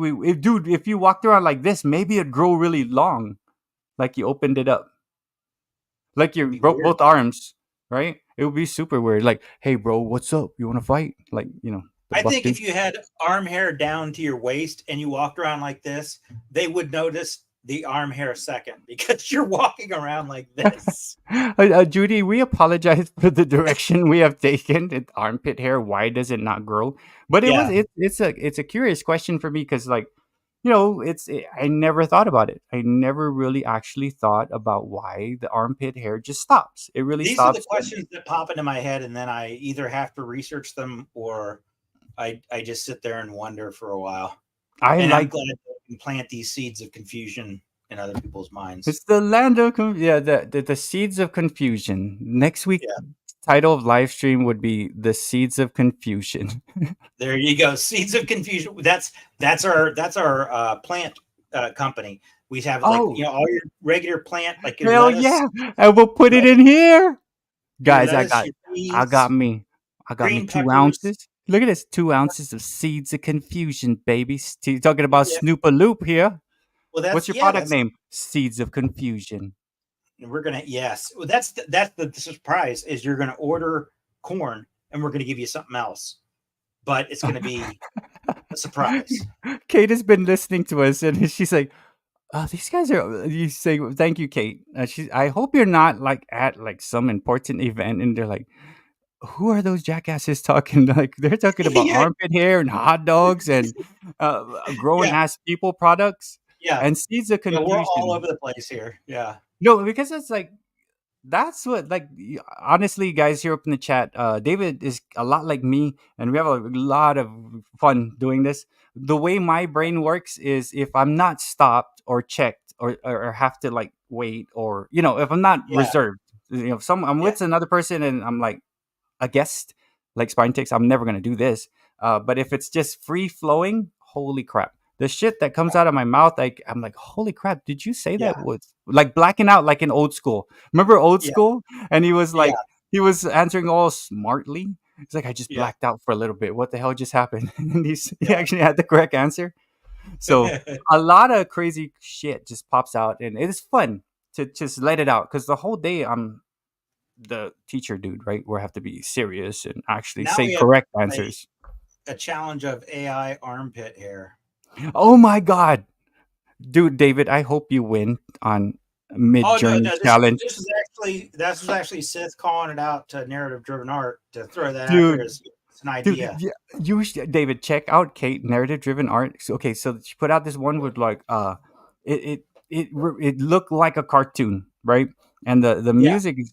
you walked around like this, maybe it'd grow really long, like you opened it up, like you it'd be broke weird. both arms, right? It would be super weird. Like, hey, bro, what's up? You want to fight? Like, the I buff think if dudes. you had arm hair down to your waist and you walked around like this, they would notice the arm hair second because you're walking around like this. Judy, we apologize for the direction we have taken. Armpit hair, why does it not grow? But Yeah, it's a curious question for me because, like, I never thought about it. I never really actually thought about why the armpit hair just stops. It really these are the stops. questions that pop into my head, and then I either have to research them or I just sit there and wonder for a while. I And I'm like glad that I can plant these seeds of confusion in other people's minds. it's the land of the seeds of confusion. Next week, Yeah, title of live stream would be the seeds of confusion. there you go. Seeds of confusion. That's our plant company. We have like Oh, all your regular plant, like your hell lettuce, yeah! I will put it in here. your Guys, lettuce, your I got peas, me. I got me green 2 ounces. peppers. Look at this, 2 ounces of seeds of confusion, baby. Talking about Yeah. Snoopa Loop here. Well, What's that's your yeah. product That's name? Seeds of Confusion. we're gonna yes. Well, that's the surprise is you're gonna order corn and we're gonna give you something else, but it's gonna be a surprise. Kate has been listening to us, and she's like, "Oh, these guys are." You say, "Thank you, Kate." I hope you're not like at like some important event, and they're like, "Who are those jackasses talking?" Like they're talking about yeah, armpit hair and hot dogs and grown yeah, ass people products yeah, and seeds of yeah. We're all confusion. over the place here. Yeah, No, because it's like that's what like honestly, guys here up in the chat, David is a lot like me, and we have a lot of fun doing this. The way my brain works is if I'm not stopped or checked or have to like wait, or if I'm not yeah, reserved, some I'm yeah, with another person and I'm like a guest, like spine ticks, I'm never gonna do this. But if it's just free flowing, holy crap. The shit that comes out of my mouth, like I'm like, holy crap, did you say yeah, that? Was like blacking out like in old school. Remember old yeah, school? And yeah, he was answering all smartly. He's like, I just yeah, blacked out for a little bit. What the hell just happened? And he yeah. actually had the correct answer. So a lot of crazy shit just pops out, and it is fun to just let it out because the whole day I'm the teacher dude, right? Where I have to be serious and actually Now say we have correct a, answers. a challenge of AI armpit hair. Oh my god, dude, David, I hope you win on Mid Oh no, Journey no, Challenge, this was actually Sith calling it out to narrative driven art to throw that out there dude. as an Dude, idea. yeah, David, check out Kate narrative driven art. Okay, so she put out this one with like it looked like a cartoon, right? And the Yeah. music is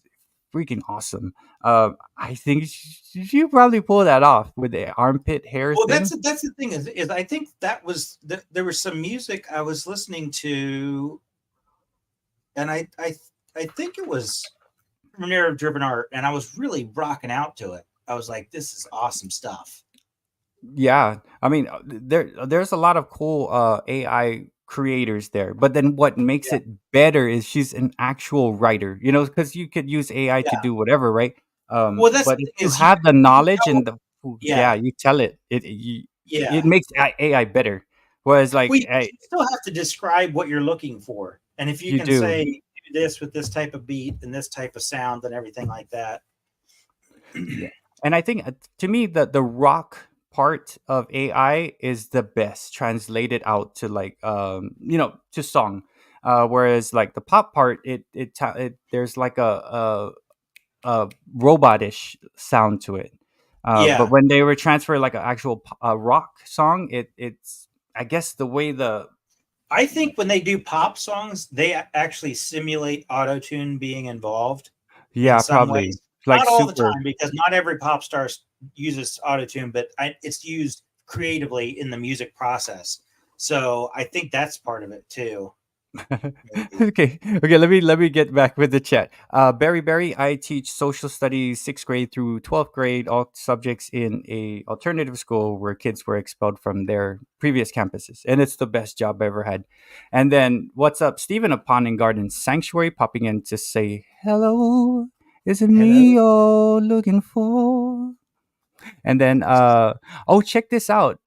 freaking awesome. I think you probably pull that off with the armpit hair Well, thing. that's the thing is I think that was there was some music I was listening to, and I think it was from narrative driven art, and I was really rocking out to it. I was like, this is awesome stuff. Yeah, I mean, there's a lot of cool AI creators there, but then what makes Yeah, it better is she's an actual writer, because you could use AI to yeah. do whatever, right? Well, that's But the if thing you is have the you can knowledge tell. and Yeah, you tell it, yeah. it makes AI better. Whereas, like, Well, you still have to describe what you're looking for, and if you you can do. say do this with this type of beat and this type of sound and everything like that. Yeah. And I think to me the rock part of AI is the best translated out to like to song. Whereas like the pop part there's like a robotish sound to it. But Yeah, when they were transferred like an actual rock song, it's I guess the way I think when they do pop songs, they actually simulate auto-tune being involved in Yeah, some probably ways. like Not all the super. time, because not every pop star uses auto-tune, but it's used creatively in the music process. So I think that's part of it too. Maybe. Okay, let me get back with the chat. Barry, I teach social studies 6th grade through 12th grade, all subjects in a alternative school where kids were expelled from their previous campuses, and it's the best job I ever had. And then what's up, Stephen of Pond and Garden Sanctuary, popping in to say hello. Is it me Hello. you're looking for? And then, oh, check this out.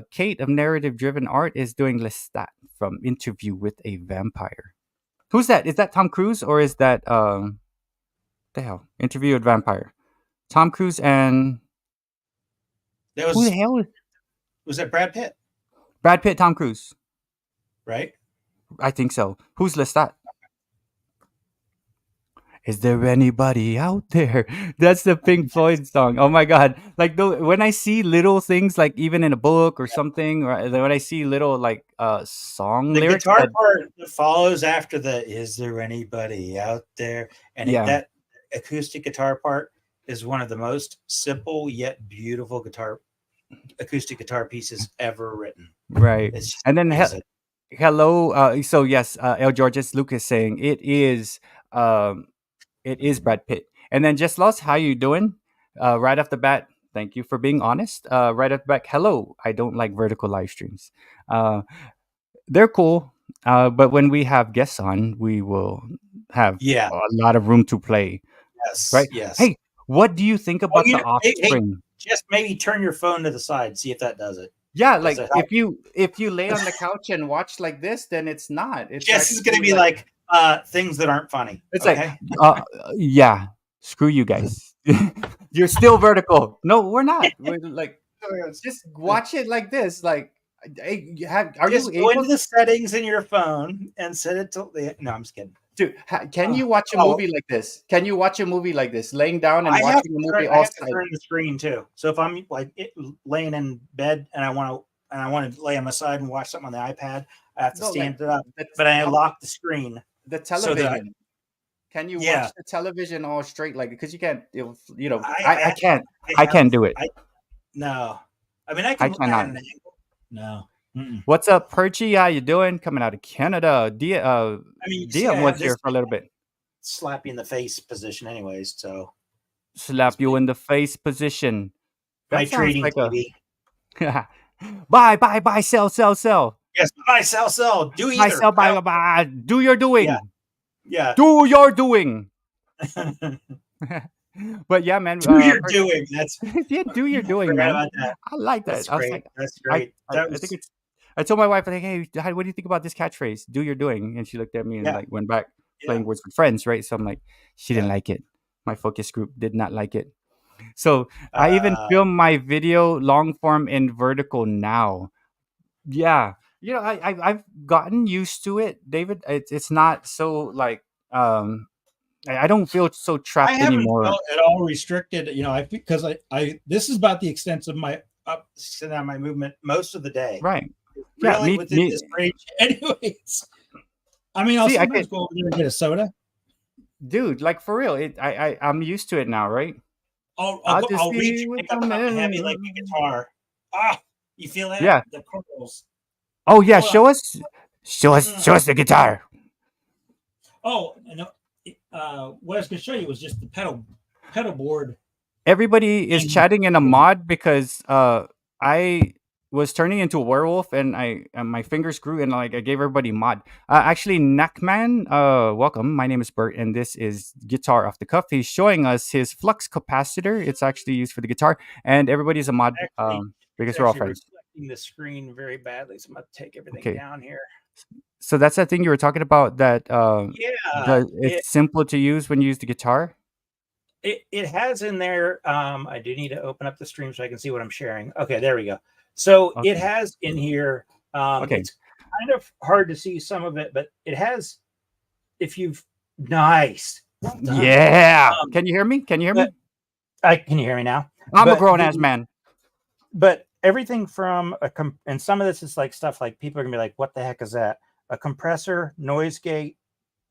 Kate of Narrative Driven Art is doing Lestat from Interview with a Vampire. Who's that? Is that Tom Cruise or is that the hell? Interview with Vampire. Tom Cruise and That who the hell? was that Brad Pitt, Brad Pitt, Tom Cruise. right? I think so. Who's Lestat? Is there anybody out there? That's the Pink Floyd song. Oh my god! Like when I see little things, like even in a book or something, or when I see little like song The lyrics, guitar that, part that follows after the "Is there anybody out there?" and yeah, that acoustic guitar part is one of the most simple yet beautiful acoustic guitar pieces ever written. right. It's just And then amazing. hello. So yes, El Georges Lucas saying it is Brad Pitt. And then Just Lost, how you doing? Right off the bat, thank you for being honest. Right off the back, hello. I don't like vertical live streams. They're cool, but when we have guests on, we will have Yeah. a lot of room to play. Yes. Right? Yes. Hey, what do you think Oh, about you the know, hey, Offspring? just maybe turn your phone to the side. See if that does it. Yeah, Does like it help? if you lay on the couch and watch like this, then it's not. It's Jess is going to actually be like things that aren't funny. it's Okay. like, yeah, screw you guys. You're still vertical. No, we're not. We're like, just watch it like this. Like, hey, are Just you go able into the settings in your phone and set it to the. No, I'm just kidding. to? Can you watch a movie like this? Can you watch a movie like this, laying down and watching a movie I all have to side? turn the screen too. So if I'm like laying in bed and I want to lay on my side and watch something on the iPad, I have to No, like stand it up. that's But I lock the screen the so that television. Can you yeah. watch the television all straight like because you can't? You know, I I can't. I I have can't do it. no. I mean I I can at cannot. an angle. No. Mm-mm. What's up, Perchy? How you doing? Coming out of Canada. I mean, you see, I Diam have was this here for a little bit. slap you in the face position, anyways. So Slap you in the face position. my That sounds trading like a TV. buy, sell. Yes, buy, sell. Do Buy, either. sell, buy. Do your Yeah, doing. yeah. Do your doing. But yeah, man. Do your doing. That's Yeah, do your I doing, forgot man. about that. I like that. That's I was great. like, That's great. I That think was it's. I told my wife, like, hey, what do you think about this catchphrase? Do your doing, and she looked at me and yeah, like went back yeah, playing Words with Friends, right? So I'm like, she didn't yeah. like it. My focus group did not like it. So I even Uh, film my video long form in vertical now. Yeah, you know, I've gotten used to it, David. It's not so like I don't feel so I trapped haven't anymore. felt at all restricted. You know, I because I this is about the extent of my sit on my movement most of the day. Right? Yeah, Really within this range. anyways. I mean, I'll See, I sometimes could, go over there and get a soda. dude. Like for real, I'm used to it now, right? I'll just I'll reach be and with pick up the something heavy like man. a guitar. Ah, you feel that? Yeah. The chords. Oh yeah, Hold on. show us the guitar. Oh, no. What I was going to show you was just the pedal board. Everybody is And- chatting in a mod because I was turning into a werewolf and my fingers grew and like I gave everybody mod. Actually, Knackman, welcome. My name is Bert and this is Guitar Off the Cuff. He's showing us his flux capacitor. It's actually used for the guitar, and everybody's a mod because we're all friends. Reflecting the screen very badly, so I'm gonna take everything Okay. down here. So that's that thing you were talking about that Yeah, it's simple to use when you use the guitar. it has in there. I do need to open up the stream so I can see what I'm sharing. Okay, there we go. So Okay. it has in here. Okay. It's kind of hard to see some of it, but it has. If you've nice. Well done. Yeah. Can you hear me? Can you hear me? Can you hear me now? I'm a But grown ass man. But everything from and some of this is like stuff like people are gonna be like, "What the heck is that?" a compressor, noise gate,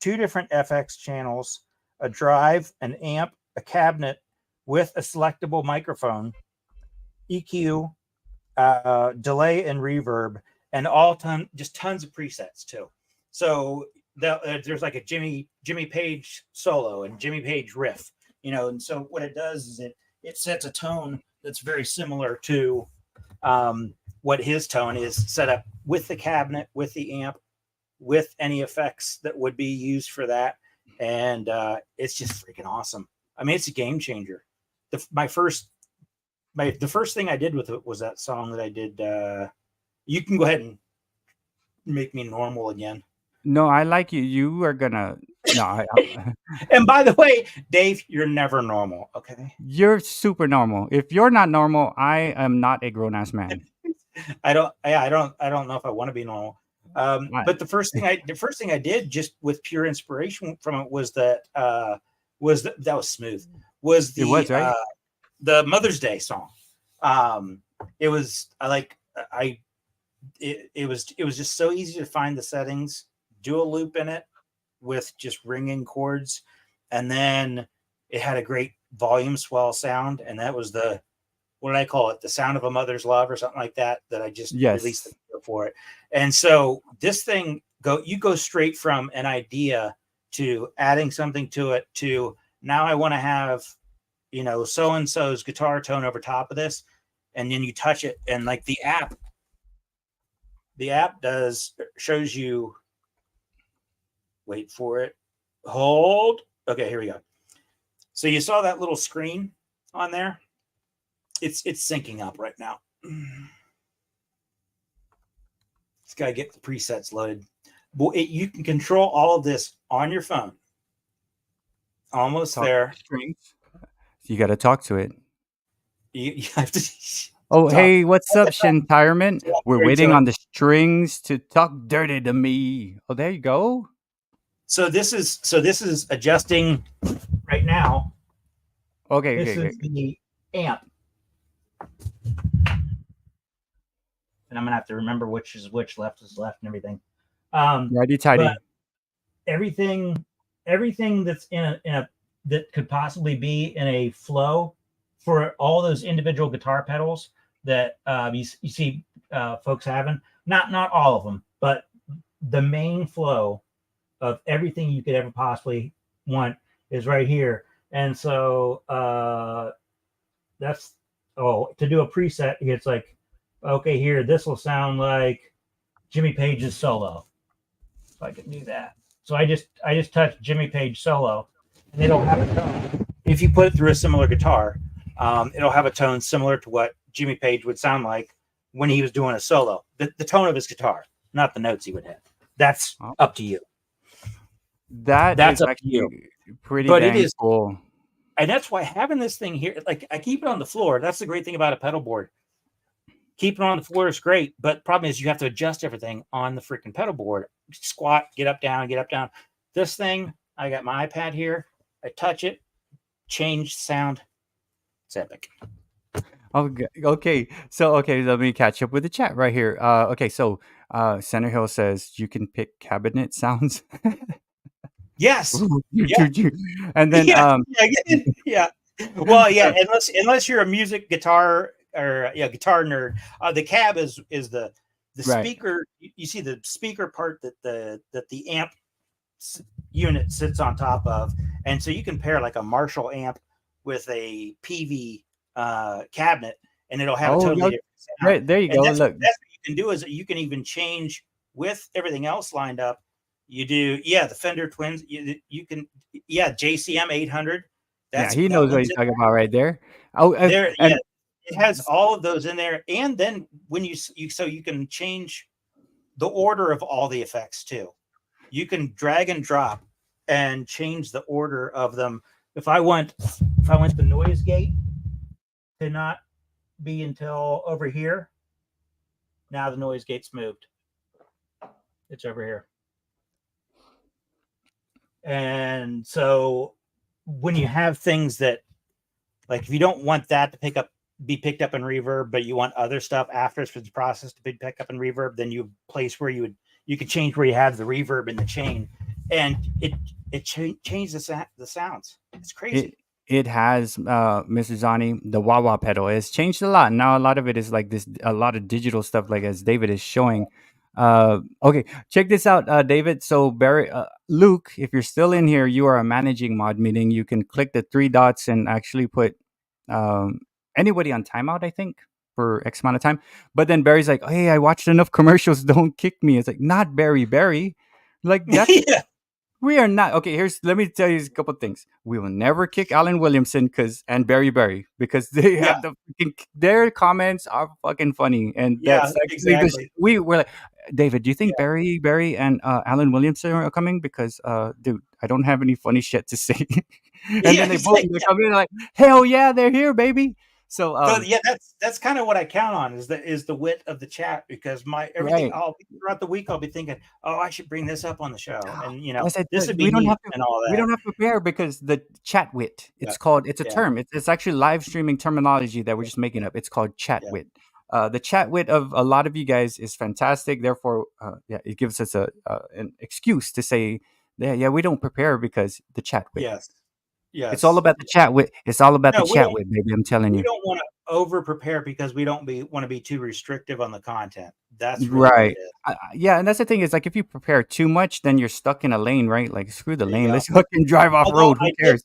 2 different FX channels, a drive, an amp, a cabinet with a selectable microphone, EQ, delay and reverb, and just tons of presets too. So there's like a Jimmy Page solo and Jimmy Page riff, and so what it does is it sets a tone that's very similar to what his tone is, set up with the cabinet, with the amp, with any effects that would be used for that. And it's just freaking awesome. I mean, it's a game changer. The first thing I did with it was that song that I did. You can go ahead and make me normal again. No, I like you. You are gonna. No, And by the way, Dave, you're never normal. Okay. you're super normal. If you're not normal, I am not a grown ass man. I don't know if I want to be normal. But the first thing I did, just with pure inspiration from it, was that was smooth. Was the It was, right? The Mother's Day song. It was it was just so easy to find the settings, do a loop in it with just ringing chords, and then it had a great volume swell sound, and that was what did I call it? The sound of a mother's love or something like that I just released the video for it. And so this thing you go straight from an idea to adding something to it to now I want to have, so-and-so's guitar tone over top of this. And then you touch it, and like the app shows you, wait for it, hold. Okay, here we go. So you saw that little screen on there. It's syncing up right now. Just gotta get the presets loaded. You can control all of this on your phone. Almost there. You got to talk to it. You have to. Oh, hey, what's up, Shintirement? Yeah, We're waiting on the strings to talk dirty to me. Oh, there you go. So this is adjusting right now. Okay, This is the amp. And I'm gonna have to remember which is which, left is left, and everything. Righty tighty. Everything that's in a that could possibly be in a flow for all those individual guitar pedals that you see folks having. Not all of them, but the main flow of everything you could ever possibly want is right here. And so that's to do a preset, it's like, okay, here, this will sound like Jimmy Page's solo. If I can do that. So I just touched Jimmy Page solo, and it'll have a tone. If you put it through a similar guitar, it'll have a tone similar to what Jimmy Page would sound like when he was doing a solo. The tone of his guitar, not the notes he would have. That's up to you. That's up to you. Pretty but dang cool. And that's why having this thing here, like I keep it on the floor. That's the great thing about a pedal board. Keeping it on the floor is great, but the problem is you have to adjust everything on the freaking pedal board. Squat, get up, down, get up, down. This thing, I got my iPad here. I touch it, change sound. It's epic. Okay. So let me catch up with the chat right here. So Center Hill says you can pick cabinet sounds. Yes. Yeah. And then yeah. Well, yeah, unless you're a music guitar or guitar nerd, the cab is the speaker. You see the speaker part that the amp unit sits on top of, and so you can pair like a Marshall amp with a PV cabinet, and it'll have a totally different sound. Right, there you go. That's Look, what you can do is you can even change with everything else lined up. You do, the Fender Twins. You can, JCM 800. He knows what he's talking about right there. It has all of those in there, and then when you can change the order of all the effects too. You can drag and drop and change the order of them. If I want the noise gate to not be until over here, now the noise gate's moved. It's over here. And so when you have things that, like, if you don't want that to be picked up in reverb, but you want other stuff after for the process to be picked up in reverb, then you place where you would you can change where you have the reverb in the chain, and it changed the sounds. It's crazy. It has, Mr. Zani, the wah wah pedal. It's changed a lot. Now a lot of it is like this, a lot of digital stuff, like as David is showing. Okay, check this out, David. So Luke, if you're still in here, you are a managing mod, meaning you can click the three dots and actually put anybody on timeout, I think, for X amount of time. But then Barry's like, hey, I watched enough commercials. Don't kick me. It's like, not Barry. Like, that's Yeah. we are not okay. Let me tell you a couple things. We will never kick Alan Williamson and Barry because they Yeah. have their comments are fucking funny, and Yeah, that's actually exactly. we were like, David, do you think Barry and Alan Williamson are coming? Because dude, I don't have any funny shit to say. And Yeah, then they it's both like, they come in like, hell yeah, they're here, baby. So so yeah, that's kind of what I count on is the wit of the chat, because everything right. throughout the week I'll be thinking, oh, I should bring this up on the show, and Yes, this would be we don't neat have to. and all We that. don't have to prepare because the chat wit. It's Yeah. called. It's a Yeah. term. It's actually live streaming terminology that we're just making up. It's called chat Yeah. wit. The chat wit of a lot of you guys is fantastic. Therefore, it gives us an excuse to say, yeah, we don't prepare because the chat wit. Yes. It's all about the chat wit. It's all about No, the we chat don't- wit, baby. I'm telling We you. don't want to over prepare because we don't want to be too restrictive on the content. That's really what Right. it is. Yeah, and that's the thing is like if you prepare too much, then you're stuck in a lane, right? Like screw the There you lane. go. Let's fucking drive off Although road. Who I did- cares?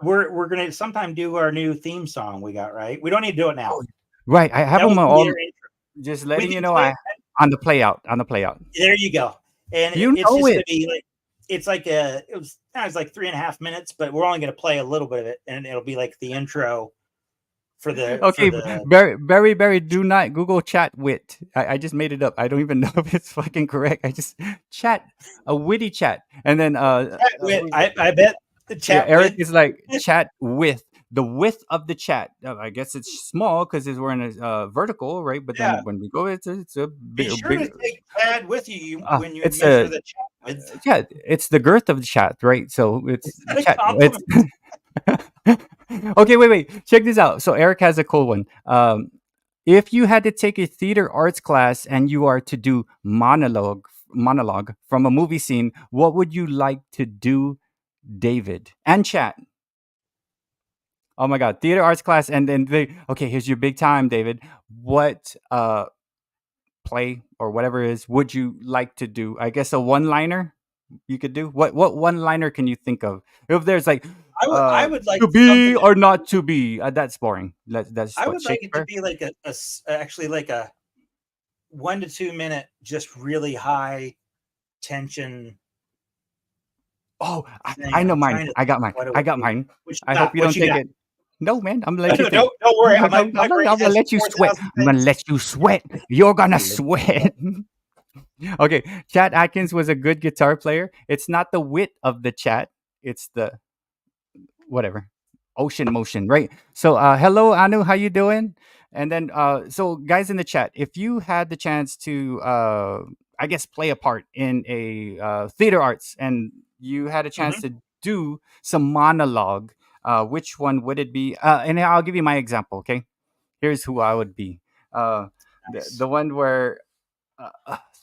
We're gonna sometime do our new theme song we got, right? We don't need to do it now. Oh, right. I have That them was all. their intro. Just We letting can you know, play it. on the play out. There you go. And You it's just know gonna it. be like it's like it was like 3.5 minutes, but we're only gonna play a little bit of it, and it'll be like the intro for the Okay, for the Barry, do not Google chat wit. I just made it up. I don't even know if it's fucking correct. I just chat a witty chat, and then chat with. I bet the chat Eric with. is like chat with the width of the chat. I guess it's small because we're in a vertical, right? But then Yeah. when we go, it's a Be big, sure big. to take Chad with you when you It's measure the chat width. yeah, it's the girth of the chat, right? So it's Is that a chat. compliment? Okay, wait. Check this out. So Eric has a cool one. If you had to take a theater arts class and you are to do monologue from a movie scene, what would you like to do, David and chat? Oh my God, theater arts class, and then okay, here's your big time, David. What play or whatever it is would you like to do? I guess a one-liner you could do. What one-liner can you think of? If there's like I would like to be something or not to be, that's boring. That's I what would like it to Shakespeare. be like actually like a 1 to 2 minute, just really high tension. Oh, thing. I know I'm mine. trying to I got mine. think what it I would got be. mine. What I got? hope you What don't you take got? it. No, man. I'm gonna let you think. Don't worry. My I'm brain gonna has let you sweat. 4,000 I'm gonna things. let you sweat. You're gonna sweat. Okay, Chad Atkins was a good guitar player. It's not the wit of the chat. It's the whatever ocean motion, right? So hello Anu, how you doing? And then so guys in the chat, if you had the chance to I guess play a part in a theater arts and you had a chance to do some monologue, which one would it be? And I'll give you my example. Okay, here's who I would be. Nice. The one where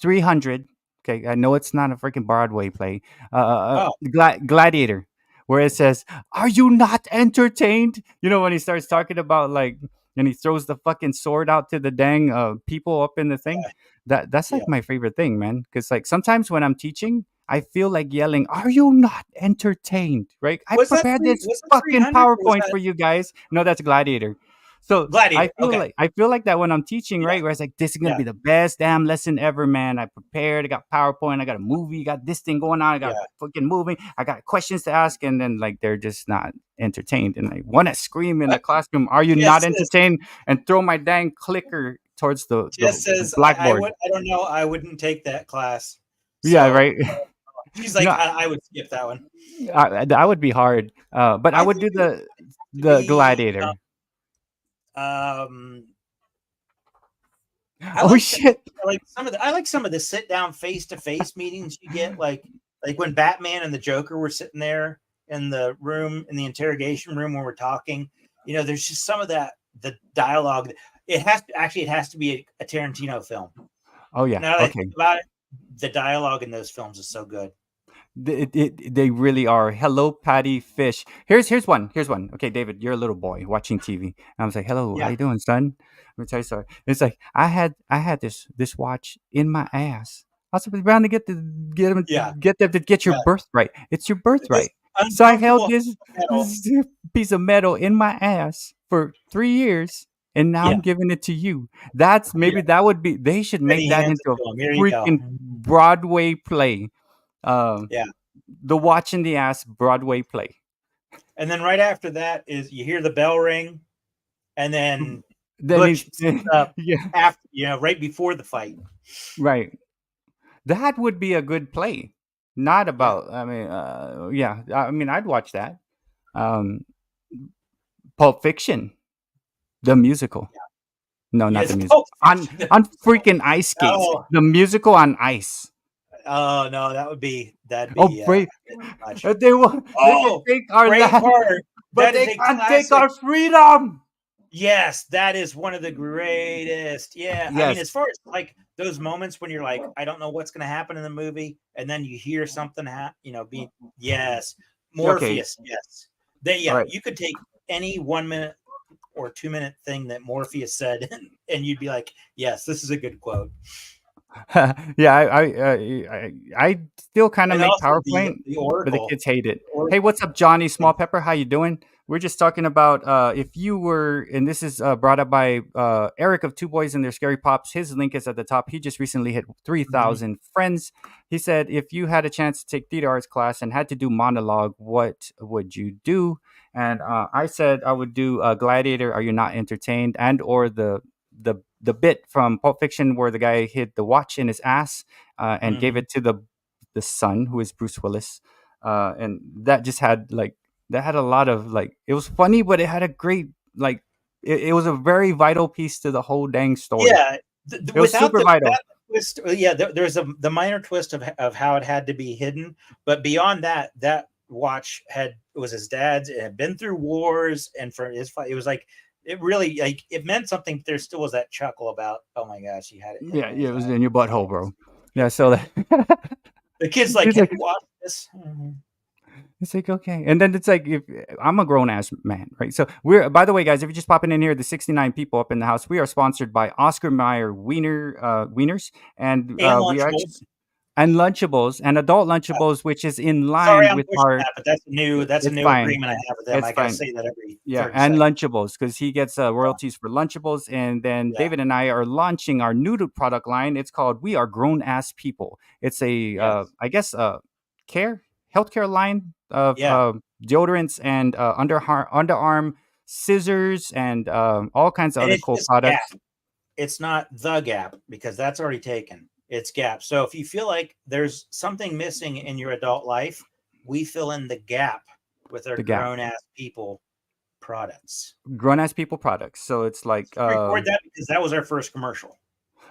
300. Okay, I know it's not a freaking Broadway play. Gladiator, where it says, "Are you not entertained?" You know when he starts talking about like, and he throws the fucking sword out to the dang people up in the thing. That's like Yeah. my favorite thing, man. Because like sometimes when I'm teaching, I feel like yelling, "Are you not entertained?" Right? I Was that prepared this was that fucking 300 or was PowerPoint that for you guys. No, that's Gladiator. So Gladiator? Okay. I feel like that when I'm teaching, Yeah. right? Where it's like, this is gonna Yeah. be the best damn lesson ever, man. I prepared, I got PowerPoint, I got a movie, got this thing going on, I got Yeah. fucking moving, I got questions to ask, and then like they're just not entertained. And I wanna scream in the classroom, are you not entertained? And throw my dang clicker towards the Jess says, blackboard. I don't know. I wouldn't take that class. Yeah, So, right. She's like, No, I would skip that one. I would be hard. But I would do think the be, Gladiator. I Oh like shit. I like some of the sit down face to face meetings you get, like when Batman and the Joker were sitting there in the room, in the interrogation room when we're talking. You know, there's just some of that, the dialogue. It has to be a Tarantino film. Oh yeah. Now that I Okay. think about it, the dialogue in those films is so good. They really are. Hello, Patty Fish. Here's one. Okay, David, you're a little boy watching TV. And I was like, hello, how Yeah. you doing, son? Let me tell you something. It's like I had this watch in my ass. I was bound to get them Yeah. to get your Yeah. birthright. It's your This birthright. So I held uncomfortable metal. this piece of metal in my ass for 3 years, and now Yeah. I'm giving it to you. That's maybe that would be. They should And make he that hands into it to him. a Here you go. freaking Broadway play. Yeah. The watch in the ass Broadway play. And then right after that is you hear the bell ring, and then Then Butch he's- up yeah, after, right before the fight. right. That would be a good play. Not about. I mean, yeah. I mean, I'd watch that. Pulp Fiction, the musical. No, not Yes, the musical. Pulp Fiction. On freaking ice skates. Oh. The musical on ice. Oh no, that'd be Oh, brave. much. They will take our land, Braveheart. but That they is a can't take classic. our freedom. Yes, that is one of the greatest. Yeah. I mean, Yes. as far as like those moments when you're like, I don't know what's going to happen in the movie, and then you hear something being yes, Morpheus. Yes. Right. You could take any 1 minute or 2 minute thing that Morpheus said, and you'd be like, yes, this is a good quote. Yeah, I still kind of And make also PowerPoint, the but the Oracle. kids hate it. Oracle. Hey, what's up, Johnny Small Pepper? How you doing? We're just talking about if you were, and this is brought up by Eric of Two Boys and Their Scary Pops. His link is at the top. He just recently hit 3,000 friends. He said, if you had a chance to take theater arts class and had to do monologue, what would you do? And I said I would do Gladiator. Are you not entertained? And or the bit from Pulp Fiction where the guy hid the watch in his ass and gave it to the son, who is Bruce Willis, and that just had a lot of it was funny, but it had a great it was a very vital piece to the whole dang story. Yeah, it was super vital. That twist, there's the minor twist of how it had to be hidden, but beyond that watch was his dad's. It had been through wars, and for his fight, it was like. It really it meant something. But there still was that chuckle about, oh my gosh, he had it. Yeah, it was in your butthole, bro. Yeah, so that the kid's like, have you watched this? It's like, okay. And then it's like, if I'm a grown ass man, right? So we're, by the way, guys, if you're just popping in here, the 69 people up in the house, we are sponsored by Oscar Mayer Wieners and we actually. And Lunchables and adult Lunchables, which is in line with our. But that's a new agreement I have with them. I gotta say that every. And Lunchables, because he gets royalties for Lunchables, and then David and I are launching our new product line. It's called We Are Grown Ass People. It's a I guess healthcare line of deodorants and underarm scissors and all kinds of other cool products. Gap. It's not the Gap because that's already taken. It's Gap. So if you feel like there's something missing in your adult life, we fill in the gap with our grown-ass people products. Grown-ass people products. So it's like... record that because that was our first commercial.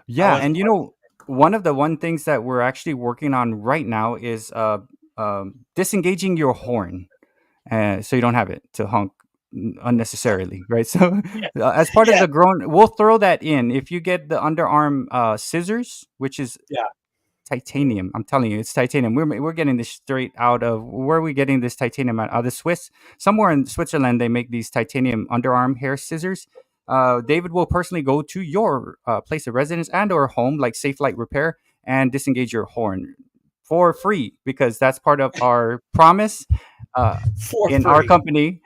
Yeah, and one of the things that we're actually working on right now is disengaging your horn so you don't have it to honk unnecessarily, right? So as part of the grown, we'll throw that in. If you get the underarm scissors, which is titanium, I'm telling you, it's titanium. We're getting this straight out of, where are we getting this titanium out of? The Swiss, somewhere in Switzerland, they make these titanium underarm hair scissors. David will personally go to your place of residence and or home, like Safe Light Repair, and disengage your horn for free, because that's part of our promise in our company.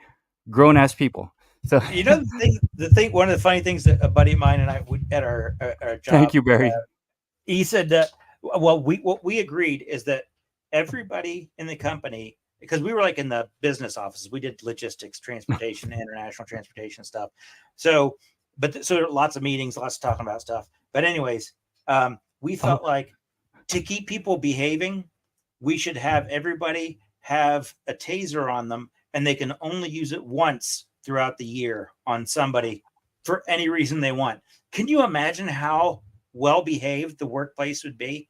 Grown ass people. So the thing. One of the funny things that a buddy of mine and I at our job. Thank you, Barry. He said that what we agreed is that everybody in the company, because we were like in the business offices, we did logistics, transportation, international transportation stuff. So lots of meetings, lots of talking about stuff. But anyways, we felt like to keep people behaving, we should have everybody have a taser on them. And they can only use it once throughout the year on somebody for any reason they want. Can you imagine how well behaved the workplace would be?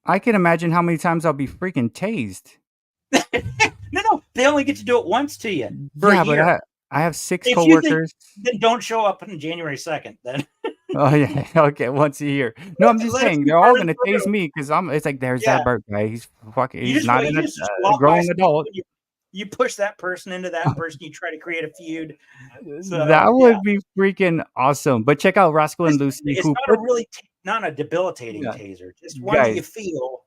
I can imagine how many times I'll be freaking tased. No, they only get to do it once to you for a year. But I have 6 coworkers. Then don't show up on January 2nd. Then Oh yeah, okay, once a year. No, I'm just Let a saying few they're all burn gonna through. chase me because I'm. It's like there's Yeah. that bird guy. He's fucking. You He's just not you a just walk by grown some adult. people, you push that person into that person. You try to create a feud. That So yeah, would be freaking awesome. But check out Rascal and Lucy, it's who not a put really not a debilitating yeah, taser, just one that you guys. feel,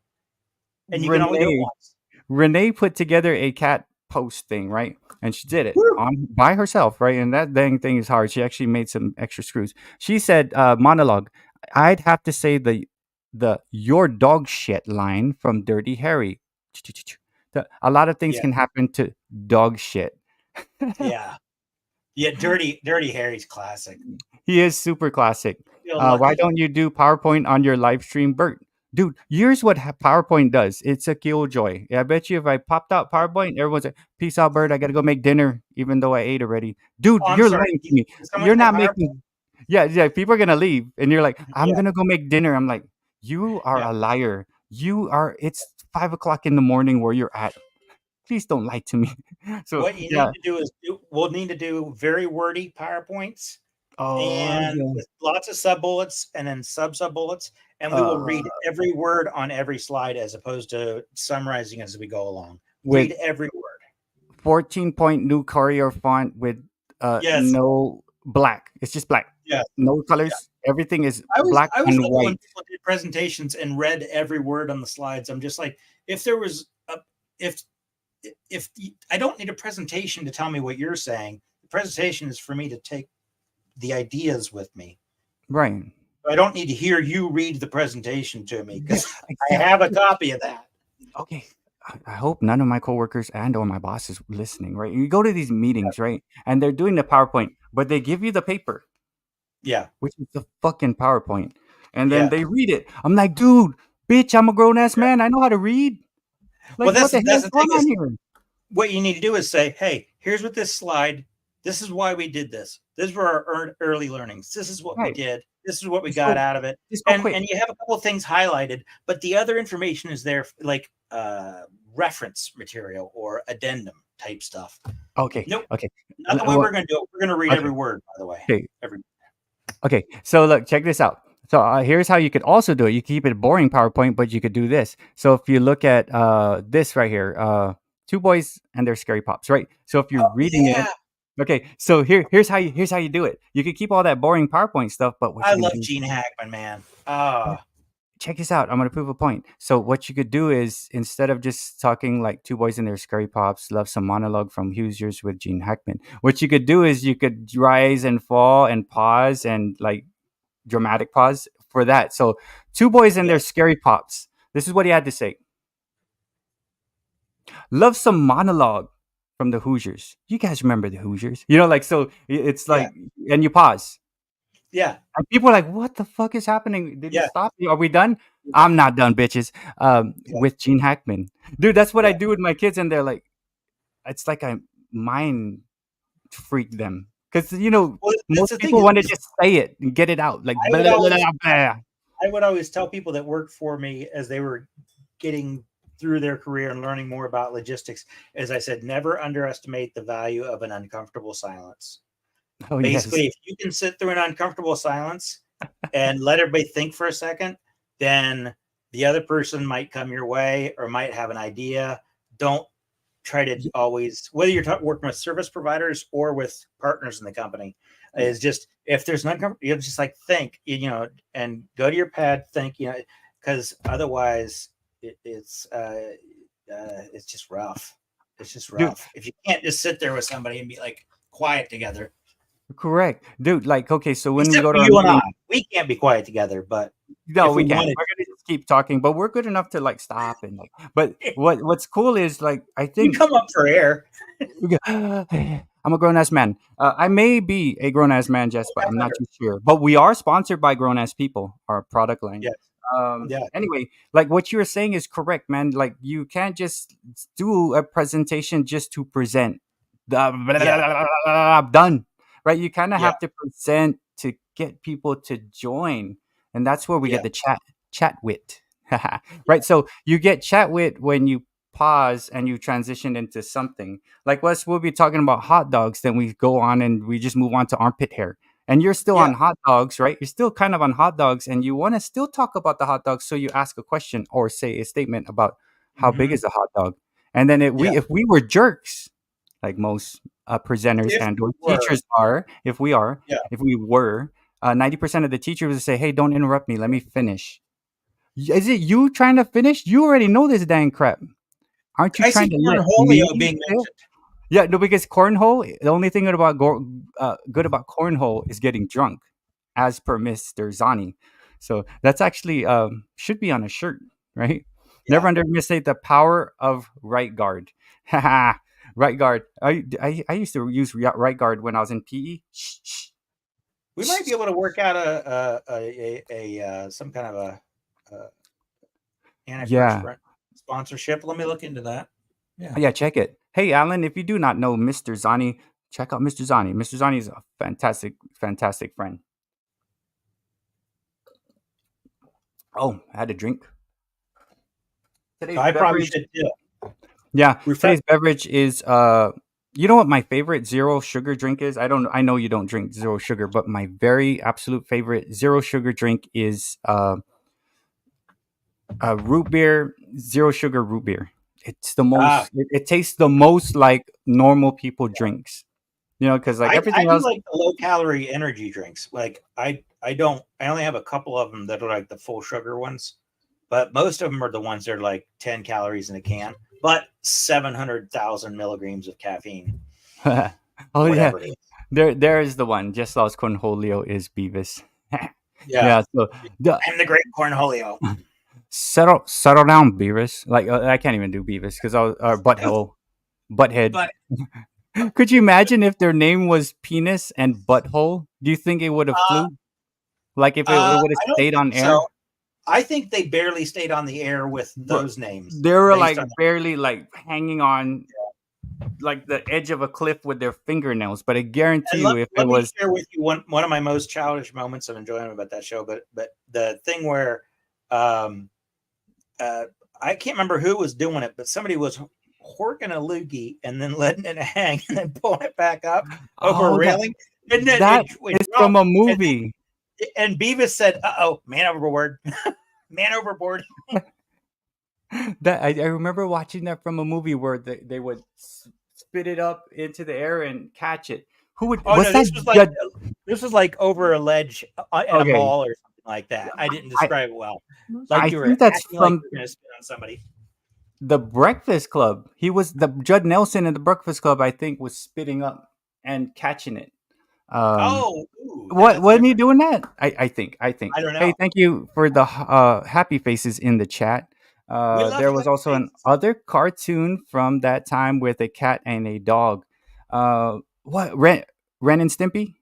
and you can only do it Renee once. Renee put together a cat post thing, right? And she did it Woo! on by herself, right? And that dang thing is hard. She actually made some extra screws. She said, monologue. I'd have to say the your dog shit line from Dirty Harry. A lot of things Yeah, can happen to dog shit. yeah, yeah. Dirty Harry's classic. He is super classic. Feel Why lucky. don't you do PowerPoint on your live stream, Bert? Dude, here's what PowerPoint does. It's a killjoy. I bet you if I popped out PowerPoint, everyone's like, "Peace out, Bert. I gotta go make dinner," even though I ate already. Dude, Oh, I'm you're sorry. lying to me. Did someone You're say not PowerPoint? making. Yeah, yeah. People are gonna leave, and you're like, "I'm Yeah, gonna go make dinner." I'm like, "You are yeah. a liar. You are. It's 5 o'clock in the morning where you're at. Please don't lie to me." So What you need yeah. to do is we'll need to do very wordy PowerPoints Oh and yeah. with lots of sub bullets and then sub bullets, and we will Uh, read every word on every slide as opposed to summarizing as we go along. with Read every word. 14-point new Courier font with Yes, no black. It's just black. yes. No Yeah. colors. Everything is I was black I was and like when white. people did presentations and read every word on the slides. I'm just like, if there was a if I don't need a presentation to tell me what you're saying. The presentation is for me to take the ideas with me. Right. I don't need to hear you read the presentation to me Yeah, because I have a exactly. copy of that. Okay. I hope none of my coworkers and or my boss is listening, right? You go to these meetings, right? And they're doing the PowerPoint, but they give you the paper, Yeah, which is the fucking PowerPoint. And then yeah, they read it. I'm like, dude, bitch, I'm a grown ass yeah. man. I know how to read. Well, Like, what the that's hell's the going thing on is, here? what you need to do is say, hey, here's what this slide. This is why we did this. These were our early learnings. This is what we Right. did. This is what we Just got go, out of it. just go quick. And you have a couple of things highlighted, but the other information is there, like reference material or addendum type stuff. Okay. Nope, Okay. not the way we're going to do it. We're going to read every Okay. word, by the way. Okay. Every Okay, so look, check this out. So here's how you could also do it. You keep it a boring PowerPoint, but you could do this. So if you look at this right here, two boys and their scary pops, right? So if you're oh reading it, yeah, okay. So here's how you do it. You could keep all that boring PowerPoint stuff, but what I you can love do, Gene Hackman, man. check this out. I'm gonna prove a point. So what you could do is instead of just talking like two boys and their scary pops, love some monologue from Hoosiers with Gene Hackman. What you could do is you could rise and fall and pause and like dramatic pause for that. So, two boys and Yeah, their scary pops. This is what he had to say. Love some monologue from the Hoosiers. You guys remember the Hoosiers? You know, like, so it's yeah, like, and you pause. yeah, And people are like, what the fuck is happening? Did he yeah, stop? Are we done? I'm not done, bitches. yeah, With Gene Hackman. Dude, that's what I yeah. do with my kids. And they're like, it's like I mind freak them. Because, Well, that's most the thing people want to is just say it and get it out. Like, I blah, would blah, blah, always blah. I would always tell people that worked for me as they were getting through their career and learning more about logistics, as I said, never underestimate the value of an uncomfortable silence. Oh, yes. Basically, if you can sit through an uncomfortable silence and let everybody think for a second, then the other person might come your way or might have an idea. Don't try to always, whether you're working with service providers or with partners in the company, is just if there's an uncomfortable, you just like think, and go to your pad, think, because otherwise it's just rough. It's just Dude, rough. If you can't just sit there with somebody and be like quiet together. correct. Dude, like, okay, so when we Except go for to our you and I. meeting, We can't be quiet together, but no, if we we can't. wanted We're gonna just keep talking, but we're good enough to like stop and like. But what's cool is like I you think come up for air. I'm a grown ass man. I may be a grown ass man, Jess, but I'm not too sure. But we are sponsored by grown ass people, our product line. Yes. Yeah. Anyway, like what you were saying is correct, man. Like you can't just do a presentation just to present. Yeah. I'm done. Right? You kind of Yeah. have to present to get people to join, and that's where we Yeah. get the chat wit. Right? So you get chat wit when you pause and you transition into something. Like we'll be talking about hot dogs, then we go on and we just move on to armpit hair. and you're still Yeah. on hot dogs, right? You're still kind of on hot dogs, and you want to still talk about the hot dogs, so you ask a question or say a statement about how big Mhm. is the hot dog, and then Yeah. if we were jerks, like most presenters If and we or were, teachers are, if we are, yeah. if we were, 90% of the teachers would say, "Hey, don't interrupt me. Let me finish." Is it you trying to finish? You already know this dang crap. Aren't you I trying see to let me cornholio being say it? mentioned. Yeah, no, because cornhole. The only thing good about cornhole is getting drunk, as per Mister Zani. So that's actually should be on a shirt, right? Never Yeah. underestimate the power of right guard. Haha, right guard. I used to use right guard when I was in PE. Shh, shh. We might be able to work out some kind of a Yeah, antiperspirant sponsorship. Let me look into that. yeah. Check it. Hey, Alan, if you do not know Mister Zani, check out Mister Zani. Mister Zani is a fantastic, fantastic friend. Oh, I had a drink. Today's I probably beverage. should too. Yeah, Refresh. today's beverage is you know what my favorite zero sugar drink is? I know you don't drink zero sugar, but my very absolute favorite zero sugar drink is root beer, zero sugar root beer. It's the Ah, most it tastes the most like normal people drinks. You know, cuz like I everything do else. like the low calorie energy drinks. Like I only have a couple of them that are like the full sugar ones, but most of them are the ones that are like 10 calories in a can, but 700,000 milligrams of caffeine, Oh yeah. whatever it is. There is the one. Just lost cornholio is Beavis. Yeah, Yeah, so the I'm the great cornholio. settle down, Beavis. Like I can't even do Beavis because I was butthead. But Could you imagine if their name was Penis and Butthole? Do you think it would have Uh, flew? Like if it would have I don't stayed on think air? so. I think they barely stayed on the air with Bro, those names. they were Based like on barely like hanging on like the edge of a cliff with their fingernails. But I guarantee and you, if it let me was share with you one of my most childish moments of enjoyment about that show. But the thing where um, I can't remember who was doing it, but somebody was horking a loogie and then letting it hang and then pulling it back up over a oh railing. And then that it is from a dropped, movie. and Beavis said, "Uh-oh, man overboard, man overboard." That I remember watching that from a movie where they would spit it up into the air and catch it. Who would? Oh What's no, that? this was like over a ledge at a Okay, mall or something like that. I didn't I describe it well. Most Like I you were think that's acting like from you were going to spit on somebody. the Breakfast Club. He was the Judd Nelson in the Breakfast Club. I think was spitting up and catching it. Oh, ooh, then What that's wasn't he different. doing that? I think. I don't Hey, know. thank you for the happy faces in the chat. We love There was happy also an faces. other cartoon from that time with a cat and a dog. What Ren and Stimpy?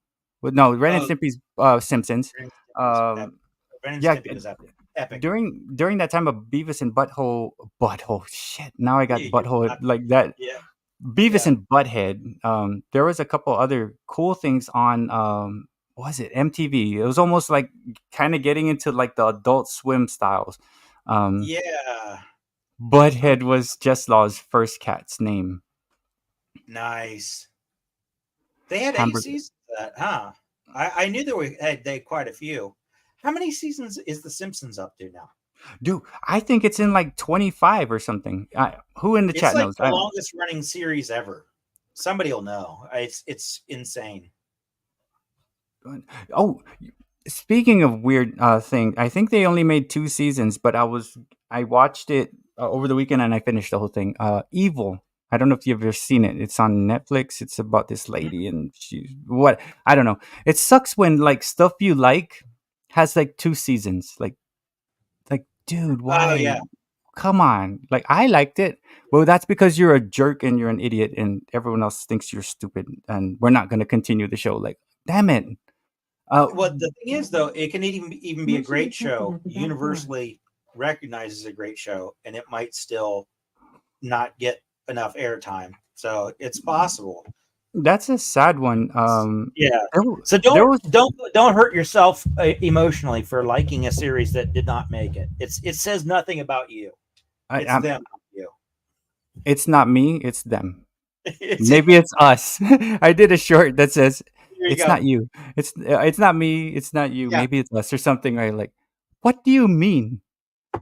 Well, no, Ren and Oh, Stimpy's Simpsons. Ren and Stimpy was epic. Um, Ren and yeah, Stimpy was epic. Epic. during that time of Beavis and Butthole. Shit, now I got You're Butthole not, like that. yeah, Beavis yeah. and Butthead. There was a couple other cool things on what was it MTV? It was almost like kind of getting into like the Adult Swim styles. Um, Yeah. Butthead was Just Law's first cat's name. Nice. They had 8 Hamburger. seasons of that, huh? I knew they had quite a few. How many seasons is The Simpsons up to now? Dude, I think it's in like 25 or something. Who in the It's chat like knows? the longest running series ever. Somebody will know. It's insane. Oh, speaking of weird thing, I think they only made 2 seasons, but I watched it over the weekend and I finished the whole thing. Evil. I don't know if you've ever seen it. It's on Netflix. It's about this lady and I don't know. It sucks when like stuff you like has like 2 seasons. Like dude, Oh why? yeah. Come on. Like I liked it. Well, that's because you're a jerk and you're an idiot and everyone else thinks you're stupid and we're not going to continue the show. Like, damn it. Well, the thing is, though, it can even be a Motion great detected show, at the back door. universally recognized as a great show, and it might still not get enough airtime. So it's possible. That's a sad one. Yeah. there w- So there was don't hurt yourself emotionally for liking a series that did not make it. It says nothing about you. It's them, not you. it's not me, it's them. It's Maybe it's us. I did a short that says There you it's go. not you. It's not me. It's not you. Yeah. Maybe it's us or something, right? Like, what do you mean?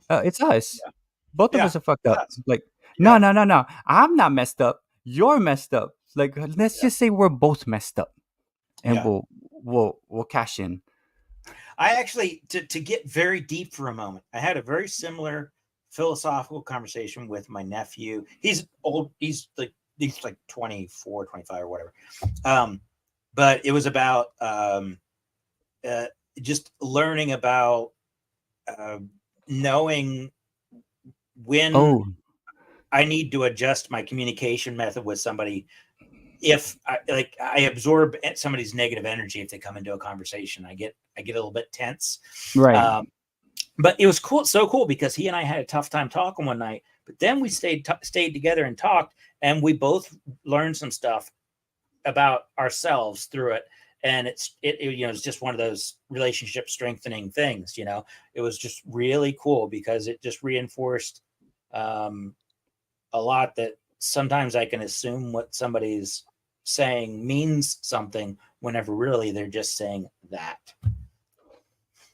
It's us. Yeah. Both of Yeah, us are fucked it's up. us. Like, Yeah. no. I'm not messed up. You're messed up. Like, let's Yeah. just say we're both messed up, and Yeah. we'll cash in. I actually, to get very deep for a moment, I had a very similar philosophical conversation with my nephew. He's old. He's like 24, 25 or whatever. But it was about just learning about knowing when Oh, I need to adjust my communication method with somebody. If I absorb somebody's negative energy if they come into a conversation, I get a little bit tense. right. But it was so cool because he and I had a tough time talking one night, but then we stayed together and talked, and we both learned some stuff about ourselves through it. And it's just one of those relationship strengthening things. It was just really cool because it just reinforced a lot that sometimes I can assume what somebody's saying means something whenever really they're just saying that.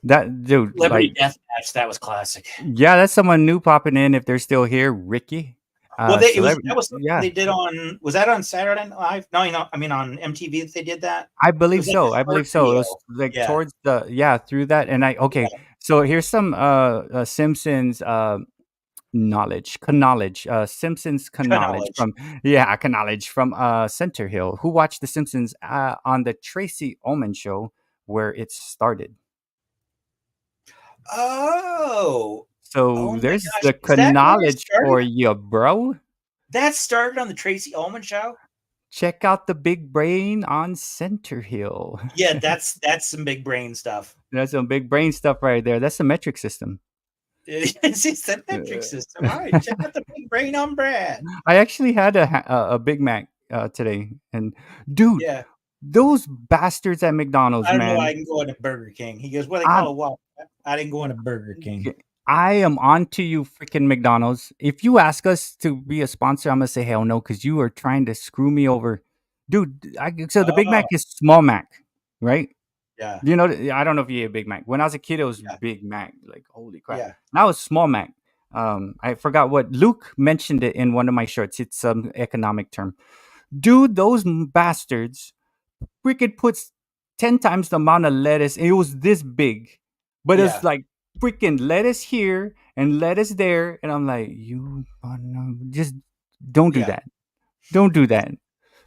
That dude, Celebrity like, Deathmatch, that was classic. yeah, that's someone new popping in if they're still here. Ricky. Well, Celebrity. that was something Yeah, they did on. Was that on Saturday Night Live? No, I mean on MTV that they did that. I It believe was like the so. I believe first so. It video. was like Yeah, towards through that, and okay. So here's some Simpsons knowledge, Simpsons knowledge knowledge. from Center Hill, who watched The Simpsons on the Tracy Ullman show where it started. Oh So my there's gosh! the Is that where it knowledge for started? you, bro. That started on the Tracy Ullman show. Check out the big brain on Center Hill. Yeah, that's some big brain stuff. That's some big brain stuff right there. That's the metric system. It's the metric system. All right, check out the big brain on Brad. I actually had a Big Mac today, and dude, Yeah, those bastards at McDonald's, I don't know why I man. can go into Burger King. He goes, "What do they I'm, call a Whopper?" I didn't go into Burger King. I am on to you, freaking McDonald's. If you ask us to be a sponsor, I'm gonna say hell no, because you are trying to screw me over, dude. So the Big Oh, Mac is small Mac, right? yeah, You know, I don't know if you ate a Big Mac. When I was a kid, it was yeah, Big Mac. Like, holy crap. yeah. Now it's small Mac. I forgot what Luke mentioned it in one of my shorts. It's some economic term. Dude, those bastards freaking puts 10 times the amount of lettuce. It was this big, but it's Yeah. like freaking lettuce here and lettuce there. And I'm like, just don't do Yeah. that. Don't do that.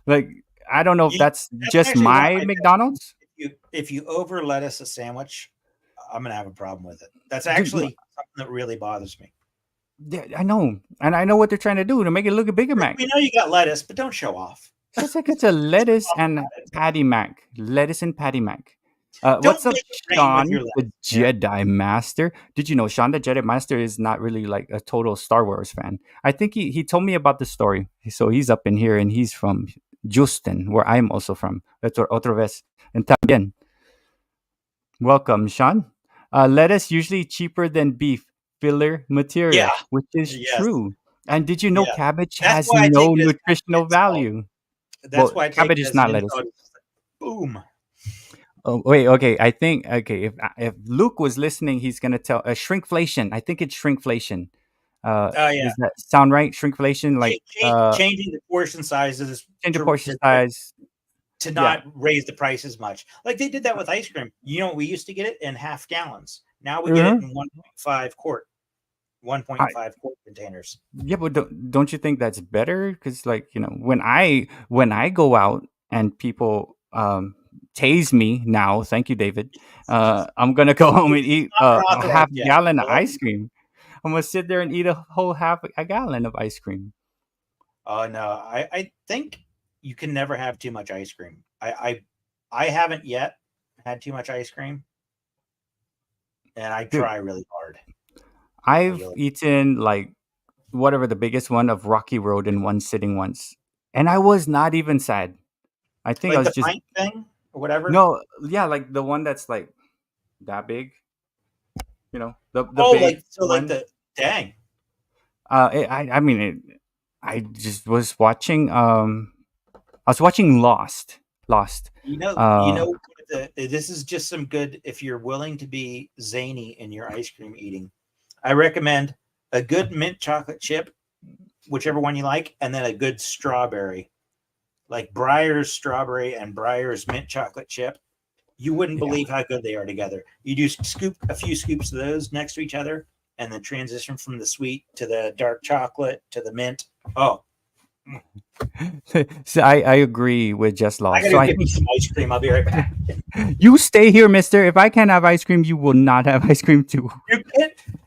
Like, I don't know if that's just actually one of my my McDonald's. If you over lettuce a sandwich, I'm gonna have a problem with it. That's Dude, actually something that really bothers me. yeah, I know. And I know what they're trying to do to make it look a bigger Mac. We know you got lettuce, but don't show off. It's like it's a lettuce and patty Mac. Lettuce and patty Mac. What's Don't up, make it rain with Sean, your the lettuce. Yeah. Jedi Master? Did you know Sean, the Jedi Master, is not really like a total Star Wars fan? I think he told me about the story. So he's up in here and he's from Houston, where I'm also from. Otra vez. And también. Welcome, Sean. Lettuce usually cheaper than beef, filler material, Yeah. which is Yes. true. And did you know Yeah. cabbage That's has why I take no it as nutritional insult. value? That's Well, why I take cabbage it is as not an lettuce. insult. It's like, boom. Oh wait, okay. I think if Luke was listening, he's gonna tell shrinkflation. I think it's shrinkflation. Oh yeah. Does that sound right? Shrinkflation, like Changing the portion sizes change the portion size. to not raise the price as much. Like they did that with ice cream. You know, we used to get it in half gallons. Now we get it in 1.5 quart containers. Yeah, but don't you think that's better? Because like when I go out and people tase me now, thank you, David. I'm gonna go home and eat a half gallon of ice cream. I'm gonna sit there and eat a whole half a gallon of ice cream. Oh no, I think you can never have too much ice cream. I haven't yet had too much ice cream, and I try really hard. I've eaten like whatever the biggest one of Rocky Road in one sitting once, and I was not even sad. I think like I was the just pint thing or whatever. No, yeah, like the one that's like that big. You know, the big like so, one. like the dang. I mean, I just was watching. I was watching Lost Lost. You know, Uh, this is just some good. If you're willing to be zany in your ice cream eating, I recommend a good mint chocolate chip, whichever one you like, and then a good strawberry, like Breyer's strawberry and Breyer's mint chocolate chip. You wouldn't yeah. believe how good they are together. You do scoop a few scoops of those next to each other, and then transition from the sweet to the dark chocolate to the mint. Oh, So I agree with Just I Lost. gotta So I get me think some ice cream. I'll be right back. you stay here, mister. If I can't have ice cream, you will not have ice cream too.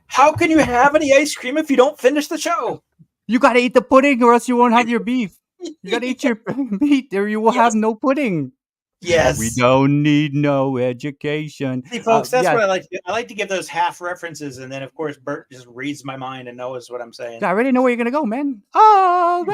How can you have any ice cream if you don't finish the show? You gotta eat the pudding or else you won't have your beef. You gotta eat your meat or you will have Yes. no pudding. Yes. We don't need no education. See, folks, that's yeah, what I like to do. I like to give those half references, and then, of course, Bert just reads my mind and knows what I'm saying. I already know where you're gonna go, man. Oh,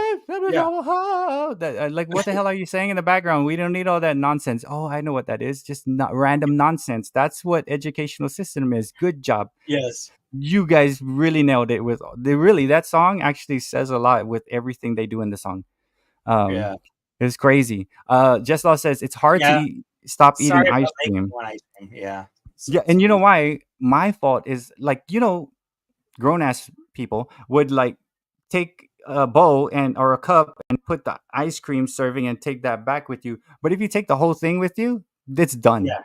Yeah. like what the hell are you saying in the background? We don't need all that nonsense. Oh, I know what that is. Just not random nonsense. That's what educational system is. Good job. Yes. You guys really nailed it with that song actually says a lot with everything they do in the song. Yeah. It's crazy. Just Law says it's hard to Yeah. stop eating Sorry ice about making cream. one ice cream. Yeah. Yeah, and you know why? My fault is like, grown ass people would like take a bowl or a cup and put the ice cream serving and take that back with you. But if you take the whole thing with you, it's done. Yeah.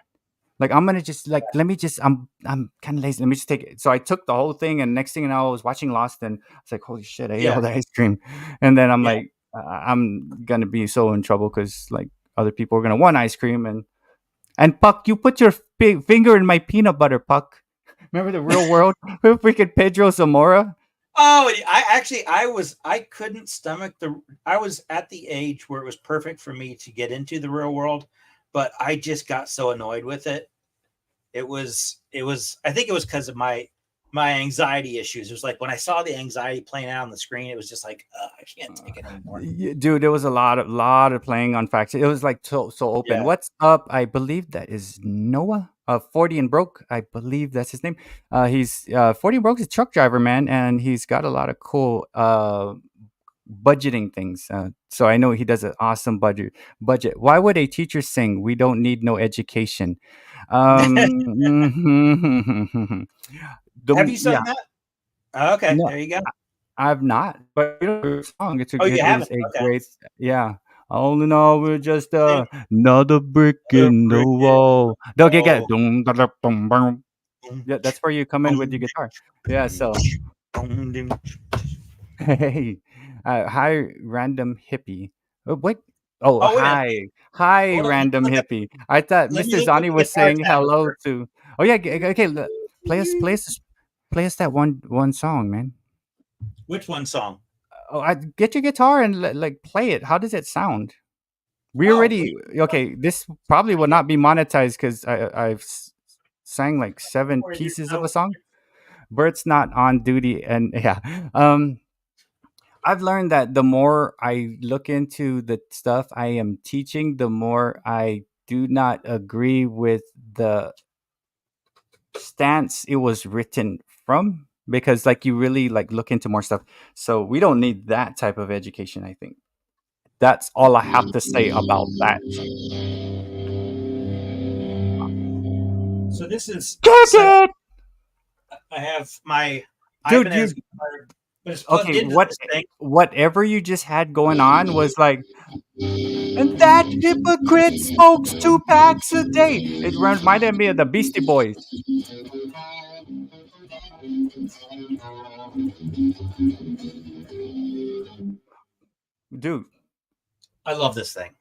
Like I'm gonna just like let me just I'm kind of lazy. Let me just take it. So I took the whole thing, and next thing you know, I was watching Lost, and I was like, "Holy shit, I ate all the ice cream!" And then I'm Yeah. like, I'm gonna be so in trouble because like other people are gonna want ice cream, and Puck, you put your finger in my peanut butter, Puck. Remember the Real World with freaking Pedro Zamora? Oh, I couldn't stomach I was at the age where it was perfect for me to get into the real world, but I just got so annoyed with it. It was, I think it was because of my anxiety issues. It was like when I saw the anxiety playing out on the screen, it was just like, I can't take it anymore. Dude, there was a lot of playing on facts. It was like so open. Yeah. What's up? I believe that is Noah. 40 and Broke. I believe that's his name. He's 40 and Broke is a truck driver, man, and he's got a lot of cool budgeting things. So I know he does an awesome budget. Why would a teacher sing? We don't need no education. Have you sung that? Oh, okay, No, there you go. I've not, but the song. It Oh, you is haven't? a Okay. great, yeah. All in all, we're just another brick in the wall. No, get it. Yeah, that's where you come in with your guitar. Yeah, so hey, hi, random hippie. Oh, wait. Oh, Oh, wait a minute. hi, Hold on, random let me look hippie. I thought let me Mr. look up Zani the was guitar saying tab hello first. to. Oh yeah, okay. Play us that one song, man. Which one song? Oh, get your guitar and like play it. How does it sound? We Oh, already okay. This probably will not be monetized because I've sang like 7 Or you pieces of know, a song. Bert's not on duty, and yeah. I've learned that the more I look into the stuff I am teaching, the more I do not agree with the stance it was written from, because like you really like look into more stuff. So we don't need that type of education, I think. That's all I have to say about that. So this is Kick set. it! I have my Dude, Ibanez guitar, But it's plugged Okay, into this thing. whatever you just had going on was like, and that hypocrite smokes 2 packs a day. It reminded me of the Beastie Boys. Dude, I love this thing.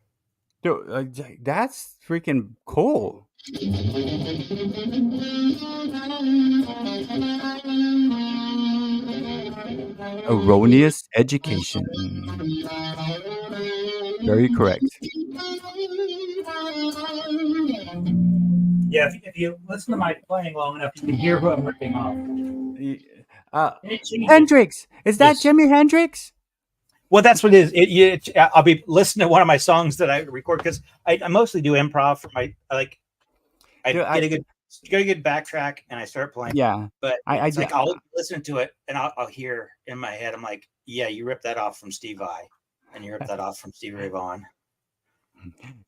that's freaking cool. Erroneous education. Very correct. Yeah, if you listen to my playing long enough, you can hear who I'm ripping off. Hendrix. Is that Yes. Jimi Hendrix? Well, that's what it is. I'll be listening to one of my songs that I record because I mostly do improv for my get a good backtrack and I start playing. Yeah. But I it's like I'll listen to it and I'll hear in my head, I'm like, yeah, you ripped that off from Steve Vai and you ripped that off from Stevie Ray Vaughan.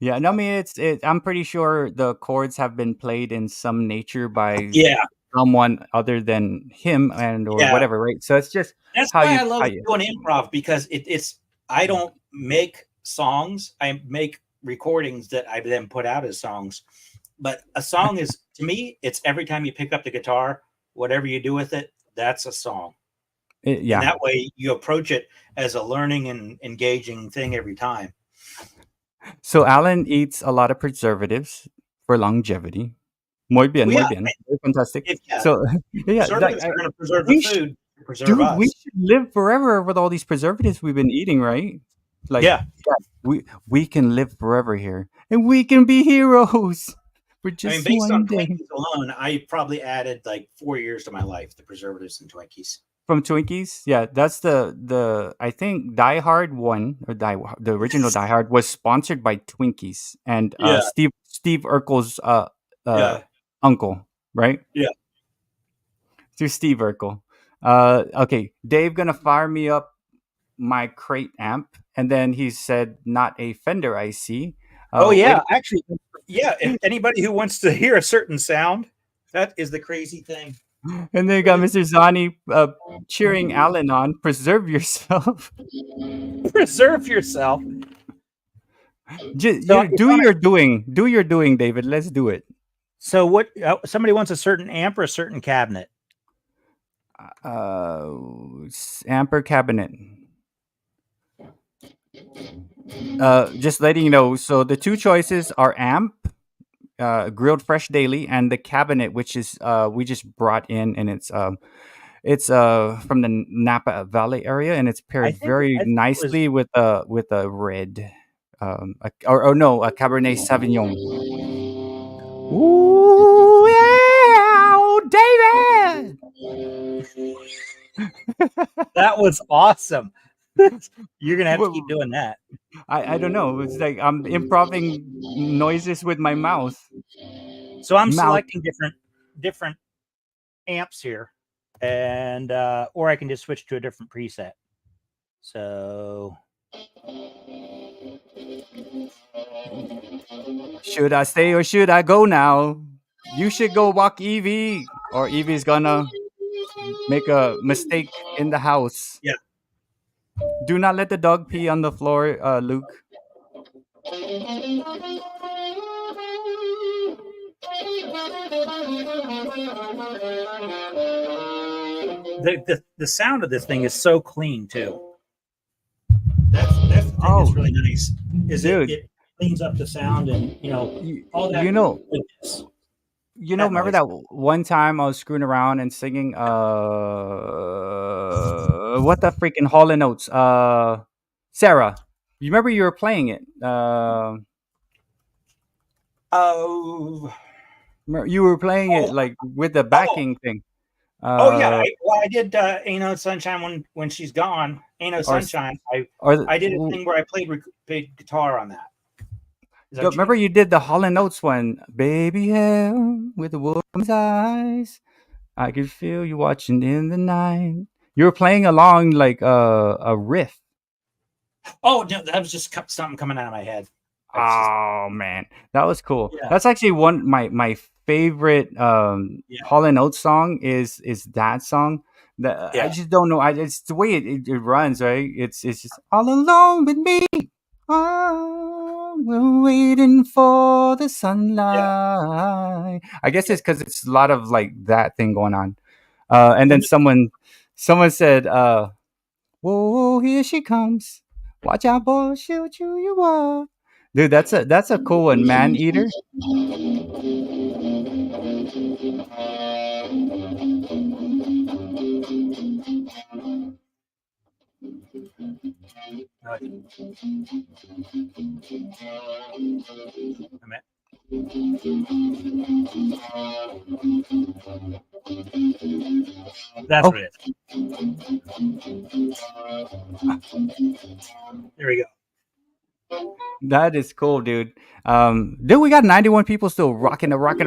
Yeah, no, I mean I'm pretty sure the chords have been played in some nature by Yeah, someone other than him and or yeah. whatever, right? So it's just That's how why you I love how you doing improv because it's I don't make songs. I make recordings that I then put out as songs. But a song is to me, it's every time you pick up the guitar, whatever you do with it, that's a song. And yeah. that way you approach it as a learning and engaging thing every time. So Alan eats a lot of preservatives for longevity. Muy bien, Well, muy yeah, bien. Very fantastic. if yeah, So yeah, preservatives are going to preserve the we should, food, preserve dude, we us. should live forever with all these preservatives we've been eating, right? Like Yeah. we can live forever here, and we can be heroes for I mean, just based on one day. Twinkies alone, I probably added like 4 years to my life, the preservatives and Twinkies. From Twinkies, yeah, that's the I think Die Hard one or the original Die Hard was sponsored by Twinkies and Yeah. Steve Urkel's Yeah. uncle, right? Yeah. To Steve Urkel. Okay, Dave gonna fire me up my crate amp, and then he said not a Fender I see. Oh Wait, yeah, actually, yeah. If anybody who wants to hear a certain sound, that is the crazy thing. and then you got Mr. Zani cheering Alan on. Preserve yourself. Preserve yourself. Just, So you do your doing. Do your doing, David. Let's do it. So what? Somebody wants a certain amp or a certain cabinet. Amper cabinet. Just letting you know. So the two choices are amp, grilled fresh daily, and the cabinet, which is we just brought in, and it's from the Napa Valley area, and it's paired very nicely with a red, or no, a Cabernet Sauvignon. Ooh yeah, David! That was awesome. You're gonna have to keep doing that. I don't know. It's like I'm improving noises with my mouth. So I'm selecting different amps here, and or I can just switch to a different preset. So should I stay or should I go now? You should go walk Evie, or Evie's gonna make a mistake in the house. Yeah. Do not let the dog pee on the floor, Luke. The sound of this thing is so clean too. That's the thing that's really nice. Is dude. It cleans up the sound and all that. Remember that one time I was screwing around and singing what the freaking Hall & Oates, Sarah. You remember you were playing it? You were playing it like with the backing thing. I did Ain't No Sunshine when she's gone. Ain't No Sunshine. I did a thing where I played guitar on that. Remember you did the Hall & Oates one, Baby Hell with the woman's eyes. I could feel you watching in the night. You were playing along like a riff. Oh no, that was just something coming out of my head. Oh man, that was cool. Yeah. That's actually my favorite Hall & Oates song is that song. I just don't know. It's the way it runs, right? It's just all alone with me. We're waiting for the sunlight. I guess it's because it's a lot of like that thing going on. And then someone said, "Whoa, here she comes! Watch out, boy, she'll chew you up." Dude, that's a cool one, Man Eater. That's what it is. There we go. That is cool, dude. Dude, we got 91 people still rocking around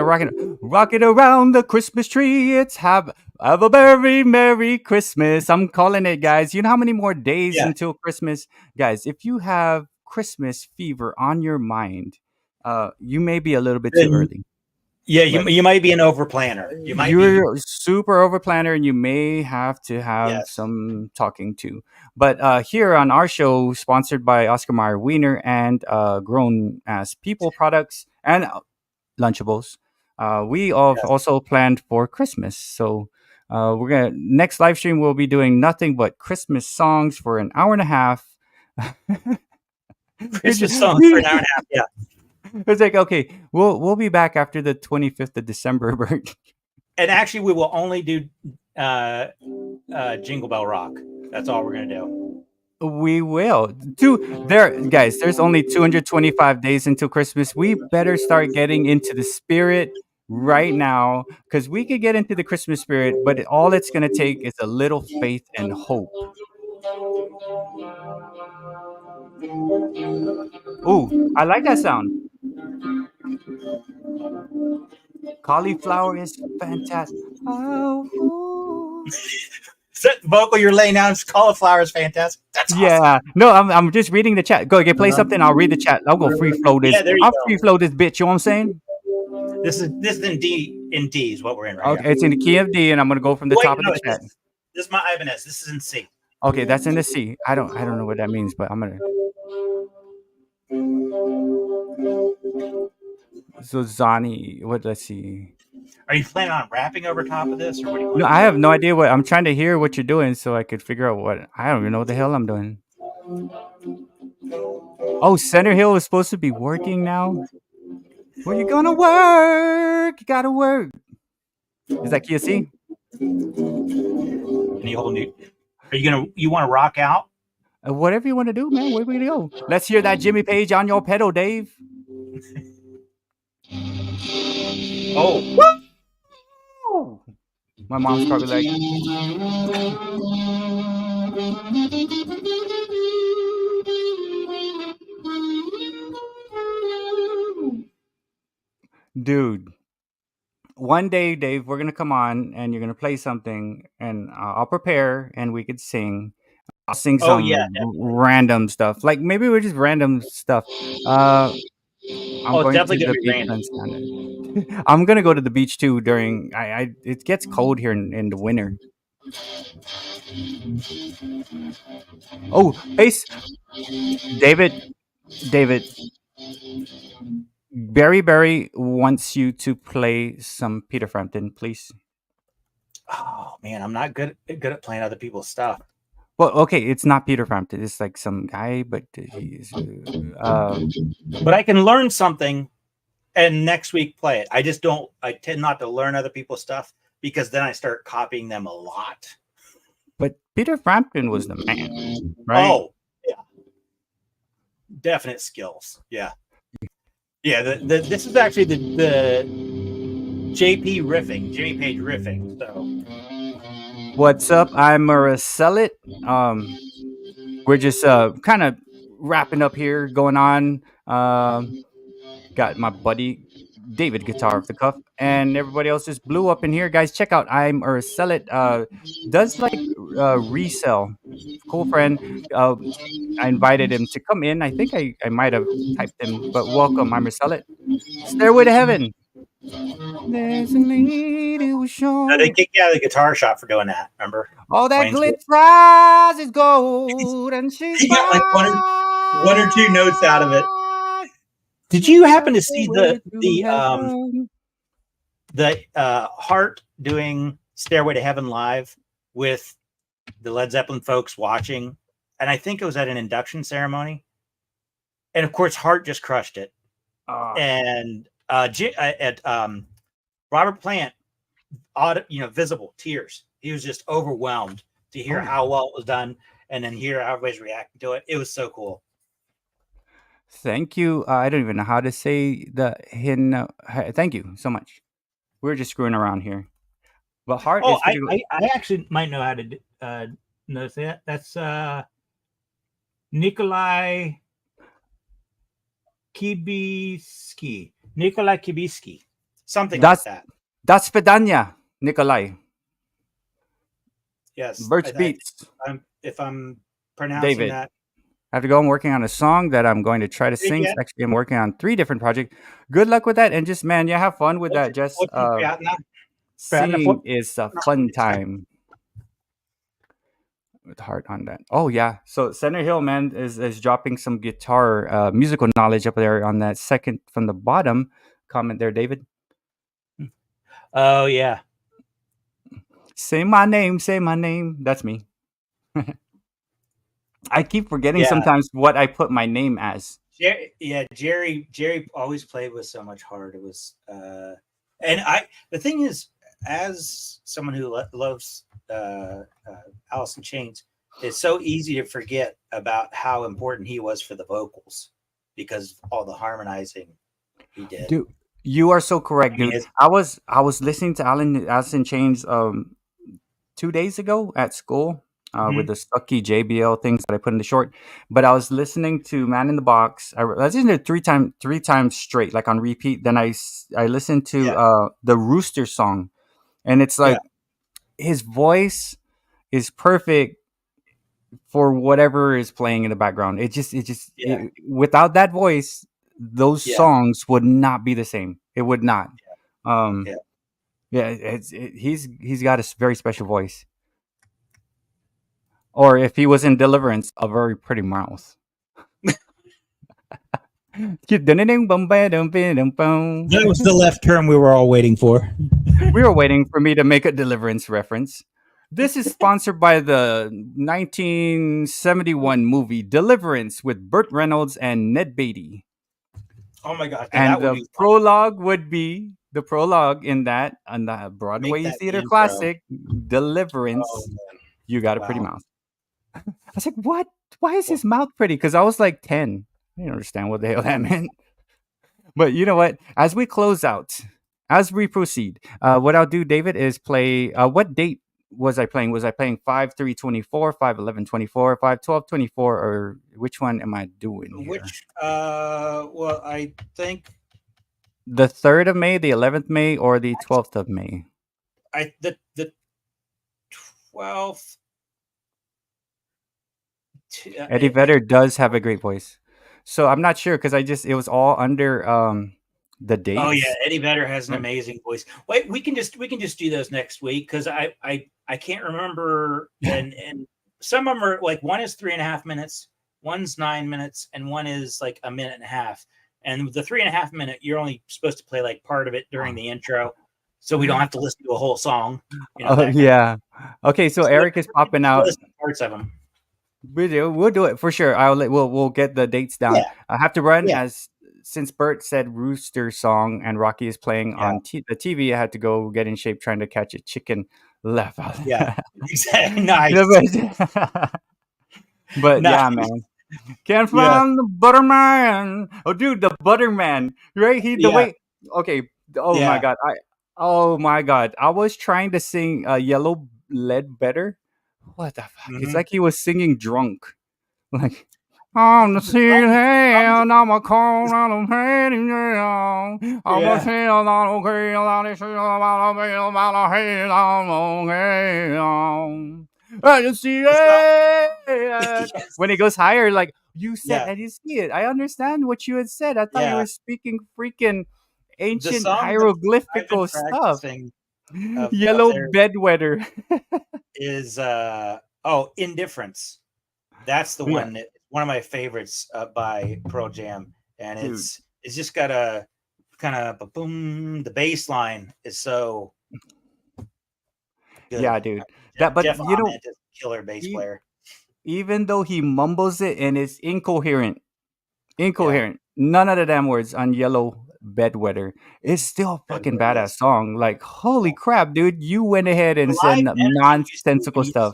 the Christmas tree. It's have a very Merry Christmas. I'm calling it, guys. You know how many more days until Christmas? Guys, if you have Christmas fever on your mind, you may be a little bit too Then- early. Yeah, Right. you might be an overplanner. You might be. You're super over planner, and you may have to have Yes. some talking to. But here on our show, sponsored by Oscar Mayer Wiener and Grown Ass People Products and Lunchables, we have also planned for Christmas. So we're gonna next live stream. We'll be doing nothing but Christmas songs for an hour and a half. Christmas songs for an hour and a half. Yeah. It's like, okay, we'll be back after the 25th of December, Bert. And actually, we will only do Jingle Bell Rock. That's all we're gonna do. We will. Guys, there's only 225 days until Christmas. We better start getting into the spirit right now, because we could get into the Christmas spirit, but all it's gonna take is a little faith and hope. Ooh, I like that sound. Cauliflower is fantastic. Oh, ooh. Is that vocal you're laying down? Cauliflower is fantastic. That's awesome. Yeah. No, I'm just reading the chat. Go play something. I'll read the chat. I'll go free flow this. Yeah, there you I'll go. free flow this bitch. You know what I'm saying? This is in D is what we're in right Okay, it's in the key of D, and I'm gonna go from the Wait, top no, of the chat. This is my Ibanez. This is in C. Okay, that's in the C. I don't know what that means, but I'm gonna. So Zani, let's see. Are you planning on rapping over top of this, or what do you want? No, I have no idea what I'm trying to hear what you're doing, so I could figure out what I don't even know what the hell I'm doing. Oh, Center Hill is supposed to be working now. Well, you're gonna work. You gotta work. Is that Kia C? Any whole new? You want to rock out? Whatever you want to do, man. Where we gonna go? Let's hear that Jimmy Page on your pedal, Dave. Oh, my mom's probably like, dude. One day, Dave, we're gonna come on and you're gonna play something, and I'll prepare and we could sing. I'll sing some random stuff, like maybe we're just random stuff. I'm going definitely to gonna the be beach. random. I'm gonna go to the beach too during. It gets cold here in the winter. Oh, hey, David. Barry wants you to play some Peter Frampton, please. Oh man, I'm not good at playing other people's stuff. Well, okay, it's not Peter Frampton. It's like some guy, but he's. But I can learn something, and next week play it. I tend not to learn other people's stuff because then I start copying them a lot. But Peter Frampton was the man, right? Oh, yeah, definite skills. Yeah. This is actually the JP riffing, Jimmy Page riffing. So, what's up? I'm Maricelit. We're just kind of wrapping up here, going on. Got my buddy David guitar off the cuff, and everybody else just blew up in here, guys. Check out I'm Maricelit. Does like resell. Cool friend. I invited him to come in. I think I might have typed him, but welcome. I'm Maricelit. Stairway to Heaven. There's a lady who shone. they kicked you out of the guitar shop for doing that. Remember? All that Wayne's glitters is gold, and she's He got like one or two notes out of it. Did you happen to see the Heart doing Stairway to Heaven live with the Led Zeppelin folks watching? And I think it was at an induction ceremony. And of course, Heart just crushed it. And Robert Plant, visible tears. He was just overwhelmed to hear how well it was done, and then hear how everybody's reacting to it. It was so cool. Thank you. I don't even know how to say the hin. Thank you so much. We're just screwing around here. But Heart is. I actually might know how to notice that. That's Nikolai Kibiski. Something like that. Das Pedania, Nikolai. Yes. BertsBEATS. If I'm pronouncing David. that. I have to go. I'm working on a song that I'm going to try to sing. Yeah. Actually, I'm working on 3 different projects. Good luck with that, and just man, yeah, have fun with that. Just singing is a fun time. With heart on that. Oh yeah. So Center Hill man is dropping some guitar musical knowledge up there on that second from the bottom comment there, David. Oh yeah. Say my name, say my name. That's me. I keep forgetting sometimes what I put my name as. Jerry always played with so much heart. It was and the thing is, as someone who loves Alice in Chains, it's so easy to forget about how important he was for the vocals because of all the harmonizing he did. Dude, you are so correct, dude. I was listening to Alice in Chains 2 days ago at school with the Stucky JBL things that I put in the short. But I was listening to Man in the Box. I listened to it three times straight, like on repeat. Then I listened to the Rooster song, and it's like his voice is perfect for whatever is playing in the background. Without that voice, those songs would not be the same. It would not. He's got a very special voice. Or if he was in Deliverance, a very pretty mouth. That was the left turn we were all waiting for. We were waiting for me to make a Deliverance reference. This is sponsored by the 1971 movie Deliverance with Burt Reynolds and Ned Beatty. Oh my god! And the prologue would be the prologue in that on the Broadway theater classic Deliverance. Oh, you got a pretty mouth. I was like, what? Why is his mouth pretty? Because I was like 10. I didn't understand what the hell that meant. But you know what? As we close out, as we proceed, what I'll do, David, is play. What date was I playing? Was I playing 5/3/24, 5/11/24, 5/12/24, or which one am I doing here? Which? Well, I think the 3rd of May, the 11th May, or the 12th of May. The 12th. Eddie Vedder does have a great voice, so I'm not sure because it was all under the dates. Oh yeah, Eddie Vedder has an amazing voice. Wait, we can just do those next week because I can't remember, and some of them are like one is 3.5 minutes, one's 9 minutes, and one is like a minute and a half. And the 3.5 minute, you're only supposed to play like part of it during the intro, so we don't have to listen to a whole song. Yeah. Okay, so Eric is popping out parts of them. We'll do it for sure. We'll get the dates down. Yeah. I have to run since Bert said Rooster song and Rocky is playing on the TV. I had to go get in shape trying to catch a chicken left out. Yeah, exactly. Nice. But nice. Yeah, man. Can't find the Butterman. Oh, dude, the Butterman, right? Way. Okay. My god. My god. I was trying to sing Yellow Lead Better. What the fuck? Mm-hmm. It's like he was singing drunk. Like, on the ceiling, I'm a cold out of head in jail. I'm a seal on okay, on the seal about a veil about a head on okay. I just see it. When it goes higher, like you said, I didn't see it. I understand what you had said. I thought you were speaking freaking ancient hieroglyphical stuff. Yellow bedwetter is Indifference. That's the one one of my favorites by Pearl Jam, and it's just got a kind of boom. The bass line is so good. Yeah, dude. Jeff Ament is a killer bass player. Even though he mumbles it and it's incoherent, none of the damn words on Yellow Bedwetter. It's still a fucking badass song. Like, holy crap, dude! You went ahead and said nonsensical stuff.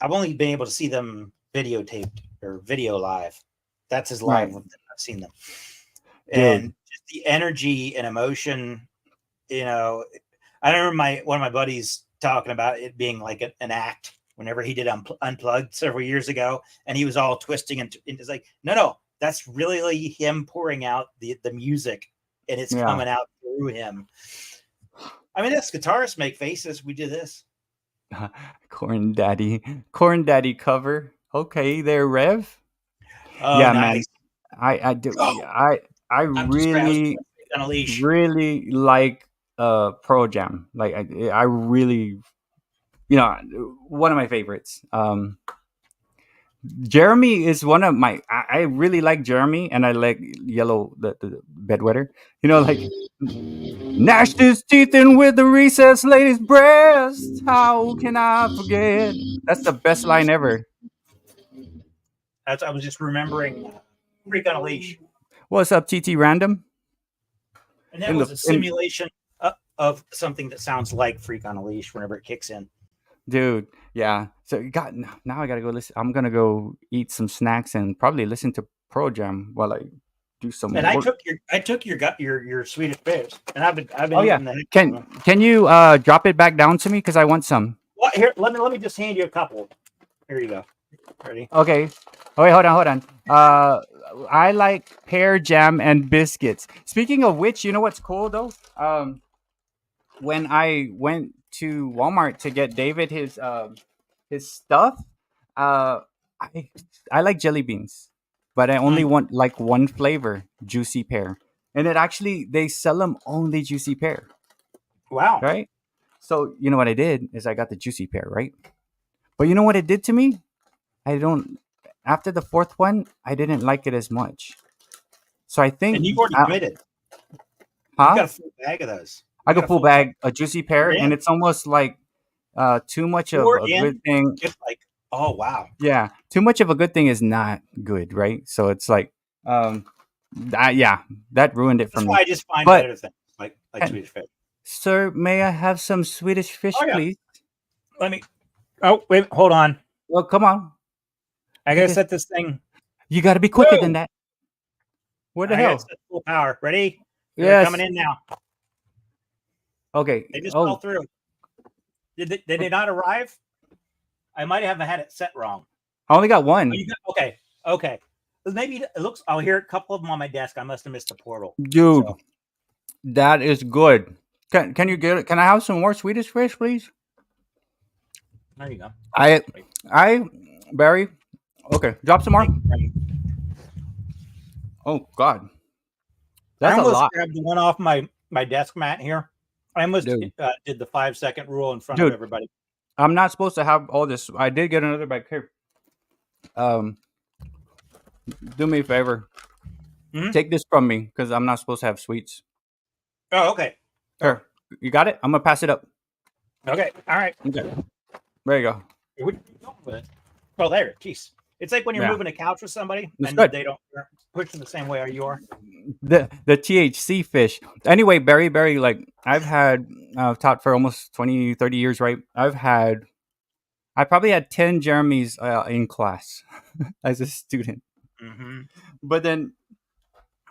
I've only been able to see them videotaped or video live. That's as live I've seen them. And just the energy and emotion, I remember one of my buddies talking about it being like an act whenever he did Unplugged several years ago, and he was all twisting and it's like, no, that's really him pouring out the music, and it's coming out through him. I mean, us guitarists make faces. We do this. Corn Daddy cover. Okay, there, Rev. Oh, Yeah, nice. man. I do. Oh, I I'm just I was really on a leash. really like Pro Jam. Like I really, one of my favorites. Jeremy is one of my. I really like Jeremy, and I like Yellow, the bedwetter. Like gnashed his teeth in with the recessed lady's breast. How can I forget? That's the best line ever. I was just remembering Freak on a Leash. What's up, TT Random? And that In was the- a simulation of something that sounds like Freak on a Leash whenever it kicks in. Dude, yeah. So now I gotta go listen. I'm gonna go eat some snacks and probably listen to Pro Jam while I do some And work. I took your Swedish fish, and I've been Oh yeah. eating the heck out of them. Can you drop it back down to me because I want some. Well, here, let me just hand you a couple. Here you go. Ready? Okay. Oh wait, hold on. I like pear jam and biscuits. Speaking of which, you know what's cool though? When I went to Walmart to get David his stuff, I like jelly beans, but I only want like one flavor, juicy pear. And they sell them only juicy pear, Wow. right? So you know what I did is I got the juicy pear, right? But you know what it did to me? After the fourth one, I didn't like it as much. So I think And you've already committed. huh? You got a full bag of those. I got a full bag, a juicy pear, Yeah. and it's almost like too much of You're a in. good thing. It's like, oh wow. Yeah, too much of a good thing is not good, right? So it's like, that ruined it for That's me. why I just find But- better things like Swedish fish. Sir, may I have some Swedish fish, Oh, yeah. please? Let me. Oh wait, hold on. Well, come on. I gotta Okay. set this thing. You got to be quicker Whoa. than that. What the I gotta hell? set full power. Ready? They're Yes. coming in now. Okay. They just fell through. Did they not arrive? I might have had it set wrong. I only got one. Okay. Maybe it looks. I'll hear a couple of them on my desk. I must have missed the portal. Dude, So, that is good. Can you get it? Can I have some more Swedish fish, please? there you go. Barry. Okay, drop some more. Oh God, I that's a almost lot. grabbed the one off my desk mat here. I almost Dude. did the 5-second rule in front Dude. of everybody. I'm not supposed to have all this. I did get another bag here. Do me a favor. Mhm. Take this from me because I'm not supposed to have sweets. Oh, okay. Here, you got it. I'm gonna pass it up. Okay. All right. Okay, there you go. What are you going with it? Oh, there. Jeez. It's like when you're Yeah. moving a couch with somebody It's and good. they don't push in the same way you are. The THC fish. Anyway, Barry, like I've taught for almost 20, 30 years, right? I probably had 10 Jeremys in class as a student. Mm-hmm. But then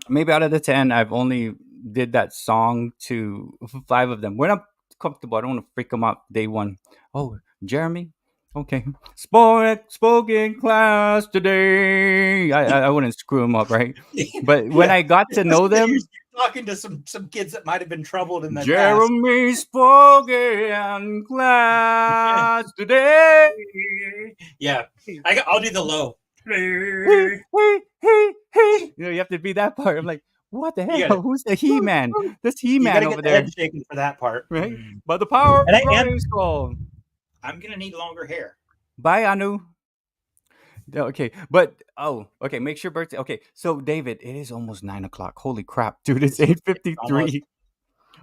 maybe out of the 10, I've only did that song to 5 of them. When I'm comfortable, I don't want to freak them out day one. Oh, Jeremy? Okay. Spoke in class today. I wouldn't screw them up, right? But when I got to know them, You're talking to some kids that might have been troubled in the past. Jeremy spoke in class today. Yeah. I'll do the low. Hey. You have to be that part. I'm like, what the You hell? gotta- Who's the He-Man? This You He-Man gotta over get the there. head shaking for that part. Right? Mm. By the power of And Grayskull. I'm gonna need longer hair. Bye, Anu. Okay, but okay. Make sure birthday. Okay, so David, it is almost 9:00. Holy crap, dude! It's 8:53.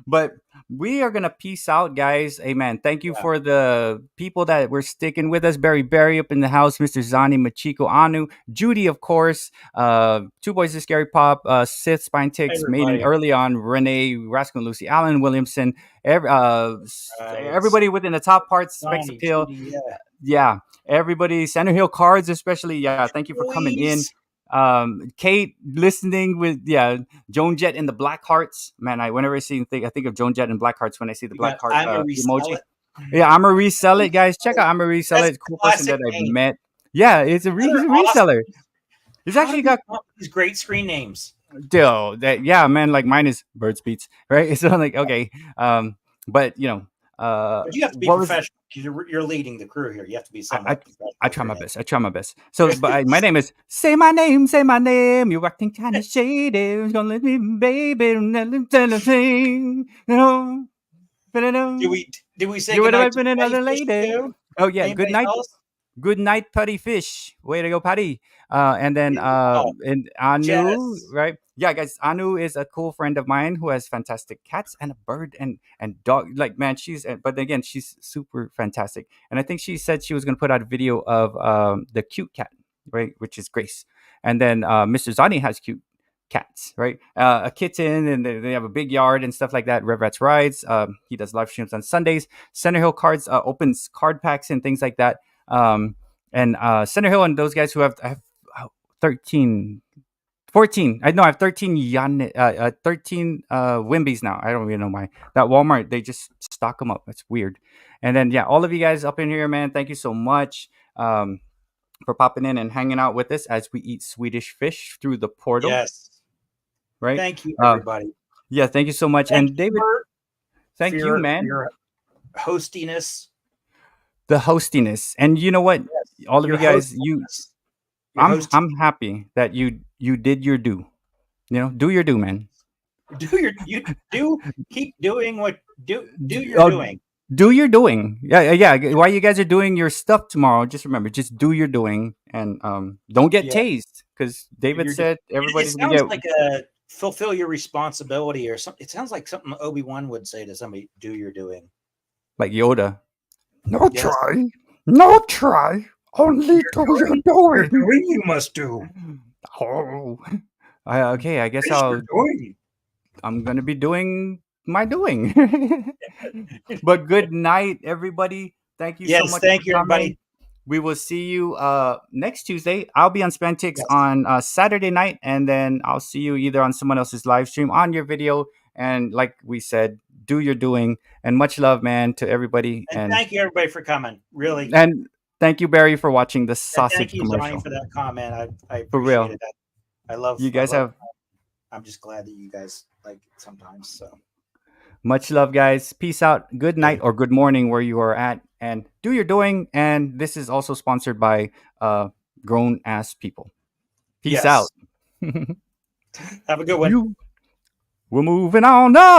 But we are gonna peace out, guys. Amen. Thank you for the people that were sticking with us. Barry up in the house, Mr. Zani, Machiko, Anu, Judy, of course. Two Boys of Scary Pop, Sith, Spine Ticks, Maiden Everybody. early on, Renee, Rascal, Lucy, Allen, Williamson, everybody within the top parts, Specs Johnny, Appeal. Judy, yeah. Yeah, everybody, Center Hill Cards, especially. Yeah, thank you for coming in. Boys. Kate listening with Joan Jett and the Black Hearts. Man, whenever I think of Joan Jett and Black Hearts when I see the You Black got Heart I'm a emoji. resell it. Yeah, I'm a resell it, guys. Check out I'm a resell That's it. Cool person classic that I've name. met. Yeah, it's a They're reseller. It's How actually do you got come up with these great screen names. man, like mine is BertsBEATS, right? So I'm like, okay. But But you have to be what was professional. You're leading the crew here. You have to be somewhat professional. I try my best. I try my best. So, but my name is say my name, say my name. You're acting kind of shady. Gonna let me, baby, tell a thing. You know. Did we say You would goodnight have to been another Patty Fish lady. too? Oh yeah, good Anybody night. else? Good night, Putty Fish. Way to go, Putty. And then Oh, and Anu, Jess. right? Yeah, guys. Anu is a cool friend of mine who has fantastic cats and a bird and dog. Like, man, but again, she's super fantastic. And I think she said she was gonna put out a video of the cute cat, right? Which is Grace. And then Mr. Zani has cute cats, right? A kitten, and they have a big yard and stuff like that. Red Rats Rides. He does live streams on Sundays. Center Hill Cards opens card packs and things like that. And Center Hill and those guys who I have 13, 14. I know I have 13 13 Wimbies now. I don't even know why. That Walmart, they just stock them up. That's weird. And then, yeah, all of you guys up in here, man, thank you so much for popping in and hanging out with us as we eat Swedish fish through the portal. Yes. Right? Thank you, everybody. Yeah, thank you so much. Thank and David, Bert, thank for you, man. Your hostiness. The hostiness. And you know what? Yes, All of your you guys, hostfulness. Your host- I'm happy that you did your do. You know, do your do, man. keep doing what you're doing. Do your doing. Yeah. While you guys are doing your stuff tomorrow, just remember, just do your doing, and don't get tased, because David said everybody's it gonna sounds get like a fulfill your responsibility or something. It sounds like something Obi-Wan would say to somebody, do your doing. like Yoda. No Yes. try. No try. Only do your doing. Doing you must do. Oh, okay. I guess Finish your doing. I'm gonna be doing my doing. But good night, everybody. Thank you so Yes, much. thank for you, coming. everybody. We will see you next Tuesday. I'll be on Spantics on Saturday night, and then I'll see you either on someone else's live stream on your video. And like we said, do your doing. And much love, man, to everybody. And thank you, everybody, for coming. Really. And thank you, Barry, for watching the And sausage thank you, commercial. Johnny, for that comment. I For real. appreciate it. I love You guys have I'm just glad that you guys like it sometimes. So much love, guys. Peace out. Good night or good morning where you are at, and do your doing. And this is also sponsored by grown ass people. Peace Yes. out. Have a good one. We're moving on up.